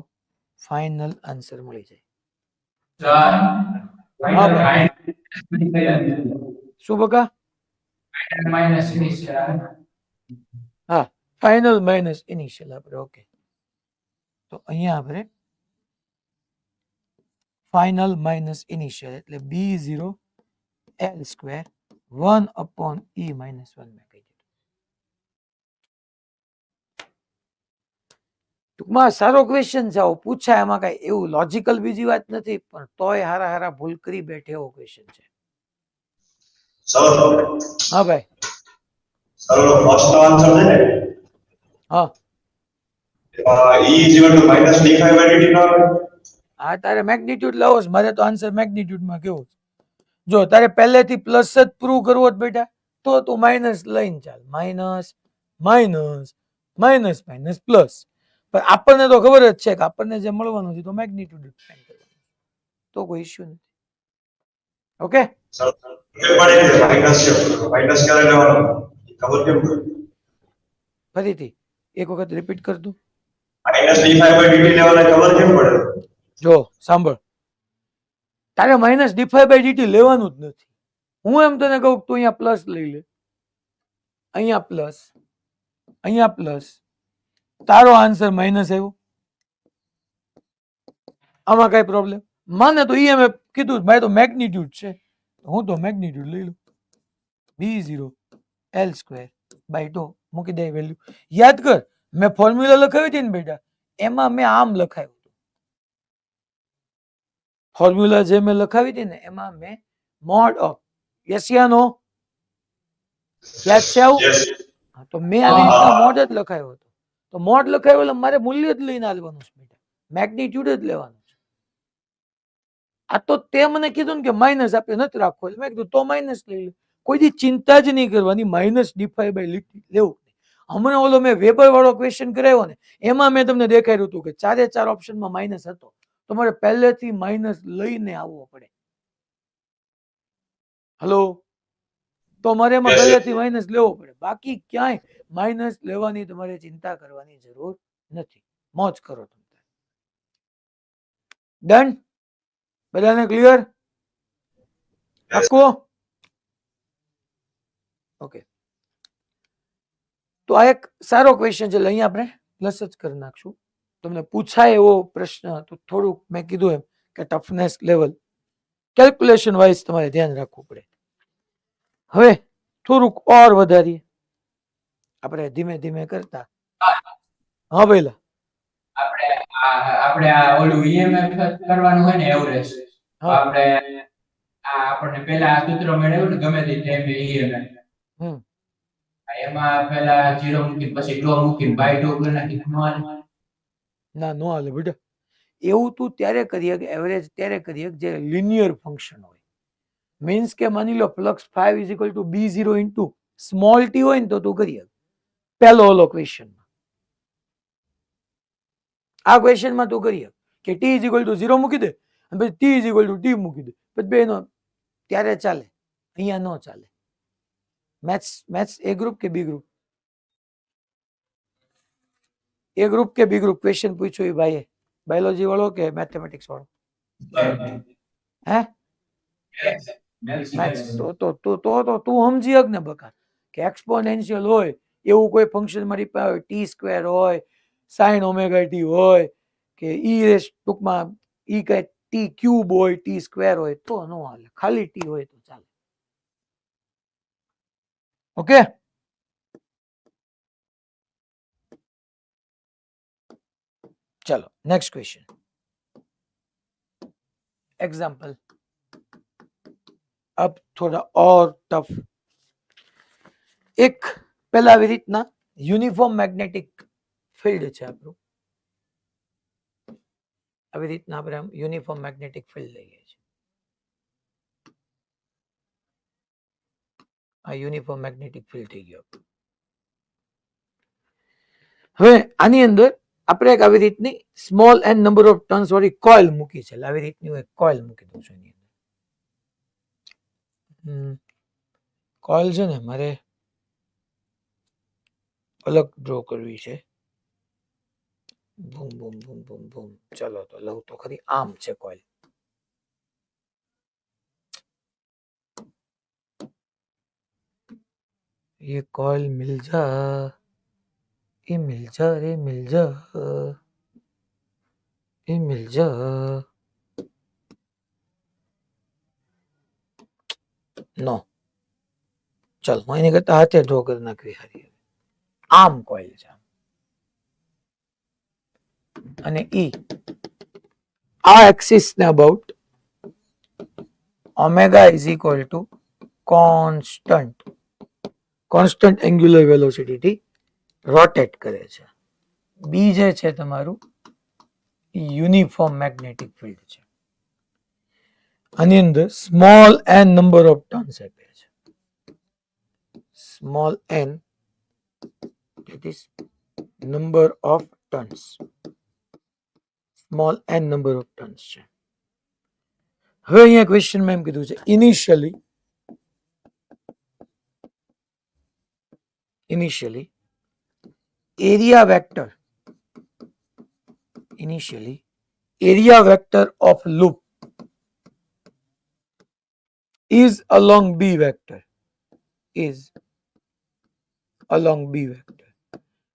S1: ફાઇનલ આન્સર મળી જાય. શું બકા? ફાઇનલ માઇનસ ઇનિશિયલ આપણે ઓકે તો અહીંયા આપણે ફાઇનલ માઇનસ ઇનિશિયલ એટલે b0 l square 1 upon e minus 1 મેં કહી દીધું. ટૂંકમાં સારો ક્વેશ્ચન છે, આવો પૂછાય, એમાં કઈ એવું લોજિકલ બીજી વાત નથી, પણ તોય હારા હારા ભૂલ કરી બેઠે એવો ક્વેશ્ચન છે. હા ભાઈ.
S4: ફર્સ્ટ આન્સર છે ને
S1: હા
S4: e is equal to minus d phi by dt ના આવે?
S1: હા તારે મેગ્નીટ્યુડ લાવો છે, મારે તો આન્સર મેગ્નીટ્યુડમાં કેવો છે. જો તારે પહેલેથી પ્લસ જ પ્રૂવ કરવો જ બેટા તો તું માઇનસ લઈને ચાલ, minus minus minus minus plus, પણ આપણને તો ખબર જ છે કે આપણને જે મળવાનું છે તો મેગ્નીટ્યુડ જ ફાઇન્ડ કરવાનું, તો કોઈ ઇશ્યુ નથી. ઓકે
S4: સર માઇનસ છે, માઇનસ ક્યારે લેવાનો ખબર કેમ પડે?
S1: ફરીથી એક વખત રિપીટ કર દઉં.
S4: Minus d phi by dt લેવાના ખબર કેમ પડે?
S1: જો સાંભળ, તારે માઇનસ ડી5 બાય ડીટી લેવાનું જ નથી. હું એમ તને કહું તું અહીંયા પ્લસ લઈ લે, અહીંયા પ્લસ, અહીંયા પ્લસ, તારો આન્સર માઇનસ આવ્યો, આમાં કઈ પ્રોબ્લેમ? માને તો મેં કીધું મારે તો મેગ્નીટ્યુડ છે, હું તો મેગ્નીટ્યુડ લઈ લઉં, b0 l સ્ક્વેર બાય 2 મૂકી દે વેલ્યુ. યાદ કર મેં ફોર્મ્યુલા લખાવી હતી ને બેટા, એમાં મેં આમ લખાયું, ફોર્મ્યુલા જે મેં લખાવી હતી ને એમાં મેં મોડ ઓફ, યસ યા નો, યાદ છે આવું?
S4: યસ
S1: હા, તો મેં આવી રીતના મોડ જ લખાયો હતો, તો મોડ લખાયો એટલે મારે મૂલ્ય જ લઈને આવવાનું છે બેટા, મેગ્નીટ્યુડ જ લેવાનું છે. આ તો તે મને કીધું ને કે માઇનસ આપણે નથી રાખવો, એટલે મેં કીધું તો માઇનસ લઈ લે, કોઈ દી ચિંતા જ નહીં કરવાની, માઇનસ d5 બાય લેવું. હમણાં ઓલો મેં વેબર વાળો ક્વેશ્ચન કરાવ્યો ને એમાં મેં તમને દેખાડ્યું હતું કે 4 4 ઓપ્શનમાં માઇનસ હતો, તમારે પહેલેથી માઇનસ લઈને આવવો પડે. હલો, તો મારે એમાં પહેલેથી માઇનસ લેવો પડે, બાકી ક્યાંય માઇનસ લેવાની તમારે ચિંતા કરવાની જરૂર નથી, મોજ કરો તમે. ડન? બધાને ક્લિયર? પાક્કું? ઓકે, તો આ એક સારો ક્વેશ્ચન છે, એટલે અહીંયા આપણે પ્લસ જ કરી નાખશું. તમને પૂછાય એવો પ્રશ્ન તો થોડુંક મેં કીધું એમ કે ટફનેસ લેવલ કેલ્ક્યુલેશન વાઇઝ તમારે ધ્યાન રાખવું પડે. હવે થોડુંક ઓર વધારીએ આપણે ધીમે ધીમે કરતા. હા ભાઈલા,
S5: આપણે આ ઓલું ઈએમએફ કરવાનું હોય ને એવરેજ, તો
S1: હા.
S5: આપણે આપણને પેલા આ સૂત્ર મેળવ્યું ને ગમે તે ટાઈમે ઈએમએફ,
S1: હમ
S5: એમાં પેલા 0 મૂકીને પછી ટો મૂકીને બાય ટુ કરી નાખી
S1: ના નો હાલે બેટા, એવું તું ત્યારે કરીએ કે એવરેજ ત્યારે કરીએ કે જે લિનિયર ફંક્શન હોય, મીન્સ કે માની લો flux 5 is equal to b0 into small t હોય ને તો તું કરીએ પહેલો ઓલો ક્વેશ્ચનમાં, આ ક્વેશ્ચનમાં તું કરીએ કે t ઇઝ ઇક્વલ ટુ 0 મૂકી દે અને પછી t is equal two t મૂકી દે, પછી બેનો ત્યારે ચાલે, અહીંયા ન ચાલે. મેથ્સ મેથ્સ એ ગ્રુપ કે બી ગ્રુપ? એ ગ્રુપ કે બી ગ્રુપ? ક્વેશ્ચન પૂછ્યો એ ભાઈએ, બાયોલોજી વાળો કે મેથેમેટિક્સ વાળો? હે મેથ્સ? તો તું સમજી હક ને બકા કે એક્સપોનેન્શિયલ હોય એવું કોઈ ફંક્શન મારી પાસે હોય, ટી સ્ક્વેર હોય, સાઇન ઓમેગા ટી હોય કે ટૂંકમાં ઈ કઈ ટી ક્યુબ હોય, ટી સ્ક્વેર હોય તો નો હાલે, ખાલી ટી હોય તો ચાલે. ઓકે, चलो नेक्स्ट क्वेश्चन, एग्जाम्पल. अब थोड़ा और टफ. एक पहला આવી રીતના યુનિફોર્મ મેગ્નેટિક ફિલ્ડ છે આપણું, આવી રીતના આપણે યુનિફોર્મ મેગ્નેટિક ફિલ્ડ લઈએ છીએ, આ યુનિફોર્મ મેગ્નેટિક ફિલ્ડ થઈ ગયો. હવે આની અંદર આપણે એક આવી રીતની small N number of turns વાળી કોઇલ મૂકી છે, આવી રીતની એક કોઇલ મૂકી દઉં છું. એની અંદર કોઇલ છે ને મારે અલગ ડ્રો કરવી છે. બૂમ બૂમ બૂમ બૂમ બૂમ, ચલો તો લઉં તો ખરી. આમ છે કોઇલ, ये कॉइल मिल जा. એ મિલ જા રે મિલ જા, એ મિલ જા. નો, ચાલ હું એની કરતા હાથે ડ્રો કરી નાખવી હારી. આમ કોઇલ છે અને ઈ આ એક્સિસ ને about omega is equal two constant angular velocity થી રોટેટ કરે છે. બી જે છે તમારું યુનિફોર્મ મેગ્નેટિક ફિલ્ડ છે. આની અંદર small N number of turns આપે છે. Small N that is number of turns. Small N number of turns છે. હવે અહીંયા ક્વેશ્ચનમાં એમ કીધું છે initially area vector of loop is along B vector.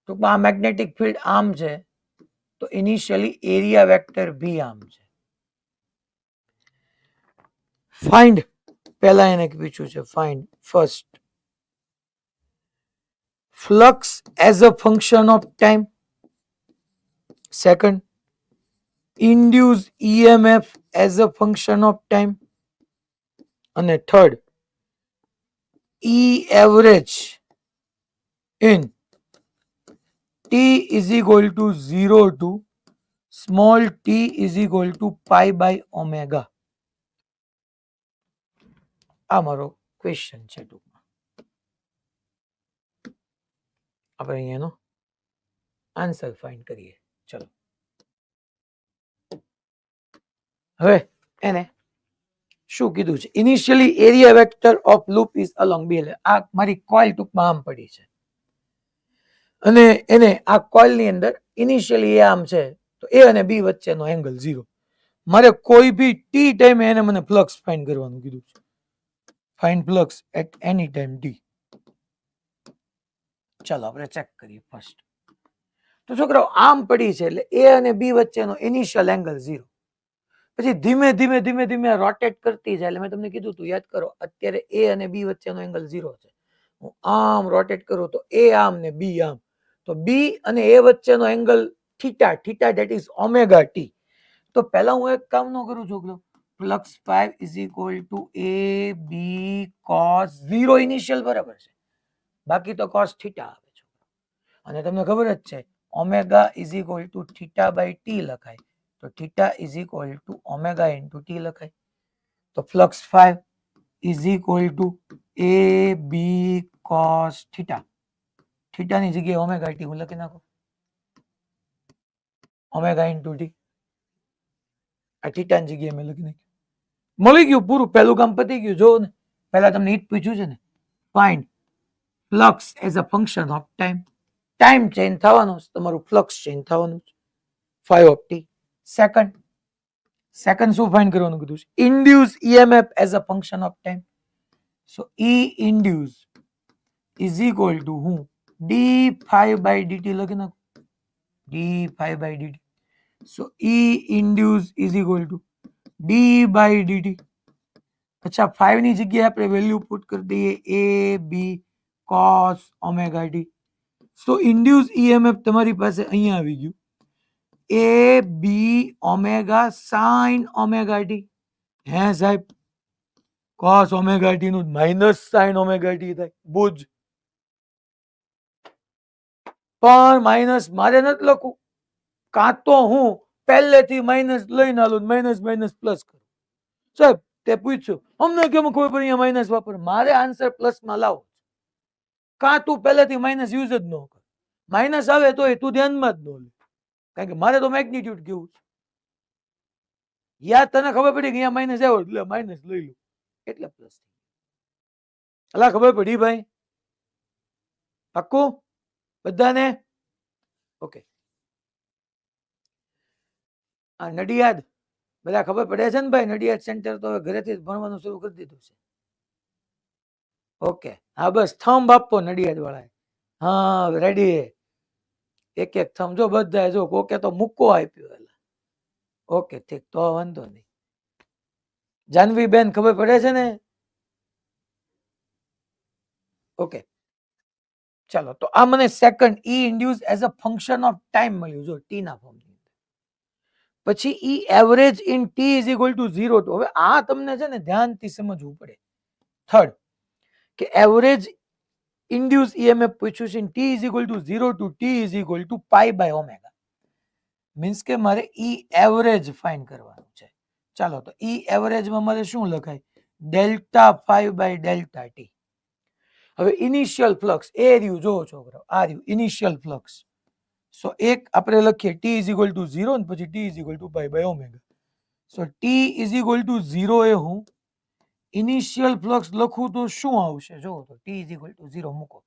S1: ટૂંકમાં આ મેગ્નેટિક ફિલ્ડ આમ છે તો ઇનિશિયલી એરિયા વેક્ટર બી આમ છે. ફાઇન્ડ, પહેલા એને પૂછ્યું છે find first flux as a function of time, second induce EMF as a function of time, અને third E average in t is equal to 0 to small t is equal to pi by omega. આ મારો question છે. ટૂંકમાં આપણે અહીંયાનો answer find કરીએ. ચલો હવે એને શું કીધું છે? Initially area vector of loop is along B. આ મારી કોઇલ ટૂંકમાં આમ પડી છે અને એને આ કોઇલ ની અંદર ઇનિશિયલી એ આમ છે તો એ અને બી વચ્ચેનો એંગલ 0. મારે કોઈ બી ટી ટાઈમે એને મને ફ્લક્સ ફાઇન્ડ કરવાનું કીધું છે. Find flux at any time T. ચાલો આપણે ચેક કરીએ ફર્સ્ટ. તો છોકરાઓ આમ પડી છે એટલે એ અને બી વચ્ચેનો ઇનિશિયલ એંગલ 0. પછી ધીમે ધીમે રોટેટ કરતી જાય એટલે મેં તમને કીધું તું યાદ કરો અત્યારે એ અને બી વચ્ચેનો એંગલ 0 છે. હું આમ રોટેટ કરું તો એ આમ ને બી આમ, તો બી અને એ વચ્ચેનો angle theta that is omega T. તો પહેલા હું એક કામ નો કરું છોકરો, flux 5 is equal to A B cos 0 initial બરાબર છે, બાકી તો કોસ થીટા આવે છે. અને તમને ખબર જ છે omega is equal to theta by T લખાય, તો theta is equal to omega into T લખાય. તો flux 5 is equal to A B cos theta. Theta ની જગ્યાએ ઓમેગા ટી હું લખી નાખું, ઓમેગા ઇન્ટુ ટી. આ થીટા ની જગ્યાએ મેં લખી નાખ્યું. મળી ગયું પૂરું, પહેલું કામ પતી ગયું. જો ને પહેલા તમને ઈ જ પૂછ્યું છે ને, find flux as a function of time. Time change થવાનો છે, તમારું ફ્લક્સ ચેન્જ થવાનું છે 5 ઓફ ટી. સેકન્ડ શું ફાઇન્ડ કરવાનું કીધું છે? Induce EMF as a function of time. So E induce is equal to હું d5 બાય dt લખી નાખું, d5 by dt. So E induce is equal to d by dt. અચ્છા 5 ની જગ્યાએ આપણે વેલ્યુ પુટ કરી દઈએ એ બી કોસ ઓમેગા ટી. સો induce EMF તમારી પાસે અહીંયા આવી ગયું એ બી ઓમેગા સાઇન ઓમેગા ટી. હે સાહેબ, કોસ ઓમેગા ટી નું માઇનસ સાઇન ઓમેગા ટી થાય ભુજ, પણ માઇનસ મારે નથી લખવું. કાં તો હું પહેલેથી માઇનસ લઈને આલું, માઇનસ માઇનસ પ્લસ કરું. સાહેબ તે પૂછ્યું અમને કેમ ખબર પડી અહીંયા માઇનસ વાપર, મારે આન્સર પ્લસ માં લાવો. કાં તું પહેલેથી માઇનસ યુઝ જ ન કર, માઇનસ આવે તો તું ધ્યાનમાં જ ન લે, કારણ કે મારે તો મેગ્નિટ્યુડ કેવું છે. યાદ તને ખબર પડી કે અહીંયા માઇનસ આવ્યો એટલે માઇનસ લઈ લો એટલે પ્લસ. અલા ખબર પડી ભાઈ? પાક્કું બધાને? ઓકે. આ નડિયાદ બધા ખબર પડે છે ને ભાઈ? નડિયાદ સેન્ટર તો હવે ઘરેથી જ ભણવાનું શરૂ કરી દીધું છે. ઓકે હા બસ થંબ આપો નડિયાદ વાળા. હા રેડી. એક એક સમજો બધા, જો કોકે તો મૂકો આપ્યો. ઓકે ઠીક, તો વાંધો નહીં. જાનવી બેન ખબર પડે છે ને? ઓકે ચાલો, તો આ મને second e induce as a function of time મળ્યું, જો ટી ના ફોર્મ. પછી e average in t is equal to 0 to. હવે આ તમને છે ને ધ્યાનથી સમજવું પડે. થર્ડ કે એવરેજ ઇન્ડ્યુસ ઈએમએફ પૂછ્યું છે, T is equal to 0 to T is equal to pi by omega. Means કે મારે ઈ એવરેજ ફાઇન્ડ કરવાનું છે. ચાલો, તો ઈ એવરેજમાં મારે શું લખાય? Delta 5 by delta T. હવે ઇનિશિયલ ફ્લક્સ એ રહ્યું, જો છોકરો આ રહ્યું ઇનિશિયલ ફ્લક્સ. સો એક આપણે લખીએ ટી ઇઝ ઇક્વલ ટુ 0 અને પછી T is equal to pi by omega. So T is equal to 0 એ હું ઇનિશિયલ ફ્લક્સ લખું તો શું આવશે? જો તો ટી ઇઝ ઇક્વલ ટુ 0 મૂકો,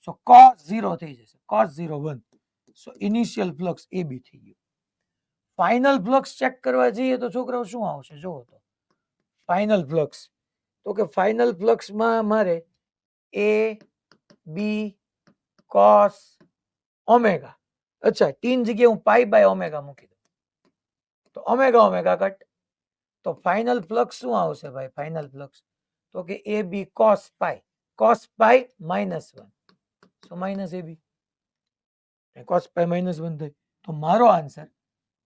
S1: સો cos 0 થઈ જશે, cos 0 1. સો ઇનિશિયલ ફ્લક્સ એ બી થઈ ગયું. ફાઇનલ ફ્લક્સ ચેક કરવા જઈએ તો છોકરાઓ શું આવશે? જો તો ફાઇનલ ફ્લક્સ, તો કે ફાઇનલ ફ્લક્સમાં મારે એ બી cos ઓમેગા. અચ્છા, ટીન જગ્યાએ હું પાઈ બાય ઓમેગા મૂકી દઉં તો ઓમેગા ઓમેગા કટ. તો ફાઇનલ ફ્લક્સ શું આવશે ભાઈ? ફાઇનલ ફ્લક્સ તો કે A B cos pi -1. So minus A B cos pi -1 થાય. તો મારો answer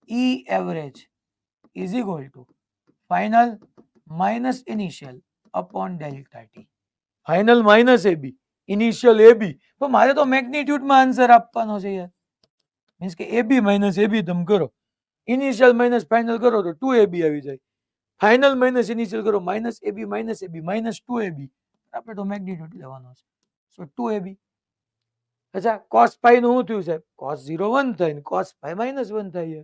S1: e average is equal to final minus initial upon delta t. Final minus A B, initial A B. પણ મારે તો મેગ્નિટ્યુડમાં answer આપવાનો છે યાર. મીન્સ કે એ બી માઇનસ એ બી તમે કરો, ઇનિશિયલ માઇનસ ફાઇનલ કરો તો 2ab આવી જાય. ફાઇનલ માઇનસ ઇનિશિયલ કરો, minus A B minus 2ab. આપણે તો મેગ્નિટ્યુડ લેવાનો છે. સો 2ab. અચ્છા, cos પાઈ નું શું થયું સાહેબ? cos 0 1 થાય ને cos પાઈ -1 થાય.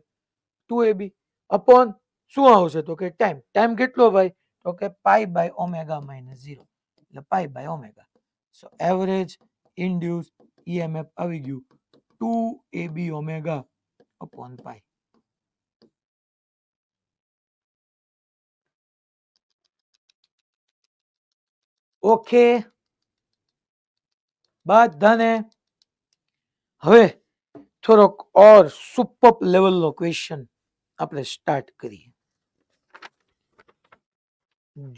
S1: 2ab અપોન શું આવશે? તો કે ટાઈમ. ટાઈમ કેટલો ભાઈ? તો કે પાઈ બાય ઓમેગા -0, એટલે pi by omega. So average induce EMF આવી ગયું 2ab ઓમેગા અપોન પાઈ. ઓકે બધાને? હવે થોડોક ઓર સુપર લેવલનો ક્વેશ્ચન આપણે સ્ટાર્ટ કરીએ.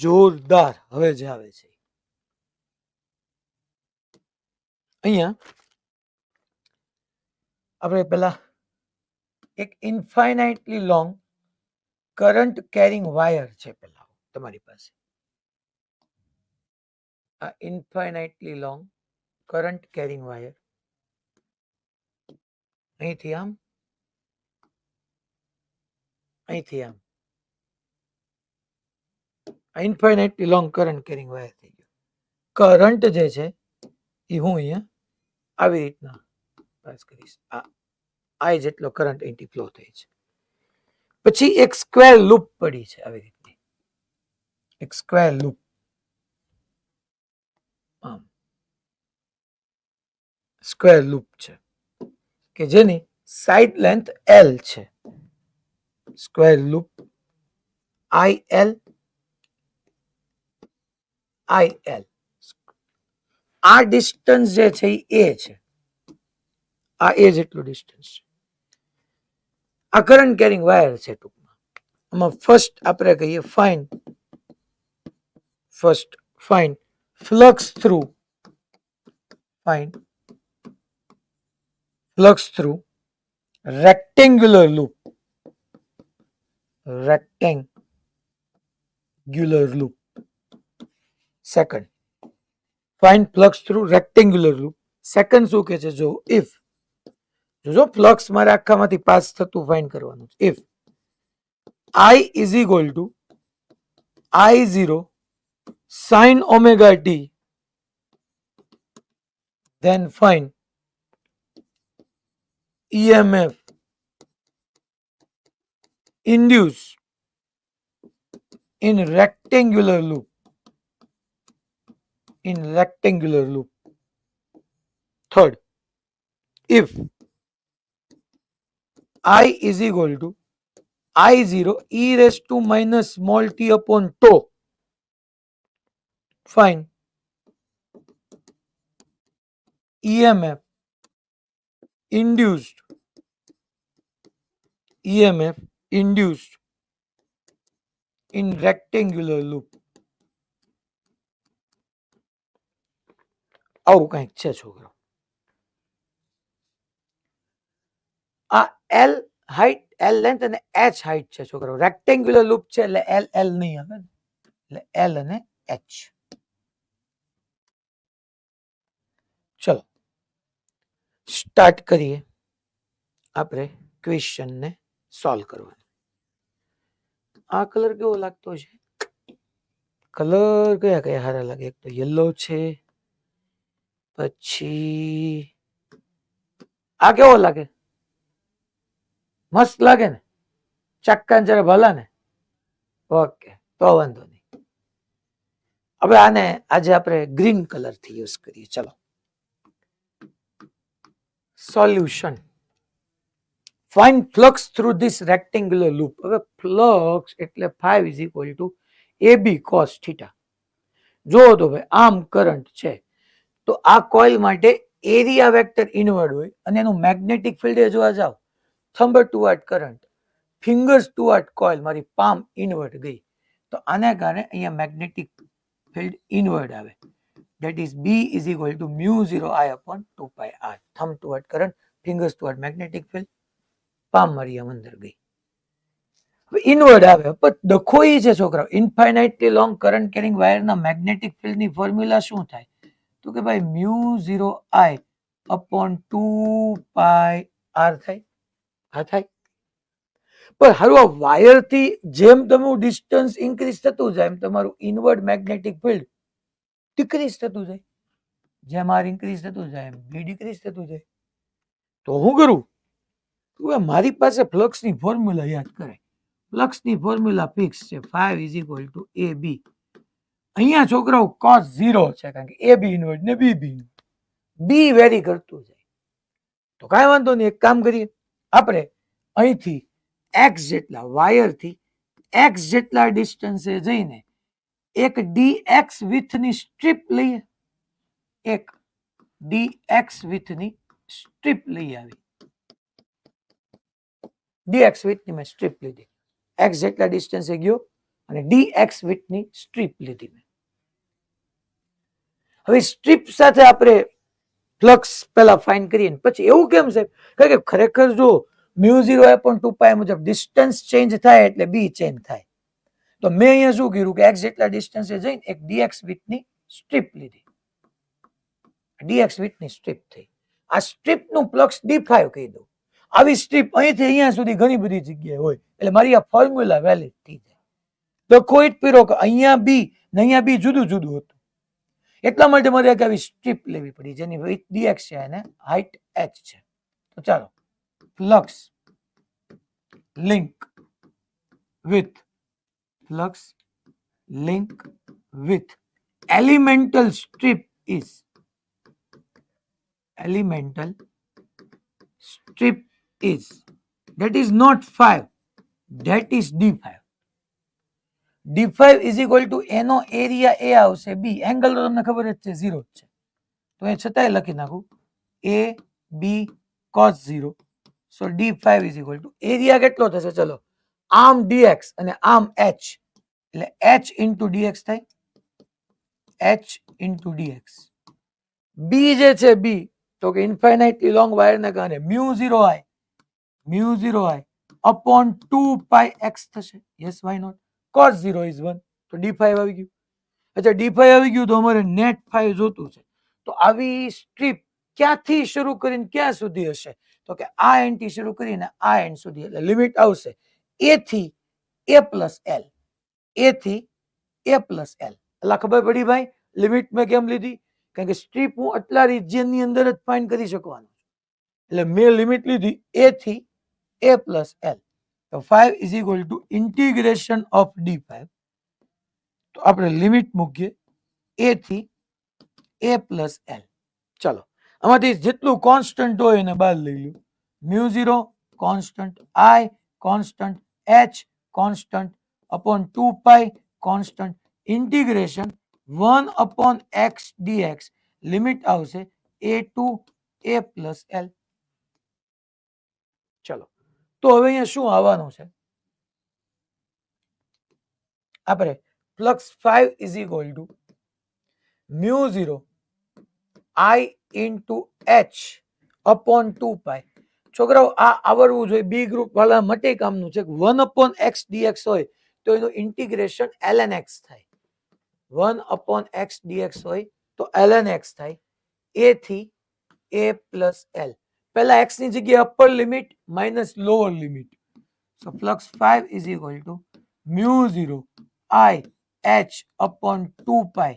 S1: જોરદાર. હવે જે આવે છે અહીંયા આપણે પેલા એક ઇન્ફાઇનાઇટલી લોંગ કરંટ કેરિંગ વાયર છે. પેલા તમારી પાસે આ ઇન્ફાઇનાઇટલી લોંગ કરંટ કેરિંગ વાયર અહીંથી આમ, અહીંથી આમ, ઇન્ફાઇનાઇટલી લોંગ કરંટ કેરિંગ વાયર થઈ ગયો. કરંટ જે છે એ હું અહીંયા આવી રીતના પાસ કરીશ. આ જેટલો કરંટ અહીંથી ફ્લો થાય છે. પછી એક સ્ક્વેર લૂપ પડી છે આવી રીતની, એક સ્ક્વેર લૂપ. આમ સ્ક્વેર લૂપ છે કે જેની સાઇડ લેન્થ L છે. Square loop IL. આ ડિસ્ટન્સ જે છે એ A છે. આ A જેટલું ડિસ્ટન્સ છે. આ કરંટ કેરિંગ વાયર છે ટૂંકમાં. આમાં ફર્સ્ટ આપણે કહીએ find flux through rectangular loop. Second find flux through rectangular loop. Second શું કે છે? જો ઇફ, જો ફ્લક્સ મારે આખામાંથી પાસ થતું ફાઇન્ડ કરવાનું છે. If I is equal to I0 sin omega t, then find EMF induced in rectangular loop. Third, if I is equal to I0 e raised to minus small t upon tau, find EMF induced EMF induced in rectangular loop. આવું કંઈક છે છોકરો. આ L height, L length અને H height છે છોકરો. Rectangular loop છે એટલે L L નહીં આવે ને, એટલે L અને H. ચલો સ્ટાર્ટ કરીએ આપણે ક્વેશ્ચન ને સોલ્વ કરવાનું. આ કલર કેવો લાગતો છે? કલર કયા કયા સારા લાગે? એક તો યલો છે, પછી આ કેવો લાગે? મસ્ત લાગે ને? ચક્કા જરા ભલા ને? ઓકે, તો વાંધો નહીં. હવે આને આજે આપણે ગ્રીન કલર થી યુઝ કરીએ. ચલો solution. Find flux through this rectangular loop. હવે ફ્લક્સ એટલે 5 is equal to AB cos theta. જો તો ભાઈ આમ કરંટ છે તો આ કોઇલ માટે એરિયા વેક્ટર ઇનવર્ડ હોય અને એનું મેગ્નેટિક ફિલ્ડ જોવા જાવ, thumb toward current, fingers toward coil, મારી પામ ઇનવર્ડ ગઈ તો આને કારણે અહીંયા મેગ્નેટિક ફિલ્ડ ઇનવર્ડ આવે. That is B is equal to mu 0 I upon 2 pi R. Thumb toward current, fingers toward magnetic field, palm મારી આમ અંદર ગઈ. હવે ઇનવર્ડ આવે પણ ડખો એ છે છોકરા, ઇન્ફાઇનાઇટલી લોંગ કરંટ કેરિંગ વાયરના મેગ્નેટિક ફિલ્ડ ની ફોર્મ્યુલા શું થાય? તો કે ભાઈ mu 0 I upon 2 pi R થાય. હા થાય. પણ હારું આ વાયર થી જેમ તમારું ડિસ્ટન્સ ઇન્ક્રીઝ થતું જાય એમ તમારું ઇનવર્ડ મેગ્નેટિક ફિલ્ડ ડિક્રીઝ થતું જાય. જેમ આર ઇન્ક્રીઝ થતું જાય એમ બી ડિક્રીઝ થતું જાય. તો હું કરું? મારી પાસે ફ્લક્સ ની ફોર્મ્યુલા યાદ કરે. ફ્લક્સ ની ફોર્મ્યુલા ફિક્સ છે, 5 ઇઝ ઇક્વલ ટુ AB. અહીંયા છોકરાઓ cos 0 છે કારણ કે AB ઇનવર્ડ ને BB ઇનવર્ડ. બી વેરી કરતું જાય તો કાંઈ વાંધો નહીં. એક કામ કરીએ, આપણે અહીંથી x જેટલા વાયરથી x જેટલા ડિસ્ટન્સે જઈને એક dx વિથની સ્ટ્રીપ લઈએ. એક dx વિથની સ્ટ્રીપ લઈ આવી. dx વિથની મેં સ્ટ્રીપ લીધી, x જેટલા ડિસ્ટન્સે ગયો અને dx વિથની સ્ટ્રીપ લીધી મેં. હવે સ્ટ્રીપ સાથે આપણે ફ્લક્સ પહેલા ફાઇન્ડ કરીએ પછી એવું કેમ છે? કારણ કે ખરેખર જો μ0 upon 2 pi મુજબ ડિસ્ટન્સ ચેન્જ થાય એટલે બી ચેન્જ થાય. તો મેં અહીંયા શું કર્યું કે x જેટલા ડિસ્ટન્સે જઈને એક dx વિથની સ્ટ્રીપ લીધી. dx વિથની સ્ટ્રીપ થઈ. આ સ્ટ્રીપ નું ફ્લક્સ d5 કહી દઉં. આવી સ્ટ્રીપ અહીંથી અહીંયા સુધી ઘણી બધી જગ્યાએ હોય એટલે મારી આ ફોર્મ્યુલા વેલિડ થઈ જાય. તો કોઈ પીરો કે અહીંયા બી ને અહીંયા બી જુદું જુદું હતું એટલા માટે મારે એક આવી સ્ટ્રીપ લેવી પડી જેની વિથ dx છે અને હાઈટ h છે. તો ચાલો flux link with elemental strip is that is not 5, that is d5. d5 is equal to એનો એરિયા a આવશે b, એંગલ તો તમને ખબર જ છે 0 જ છે તો એ છતાંય લખી નાખું a b cos 0. so d5 is equal to area કેટલો થશે? ચલો આમ dx અને આમ h એટલે h into dx થાય, h into dx. b જે છે b તો કે ઇન્ફાઇનાઇટલી લોંગ વાયર ને કારણે mu 0 I upon 2 pi x થશે. yes why not? cos 0 is 1 તો d5 આવી ગયું. અચ્છા d5 આવી ગયું તો અમારે નેટ 5 જોતું છે. તો આવી સ્ટ્રીપ ક્યાંથી શરૂ કરીને ક્યાં સુધી હશે? તો કે આ એન્ડ થી શરૂ કરીને આ એન્ડ સુધી એટલે લિમિટ આવશે a થી a plus l, a થી a plus l. એટલે ખબર પડી ભાઈ લિમિટ મેં કેમ લીધી? કારણ કે સ્ટ્રીપ હું આટલા રિજિયન ની અંદર જ ફાઇન્ડ કરી શકવાનો એટલે મેં લિમિટ લીધી a થી a plus l. તો 5 is equal to integration of d5. તો આપણે લિમિટ મૂકીએ a થી a plus l. ચલો આમાંથી જેટલું કોન્સ્ટન્ટ હોય એને બહાર લઈ લ્યો. μ0 constant, I constant, h constant upon 2 pi constant, integration 1 upon x dx limit આવશે a to a plus l. ચલો, તો હવે અહીંયા શું આવવાનું છે? આપણે flux 5 is equal two mu 0 I into H upon 2 pi. છોકરાઓ આ આવડવું જોઈએ. બી ગ્રુપ વાળા માટે કામનું છે. 1 upon x dx હોય તો એનું ઇન્ટિગ્રેશન ln x થાય. 1 upon x dx હોય તો ln x થાય. a થી a plus l. પહેલા x ની જગ્યાએ upper limit minus lower limit. So flux 5 is equal to mu 0 I h upon 2 pi.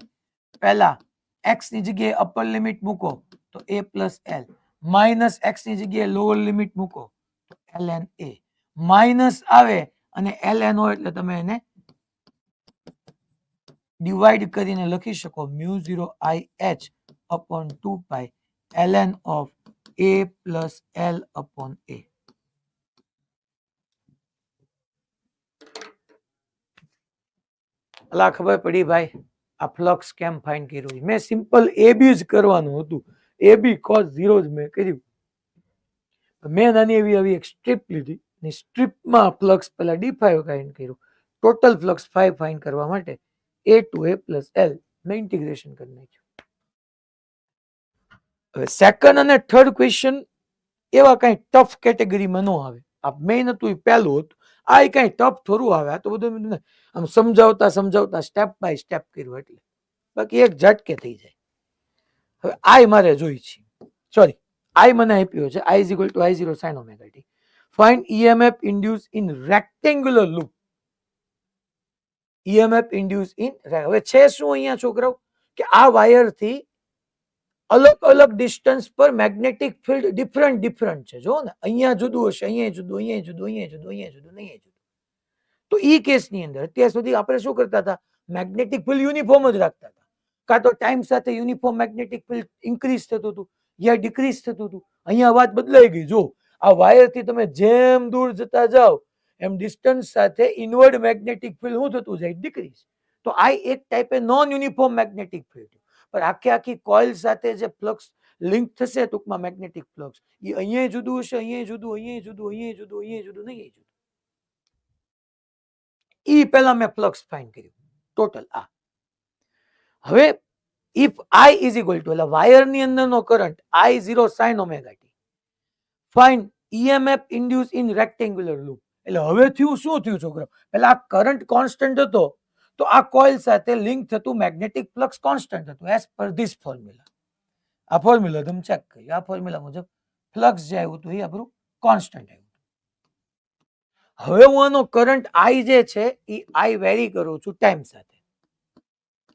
S1: પહેલા x ની જગ્યાએ અપર લિમિટ મૂકો તો a plus l, minus x ની જગ્યાએ લોઅર લિમિટ મૂકો તો ln a. માઇનસ આવે અને ln હોય એટલે તમે એને ડિવાઈડ કરીને લખી શકો mu 0 I h upon 2 pi ln of a plus l upon a. અલા ખબર પડી ભાઈ આ ફ્લક્સ કેમ ફાઇન્ડ કર્યું? મેં સિમ્પલ એ બી જ કરવાનું હતું. એ બી cos 0 જ મેં કર્યું. મેં નાની એવી આવી એક સ્ટ્રીપ લીધી ને સ્ટ્રીપમાં ફ્લક્સ પહેલા d5 ફાઇન્ડ કર્યું. ટોટલ ફ્લક્સ 5 ફાઇન્ડ કરવા માટે a to a plus l મેં ઇન્ટિગ્રેશન કરી નાખ્યું. હવે સેકન્ડ અને થર્ડ ક્વેશ્ચન એવા કઈ ટફ કેટેગરીમાં ન આવે. આ મેઇન હતું એ પહેલું હતું. આ કઈ ટફ થોડું આવે. આ તો બધું આમ સમજાવતા સમજાવતા સ્ટેપ બાય સ્ટેપ કર્યું એટલે બાકી એક ઝટકે થઈ જાય. હવે આઈ મારે જોઈ છે, સોરી આઈ મને આપ્યો છે I is equal to I0 sin omega t. Find EMF induced in rectangular loop. EMF induced in હવે છે શું અહીંયા છોકરાઓ કે આ વાયર થી અલગ અલગ ડિસ્ટન્સ પર મેગ્નેટિક ફિલ્ડ ડિફરન્ટ છે. જો ને અહીંયા જુદું હશે, અહીંયા જુદું, અહીંયા જુદું, અહીંયા જુદું, અહીંયા જુદું, અહીંયા જુદું. તો ઈ કેસની અંદર અત્યાર સુધી આપણે શું કરતા હતા? મેગ્નેટિક ફિલ્ડ યુનિફોર્મ જ રાખતા હતા. કાં તો ટાઈમ સાથે યુનિફોર્મ મેગ્નેટિક ફિલ્ડ ઇન્ક્રીઝ થતું હતું યા ડિક્રીઝ થતું હતું. અહીંયા વાત બદલાઈ ગઈ. જો આ વાયર થી તમે જેમ દૂર જતા જાઓ એમ ડિસ્ટન્સ સાથે ઇનવર્ડ મેગ્નેટિક ફિલ્ડ શું થતું જાય? ડિક્રીઝ. તો આ એક ટાઈપે નોન યુનિફોર્મ મેગ્નેટિક ફિલ્ડ. પણ આખી કોઇલ સાથે જે ફ્લક્સ લિંક થશે ટૂંકમાં મેગ્નેટિક ફ્લક્સ એ અહીંયા જુદું હશે, અહીંયા જુદું, અહીંયા જુદું, અહીંયા જુદું, અહીંયા જુદું, નહીં જુદું. ઈ પહેલા મેં ફ્લક્સ ફાઇન્ડ કર્યું ટોટલ આ. હવે if I is equal to એટલે વાયર ની અંદરનો current I0 sin omega t. Find EMF induced in rectangular loop. એટલે હવે થયું શું થયું છોકરો? પહેલા આ કરંટ કોન્સ્ટન્ટ હતો તો આ કોઇલ સાથે લિંક થતું મેગ્નેટિક ફ્લક્સ કોન્સ્ટન્ટ હતું એઝ પર ધીસ ફોર્મ્યુલા. આ ફોર્મ્યુલા તમે ચેક કર્યું. આ ફોર્મ્યુલા મુજબ ફ્લક્સ જે આવ્યું હતું એ આપણું કોન્સ્ટન્ટ આવ્યું. હવે હું આનો કરંટ I જે છે એ I વેરી કરું છું ટાઈમ સાથે.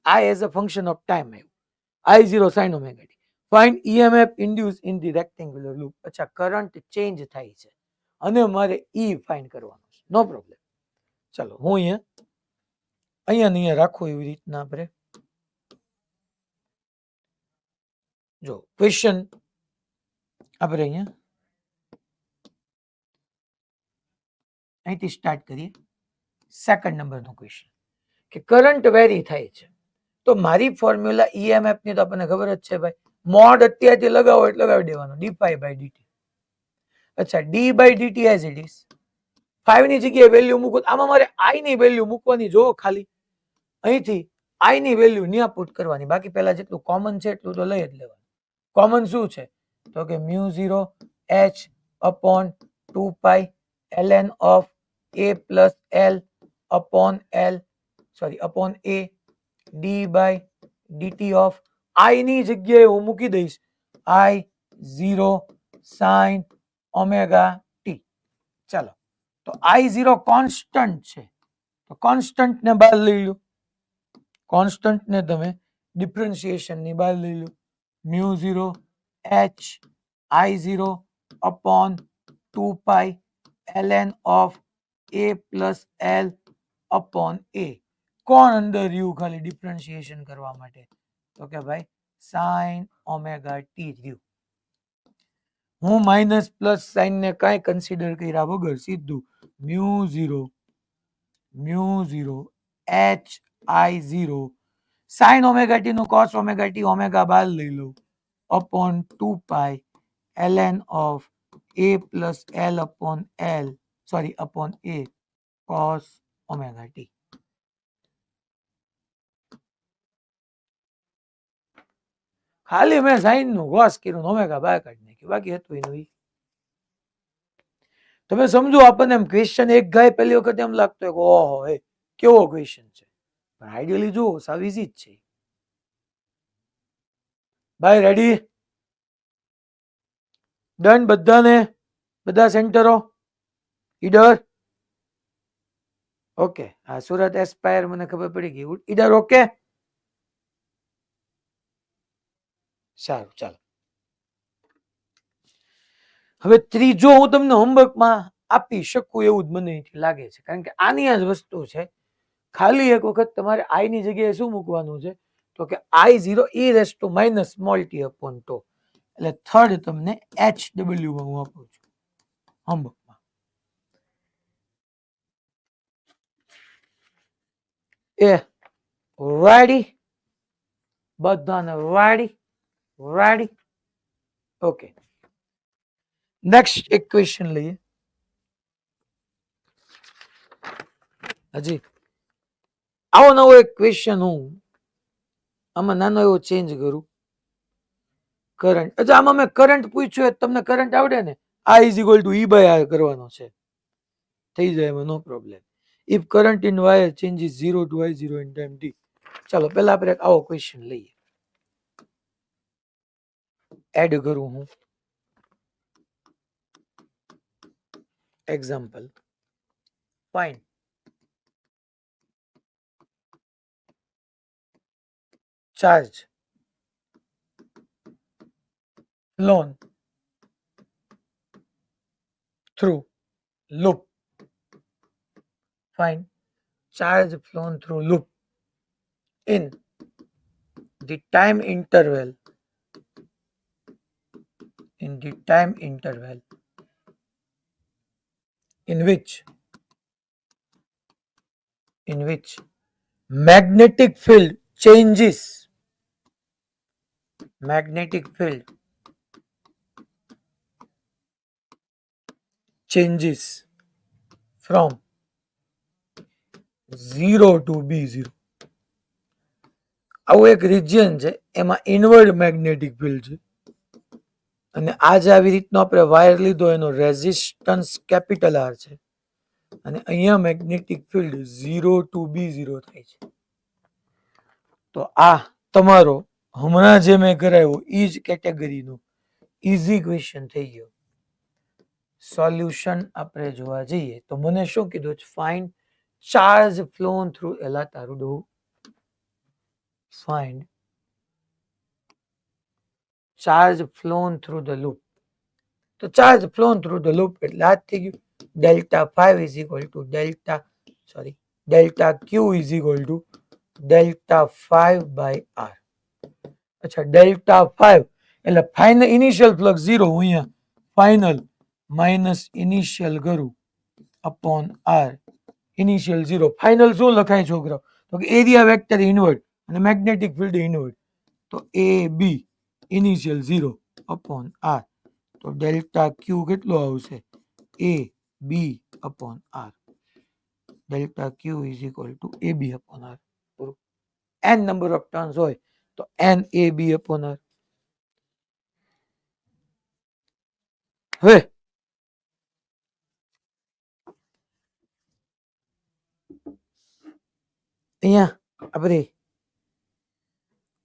S1: I as a function of time આવ્યું. I0 sin omega t. Find EMF induced in the rectangular loop. અચ્છા કરંટ ચેન્જ થાય છે અને મારે E ફાઇન્ડ કરવાનો છે. નો પ્રોબ્લેમ. ચલો હું અહીંયા રાખું એવી રીતના આપણે જો ક્વેશ્ચન આપણે અહીંયા અહીંથી સ્ટાર્ટ કરીએ. સેકન્ડ નંબરનો ક્વેશ્ચન કે કરંટ વેરી થાય છે તો મારી ફોર્મ્યુલા EMF ની તો આપણને ખબર જ છે ભાઈ. મોડ અત્યારથી લગાવો એટલે લગાવી દેવાનો d5/dt. અચ્છા d/dt એઝ ઇટ ઇઝ 5 ની જગ્યાએ વેલ્યુ મૂકો. આમાં મારે I ની વેલ્યુ મૂકવાની. જો ખાલી અહીંથી I ની વેલ્યુ ન્યા પુટ કરવાની. બાકી પહેલા જેટલું કોમન છે એટલું તો લઈ જ લેવાનું. કોમન શું છે તો કે mu 0 h upon 2 pi ln of a plus l upon l sorry upon a d/dt of I ની જગ્યાએ હું મૂકી દઈશ I0 sin omega t. ચાલો તો I0 કોન્સ્ટન્ટ છે તો કોન્સ્ટન્ટ ને બહાર લઈ લો. કોન્સ્ટન્ટ ને તમે ડિફરન્શિએશન ની બહાર લઈ લો. mu 0 h I0 upon 2 pi ln of a plus l upon a. કોણ અંદર રહ્યું ખાલી ડિફરન્શિએશન કરવા માટે? તો કે ભાઈ sin omega t રહ્યું. હું માઇનસ પ્લસ સાઇન ને કાંઈ કન્સિડર કર્યા વગર સીધું mu 0 h I0 sin omega t નું cos omega t ઓમેગા બાર લઈ લો upon 2 pi ln of a a plus l upon l, sorry, upon a cos omega t. ખાલી મેં સાઈન નું cos કર્યું, ઓમેગા બહાર કાઢી નાખ્યું, બાકી હતું એનું ઈ. તમે સમજો, આપણને એમ ક્વેશ્ચન એક ગાય પહેલી વખત એમ લાગતો હોય કે ઓહો એ કેવો ક્વેશ્ચન છે, પણ આઈડિયલી જુઓ સાવ ઈઝી જ છે. ભાઈ રેડી? ડન બધાને? બધા સેન્ટરો ઈડર? ઓકે, આ સુરત એસ્પાયર મને ખબર પડી ગઈ. ઈડર ઓકે? સારું, ચાલો. હવે ત્રીજો હું તમને હોમવર્કમાં આપી શકું એવું જ મને લાગે છે, કારણ કે આની આ જ વસ્તુ છે. ખાલી એક વખત તમારે આઈ ની જગ્યાએ શું મૂકવાનું છે, તો કે I0 e raised to minus small t upon tau. એટલે થર્ડ તમને HW માં હું આપું છું હોમવર્કમાં. એ રેડી? બધાને રેડી? રેડી? ઓકે. નેક્સ્ટ એક ક્વેશ્ચન લઈએ. હજી આવો નવો એક ક્વેશ્ચન હું આમાં નાનો એવો ચેન્જ કરું. કરંટ, અચ્છા આમાં મેં કરંટ પૂછ્યું, તમને કરંટ આવડે ને? I is equal to E by R કરવાનો છે, થઈ જાય એમાં નો problem. If current in wire changes 0 to I0 in time t. ચાલો પહેલા આપણે એક આવો ક્વેશ્ચન લઈએ. એડ કરું હું example. Fine. Charge flown through loop. Fine. Charge flown through loop in the time interval in which magnetic field changes from 0 to B0. આવું એક રિજિયન છે, એમાં ઇનવર્ડ મેગ્નેટિક ફિલ્ડ છે, અને આજે આવી રીતનો આપણે વાયર લીધો, એનો રેઝિસ્ટન્સ કેપિટલ R છે, અને અહીંયા મેગ્નેટિક ફિલ્ડ 0 to B0 થાય છે. તો આ તમારો હમણાં જે મેં કરાવ્યો ઈ જ કેટેગરીનો ઈઝી ક્વેશ્ચન થઈ ગયો. સોલ્યુશન આપણે જોવા જઈએ તો મને શું કીધું છે? ફાઇન્ડ ચાર્જ ફ્લોન થ્રુ, એલા તારું ડો, find charge flown through the loop. તો charge flown through the loop એટલે આ થઈ ગયું. Delta 5 is equal to delta Q is equal to delta 5 by R. અચ્છા, ડેલ્ટા 5 એટલે ફાઇનલ ઇનિશિયલ ફ્લક્સ 0, હું અહીંયા ફાઇનલ માઇનસ ઇનિશિયલ કરું અપોન આર, ઇનિશિયલ 0. ફાઇનલ શું લખાય છોકરાઓ? તો કે એરિયા વેક્ટર ઇનવર્ડ અને મેગ્નેટિક ફિલ્ડ ઇનવર્ડ. તો A B initial 0 upon R, તો ડેલ્ટા ક્યુ કેટલો આવશે? A B upon R. Delta Q is equal to A B upon R. n number of turns હોય તો n A B upon R. હવે અહીંયા આપણે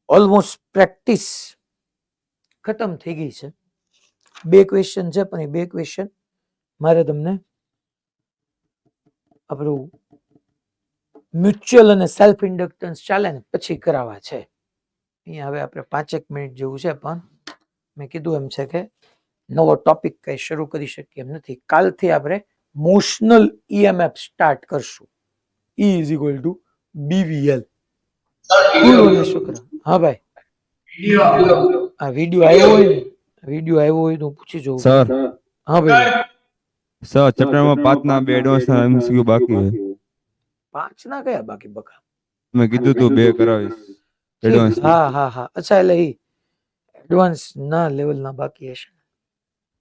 S1: almost practice ખતમ થઈ ગઈ છે. 2 ક્વેશ્ચન છે, પણ એ 2 ક્વેશ્ચન મારે તમને આપણું મ્યુચ્યુઅલ અને સેલ્ફ ઇન્ડક્ટન્સ ચાલે ને પછી કરાવવા છે. અહીંયા હવે આપણે 5 મિનિટ જેવું છે, પણ મેં કીધું એમ છે કે નવો ટોપિક કઈ શરૂ કરી શકીએ એમ નથી. કાલથી આપણે મોશનલ EMF સ્ટાર્ટ કરશું. E is equal two BVL. શુક્ર. હા ભાઈ, આ વિડિયો આવ્યો હોય ને, વિડિયો આવ્યો હોય તો પૂછી જોઉં.
S3: સર
S1: હા ભાઈ,
S3: સર ચેપ્ટર નંબર 5 ના 2 એડવાન્સ ના MCQ બાકી છે.
S1: 5 ના કયા બાકી બકા?
S3: મેં કીધું તું 2 કરાવીશ એડવાન્સ.
S1: હા હા હા, અચ્છા, એટલે એ એડવાન્સ ના લેવલ ના બાકી હશે.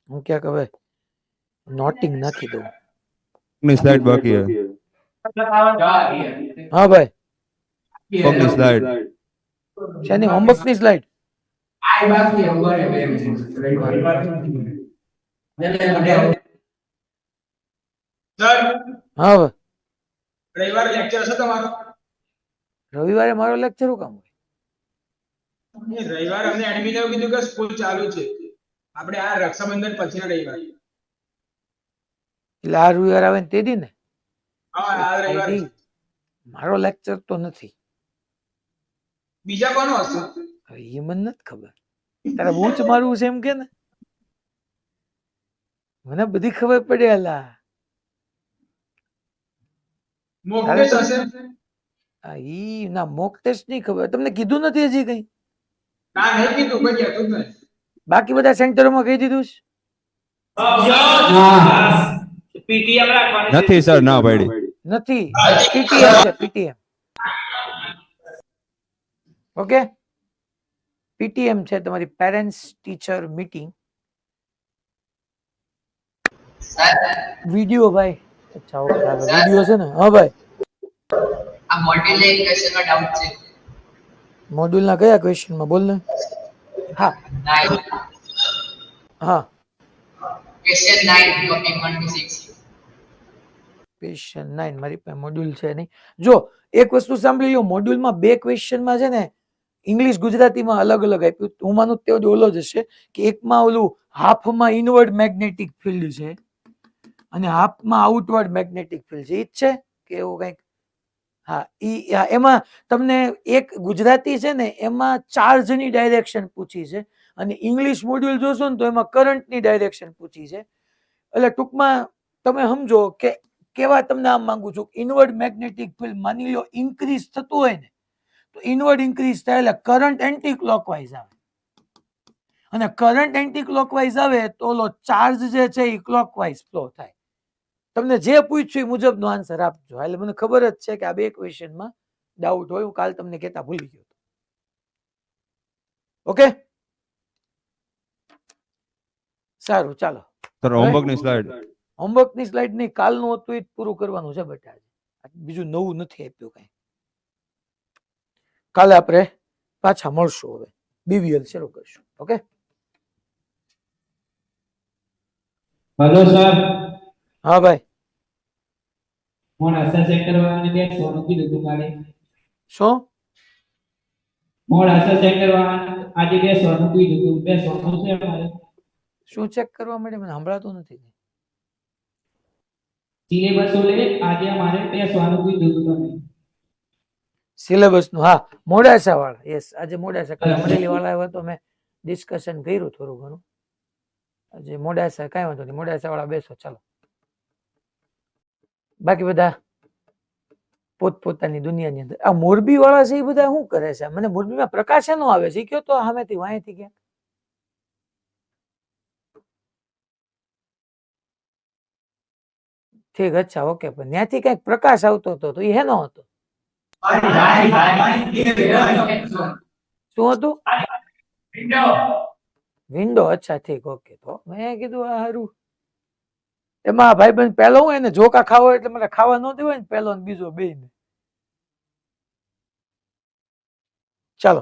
S1: હું ક્યાંક હવે નોટિંગ નાખી દઉં.
S3: ની સ્લાઇડ બાકી હે.
S1: હા ભાઈ,
S3: પગની સ્લાઇડ.
S1: શેની હોમવર્ક ની સ્લાઇડ?
S5: આ બાકી ઉભા રહે 2 મિનિટ.
S2: સર
S1: હા ભાઈ,
S2: રવિવારે લેક્ચર હશે તમારો?
S1: રવિવારે મારો લેક્ચર શું કામ હોય?
S2: રવિવારે અમને એડમિન એવું કીધું કે સ્કૂલ ચાલુ છે. આપણે આ રક્ષાબંધન પછીના રવિવાર.
S1: એટલે આ રવિવાર આવે ને તે દી ને?
S2: હા આ રવિવાર.
S1: ID. મારો લેક્ચર તો નથી.
S2: બીજા કોનો હશે?
S1: હવે એ મને નથી ખબર. તારા બૂચ મારવું છે એમ કે ને? મને બધી ખબર પડે અલા.
S2: મોક
S1: તારે
S2: ટેસ્ટ
S1: તો-
S2: હશે?
S1: આ ઈ ના મોક ટેસ્ટ નહીં ખબર. તમને કીધું નથી હજી કઈ?
S2: ના નહીં કીધું, કોઈ કહેતું જ નહીં.
S1: બાકી બધા સેન્ટરોમાં કહી દીધું છે?
S3: નથી સર, ના પાડી.
S1: નથી. પીટીએમ છે, પીટીએમ. ઓકે, પીટીએમ છે તમારી પેરેન્ટ્સ ટીચર મીટિંગ. વિડિયો ભાઈ. અચ્છા ઓકે, હાલો વિડિયો છે ને? હા ભાઈ.
S6: આ મોડ્યુલ એક ક્વેશ્ચનમાં ડાઉટ છે.
S1: મોડ્યુલ ના કયા ક્વેશ્ચન માં બોલ ને? હા
S6: 9
S1: હા,
S6: ક્વેશ્ચન 9 ટોપિક 1 to 6.
S1: ક્વેશ્ચન 9 મારી પાસે મોડ્યુલ છે નહીં. જો એક વસ્તુ સાંભળી લો, મોડ્યુલમાં 2 ક્વેશ્ચનમાં છે ને ઇંગ્લિશ ગુજરાતીમાં અલગ અલગ આપ્યું. હું માનું તે ઓલો જ હશે કે એકમાં ઓલું હાફમાં ઇનવર્ડ મેગ્નેટિક ફિલ્ડ છે અને હાફમાં આઉટવર્ડ મેગ્નેટિક ફિલ્ડ છે. ઈ જ છે કે એવું કંઈક? હા, એમાં તમને એક ગુજરાતી છે ને એમાં ચાર્જની ડાયરેક્શન પૂછી છે અને ઇંગ્લિશ મોડ્યુલ જોશો ને તો એમાં કરંટની ડાયરેક્શન પૂછી છે. એટલે ટૂંકમાં તમે સમજો કે કેવા તમને આમ માંગુ છું, ઇનવર્ડ મેગ્નેટિક ફિલ્ડ માની લો ઇન્ક્રીઝ થતું હોય ને તો ઇનવર્ડ ઇન્ક્રીઝ થાય એટલે કરંટ એન્ટી ક્લોકવાઇઝ આવે અને કરંટ એન્ટી ક્લોકવાઇઝ આવે તો ઓલો ચાર્જ જે છે એ ક્લોકવાઇઝ ફ્લો થાય. તમને જે પૂછ્યું એ મુજબનો આન્સર આપજો. એટલે મને ખબર જ છે કે આ 2 ક્વેશ્ચનમાં ડાઉટ હોય. હું કાલ તમને કહેતા ભૂલી ગયો. ઓકે, સારું ચાલો.
S3: સર હોમવર્ક ની સ્લાઇડ.
S1: હોમવર્ક ની સ્લાઇડ નહીં, કાલનું હતું એ જ પૂરું કરવાનું છે બેટા. બીજું નવું નથી આપ્યું કઈ. કાલે આપણે પાછા મળશું. હવે બીવીએલ શરૂ કરશું. ઓકે,
S5: હેલો સર,
S1: હા ભાઈ.
S5: મોડાસા સેક્ટર વાળાને બેસવાનું કીધું તું કાલે.
S1: શું?
S5: મોડાસા સેક્ટર વાળાને આજે બેસવાનું કીધું તું. બેસવાનું છે અમારે.
S1: શું ચેક કરવા માટે? મને સંભળાતું નથી.
S5: સિલેબસ લે આજે અમારે બેસવાનું કીધું તું તમે.
S1: સિલેબસ નું? હા, મોડાસા વાળા. યસ, આજે મોડાસા. કાલે અમરેલી વાળા આવ્યા તો મેં ડિસ્કશન કર્યું થોડું ઘણું. આજે મોડાસા કઈ વાંધો નહીં, મોડાસા વાળા બેસો ચાલો. બાકી બધા પોતપોતાની દુનિયાની અંદર. આ મોરબી વાળા છે એ બધા શું કરે છે? મને મોરબીમાં પ્રકાશ એનો આવે છે? ઈ કયો તો સામેથી વાંયથી ક્યાંક. ઠીક, અચ્છા ઓકે. પણ ત્યાંથી કઈક પ્રકાશ આવતો હતો તો એ હેનો હતો? શું હતું? વિન્ડો. અચ્છા ઠીક ઓકે. તો મેં કીધું આ હારું. એમાં ભાઈબંધ પેલો હું એને જોકા ખાવો એટલે મને ખાવા ન દેવાય ને પેલો ને બીજો બે ને. ચાલો.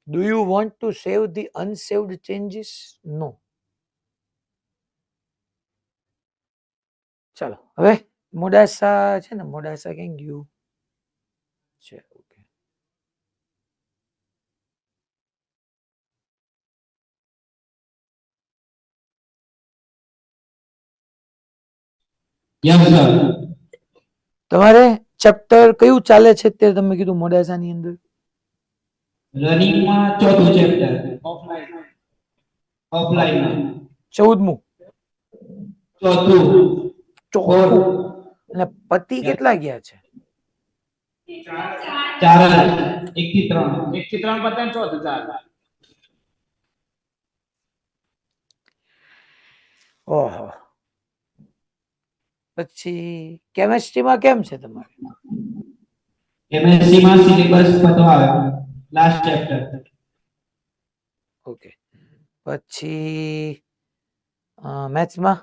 S1: Do you want to save the unsaved changes? No. ચાલો હવે મોડાસા છે ને, મોડાસા ક્યાં ગયું છે? Okay,
S5: yes sir.
S1: તમારે ચેપ્ટર કયું ચાલે છે અત્યારે? તમે કીધું મોડાસાની અંદર
S5: રનિંગ માં ચોથું ચેપ્ટર ઓફલાઈન. ઓફલાઈન
S1: 14મું.
S5: ચોથું.
S1: ચોથું. અને પતિ કેટલા ગયા છે?
S5: 4 1 થી 3.
S2: 1 થી 3 પતે ને ચોથું ચાલે.
S1: ઓહો. પછી કેમેસ્ટ્રીમાં કેમ છે તમારે?
S5: એમએસસી માં સિલેબસ પતવા આવ્યો. Last chapter.
S1: ઓકે. પછી મેથ્સમાં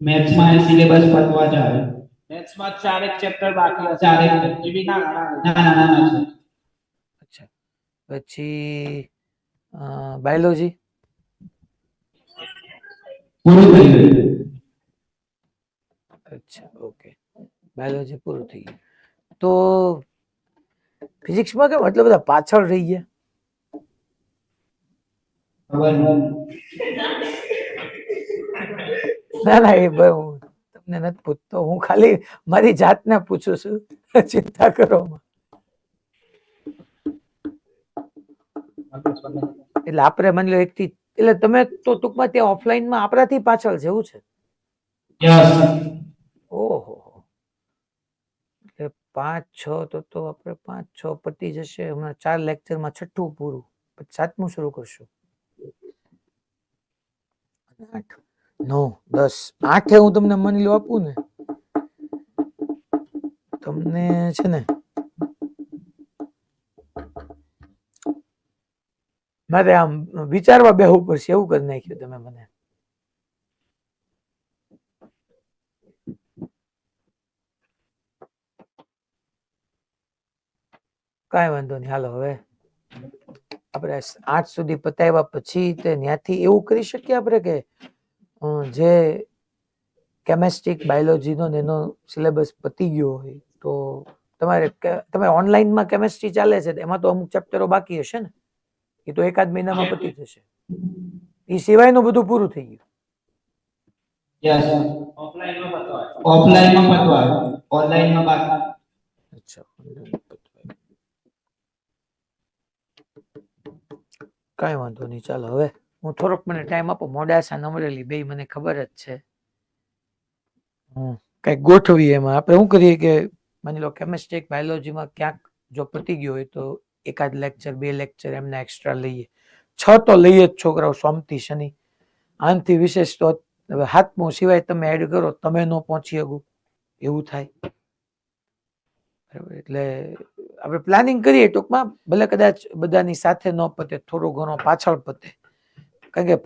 S7: મેથ્સમાં સિલેબસ પતવા જ આવે.
S8: મેથ્સમાં 4 ચેપ્ટર બાકી હશે.
S7: ચારેક.
S8: એ બી નાના
S7: નાના છે.
S1: અચ્છા, પછી બાયોલોજી
S7: પૂરું થઈ ગયું.
S1: અચ્છા, ઓકે, બાયોલોજી પૂરું થઈ ગયું. તો ફિઝિક્સમાં કેમ એટલે બધા પાછળ રહી ગયા?
S7: ખબર નહીં.
S1: ના ના, એ ભાઈ હું તમને નથી પૂછતો, હું ખાલી મારી જાતને પૂછું છું. ચિંતા કરો માં. એટલે આપણે માની લો એકથી, એટલે તમે તો ટૂંકમાં ત્યાં ઓફલાઈનમાં આપણાથી પાછળ જેવું છે.
S7: યસ.
S1: ઓહો, એટલે 5-6 તો આપણે 5-6 પતી જશે હમણાં. 4 લેક્ચરમાં 6થું પૂરું, પછી 7મું શરૂ કરશું. 8, 9, 10, 8 હું તમને માની લો આપું ને, તમને છે ને મારે આમ વિચારવા બેહવું પડશે એવું કરી નાખ્યું તમે મને. કાંઈ વાંધો નહીં, હાલો હવે આપણે 8 સુધી પતાવ્યા પછી તે ત્યાંથી એવું કરી શકીએ આપણે કે જે કેમેસ્ટ્રિક બાયોલોજીનો એનો સિલેબસ પતી ગયો હોય તો તમે ઓનલાઈનમાં કેમેસ્ટ્રી ચાલે છે એમાં તો અમુક ચેપ્ટરો બાકી હશે ને, એ તો એકાદ મહિનામાં પતી જશે. એ સિવાયનું બધું પૂરું થઈ ગયું.
S7: યસ.
S8: ઓફલાઈનમાં પતવા.
S7: ઓફલાઈનમાં પતવા આવે. ઓનલાઈનમાં બાકી.
S1: અચ્છા, કાંઈ વાંધો નહીં, ચાલો હવે હું થોડોક મને ટાઈમ આપો. મોડાસા નમરેલી બે મને ખબર જ છે. કંઈક ગોઠવીએ એમાં. આપણે શું કરીએ કે માની લો કેમેસ્ટ્રી બાયોલોજીમાં ક્યાંક જો પતી ગયો હોય તો એકાદ લેક્ચર 2 લેક્ચર એમને એક્સ્ટ્રા લઈએ. 6 તો લઈએ જ છોકરાઓ, સોમથી શનિ. આનાથી વિશેષ તો હવે 7મું સિવાય તમે એડ કરો તમે ન પહોંચી શકો એવું થાય. બરાબર, એટલે આપણે પ્લાનિંગ કરીએ ટૂંકમાં. ભલે કદાચ બધાની સાથે ન પતે, થોડો ઘણો પાછળ પતે, કારણ કે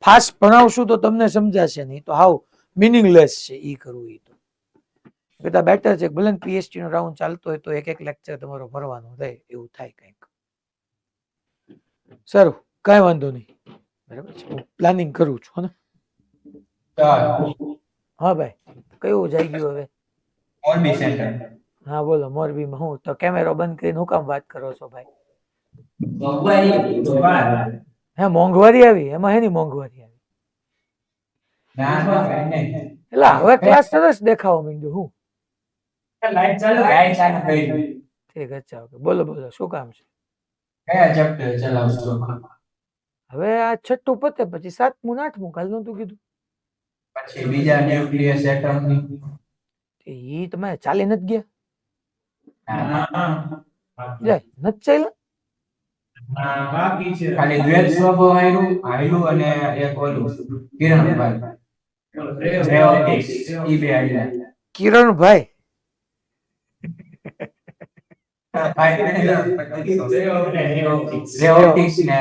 S1: ફાસ્ટ ભણાવશું તો તમને સમજાશે નહીં, તો હાવ મિનિંગલેસ છે એ કરવું. એ તો બધા બેટર છે. ભલે પીએચડી નો રાઉન્ડ ચાલતો હોય તો એક લેક્ચર તમારો ભરવાનો રહે એવું થાય કંઈક. સારું, કાંઈ વાંધો નહીં, બરાબર છે, હું પ્લાનિંગ કરું છું ને. હા ભાઈ, કયું જઈ ગયું હવે?
S5: મોરબી સેન્ટર.
S1: હા બોલો, મોરબીમાં હું તો કેમેરો બંધ કરીને હું કામ વાત કરો છો ભાઈ? હે મોંઘવારી આવી? એમાં હેની મોંઘવારી આવી? એટલે હવે ક્લાસ સરસ દેખાવા માંડ્યું. હું ઠીક, અચ્છા, ઓકે, બોલો બોલો, શું કામ છે?
S5: કયા ચેપ્ટર ચલાવશો?
S1: હવે આ 6થું પતે પછી 7મું 8મું કાલ નતું કીધું.
S5: પછી બીજા ન્યુક્લિયસ એટમની.
S1: ઈ તમે ચાલી નથી ગયા? જાય નથી ચાલ્યા?
S8: બાકી છે.
S5: ખાલી દ્વૈત સ્વભાવ આયલું અને એક ઓલું કિરણભાઈ રે ઓપ્ટિક્સ ઈ બે આયલા.
S1: કિરણભાઈ
S5: રે ઓપ્ટિક્સ ને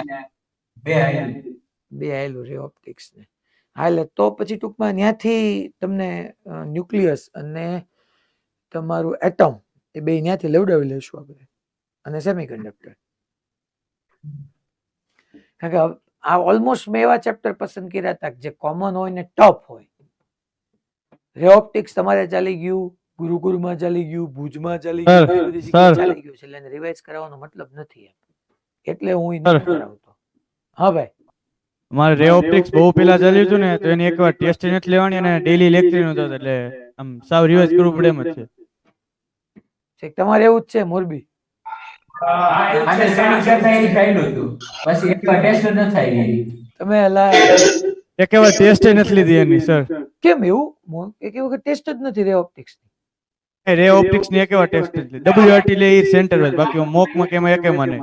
S5: બે આયલું.
S1: બે આયેલું રે ઓપ્ટિક્સ ને. હા, એટલે તો પછી ટૂંકમાં ત્યાંથી તમને ન્યુક્લિયસ અને તમારું એટમ એ બે ત્યાંથી લેવડાવી લઈશું આપણે, અને સેમિકન્ડક્ટર. કારણ કે આ ઓલમોસ્ટ મેં એવા ચેપ્ટર પસંદ કર્યા હતા જે કોમન હોય ને ટફ હોય. રે ઓપ્ટિક્સ તમારે ચાલી ગયું, ગુરુકુળમાં ચાલી ગયું, ભુજમાં ચાલી ગયું, બધી જગ્યાએ ચાલી ગયું છે, એટલે એને રિવાઇઝ કરાવવાનો મતલબ નથી એમ. એટલે હું ઈ નથી કરાવતો. હા ભાઈ,
S9: મારે રે ઓપ્ટિક્સ બહુ પેલા ચાલ્યું હતું ને, તો એની એકવાર ટેસ્ટ નથી લેવાની અને ડેઈલી લેક્ચર નહોતો, એટલે આમ સાવ રિવાઇઝ કરવું પડે એમ જ છે.
S1: ઠીક, તમારે એવું જ છે મોરબી?
S5: આને ટ્રેનિંગ કરતા એ થયેલું હતું, પછી એકવાર ટેસ્ટ ન થઈ.
S1: તમે એલા
S9: એકવાર ટેસ્ટ નથી લીધી એની સર.
S1: કેમ એવું? એક વખત ટેસ્ટ જ નથી રે ઓપ્ટિક્સ.
S9: રે ઓપ્ટિક્સ ની એકવાર ટેસ્ટ નથી લીધી. WRT લે ઈ સેન્ટર જ, બાકી મોક માં કેમ એકે મને.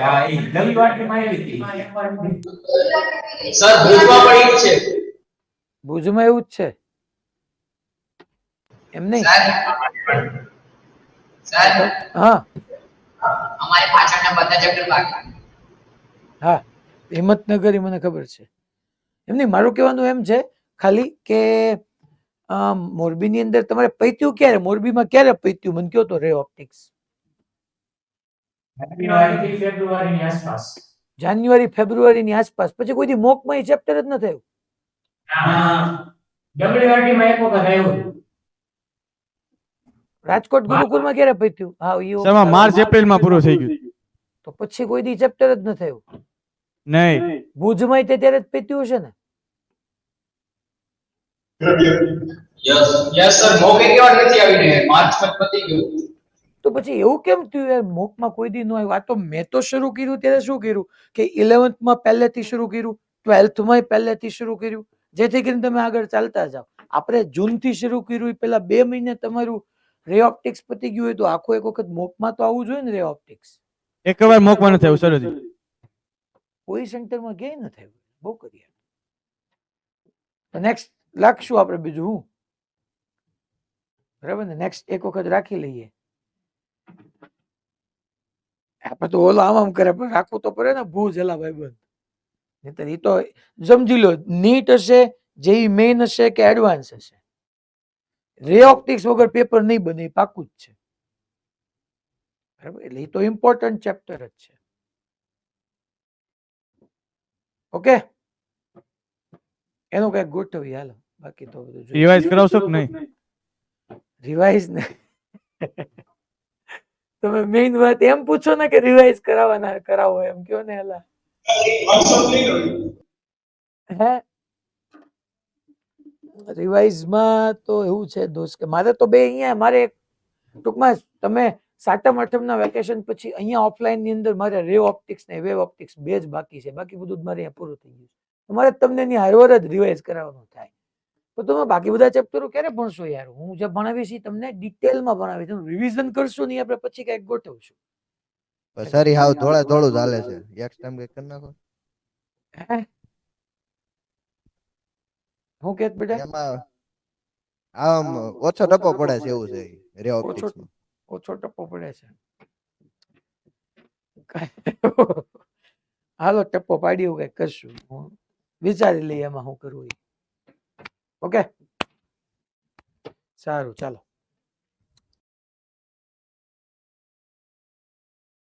S5: હા, એ નવી વાટમાં આવી હતી.
S6: સર ભૂજમાં પડી જ છે.
S1: ભુજમાં એવું જ છે એમ નહીં?
S6: સર
S1: હા
S6: અમારે પાછળના બધા ચેપ્ટર બાકી.
S1: હા, હિંમતનગર ઈ મને ખબર છે. એમની મારું કહેવાનું એમ છે ખાલી કે મોરબીની અંદર તમારે પૈત્યું ક્યારે, મોરબીમાં ક્યારે પૈત્યું મને કયો તો રે ઓપ્ટિક્સ?
S5: જાન્યુઆરી થી ફેબ્રુઆરીની આસપાસ.
S1: જાન્યુઆરી ફેબ્રુઆરીની આસપાસ. પછી કોઈ દી મોકમાં એ ચેપ્ટર જ ન થયું.
S5: WRT માં એક વખત આવ્યું.
S1: રાજકોટ ગુરુકુળમાં ક્યારે પૈત્યું? હા ઈ
S9: સર એમાં માર્ચ એપ્રિલ માં પૂરું થઈ ગયું.
S1: તો પછી કોઈ દી ચેપ્ટર જ ન થયું.
S9: નહીં,
S1: ભુજમાં તે ત્યારે જ પૈત્યું હશે ને?
S6: યસ સર મોક કેવા નથી આવી ને માર્ચ માં પતી ગયું.
S1: તો પછી એવું કેમ થયું યાર, મોકમાં કોઈ દી ન આવ્યું? આ તો મેં તો શરૂ કર્યું ત્યારે શું કર્યું કે 11th માં પહેલેથી શરૂ કર્યું, 12th માં પહેલેથી શરૂ કર્યું, જેથી કરીને તમે આગળ ચાલતા જાઓ. આપણે જૂન થી શરૂ કર્યું, પેલા 2 મહિને તમારું રે ઓપ્ટિક્સ પતી ગયું હોય તો આખો એક વખત મોકમાં તો આવવું જોઈએ ને રે ઓપ્ટિક્સ.
S9: એક વાર મોકમાં નથી થયું સર હજી.
S1: કોઈ સેન્ટરમાં ક્યાંય ન થયું. બહુ કરીએ. નેક્સ્ટ લાગશું આપણે બીજું હું, બરાબર ને? નેક્સ્ટ એક વખત રાખી લઈએ. આપણે તો ઓલો આમ કરે પણ રાખવું તો પડે ને. ભૂજ એલા ભાઈબંધ, નહીતર ઈ તો સમજી લો નીટ હશે, જેઈ મેઇન હશે કે એડવાન્સ હશે, રે ઓપ્ટિક્સ વગર પેપર નહીં બને, પાકું જ છે. બરાબર, એટલે એ તો ઇમ્પોર્ટન્ટ ચેપ્ટર જ છે. ઓકે, એનું કઈક ગોઠવીએ હાલો. બાકી તો બધું
S9: રિવાઇઝ કરાવશો કે નહીં?
S1: રિવાઇઝ ને તમે મેઇન વાત એમ પૂછો ને કે રિવાઇઝ કરાવવાના કરાવો એમ કયો ને એલા. હે રિવાઇઝમાં તો એવું છે દોસ્ત કે મારે તો બે અહીંયા મારે ટૂંકમાં તમે 7મ 8મના વેકેશન પછી અહીંયા ઓફલાઈન ની અંદર મારે રે ઓપ્ટિક્સ ને વેવ ઓપ્ટિક્સ બે જ બાકી છે. બાકી બધું જ મારે અહીંયા પૂરું થઈ ગયું. તમારે તમને એની હારવાર જ રિવાઇઝ કરાવવાનું થાય. તો તમે બાકી બધા ચેપ્ટરો ક્યારે ભણશો યાર? હું જે ભણાવીશ એ તમને ડિટેલમાં ભણાવીશ. રિવિઝન કરશો નહીં આપણે પછી કઈક ગોઠવશું.
S10: સર હાવ ધોળા ધોળું ચાલે છે. એક ટાઈમ કઈ કરી નાખો.
S1: હું કે બેટા
S10: એમાં આમ ઓછો ટપો પડે છે એવું છે રે ઓપ્ટિક્સ માં.
S1: ઓછો ટપ્પો પડે છે. હાલો ટપ્પો પાડી એવું કઈક કરશું. હું વિચારી લઈએ એમાં શું કરવું. ઓકે સારું ચાલો.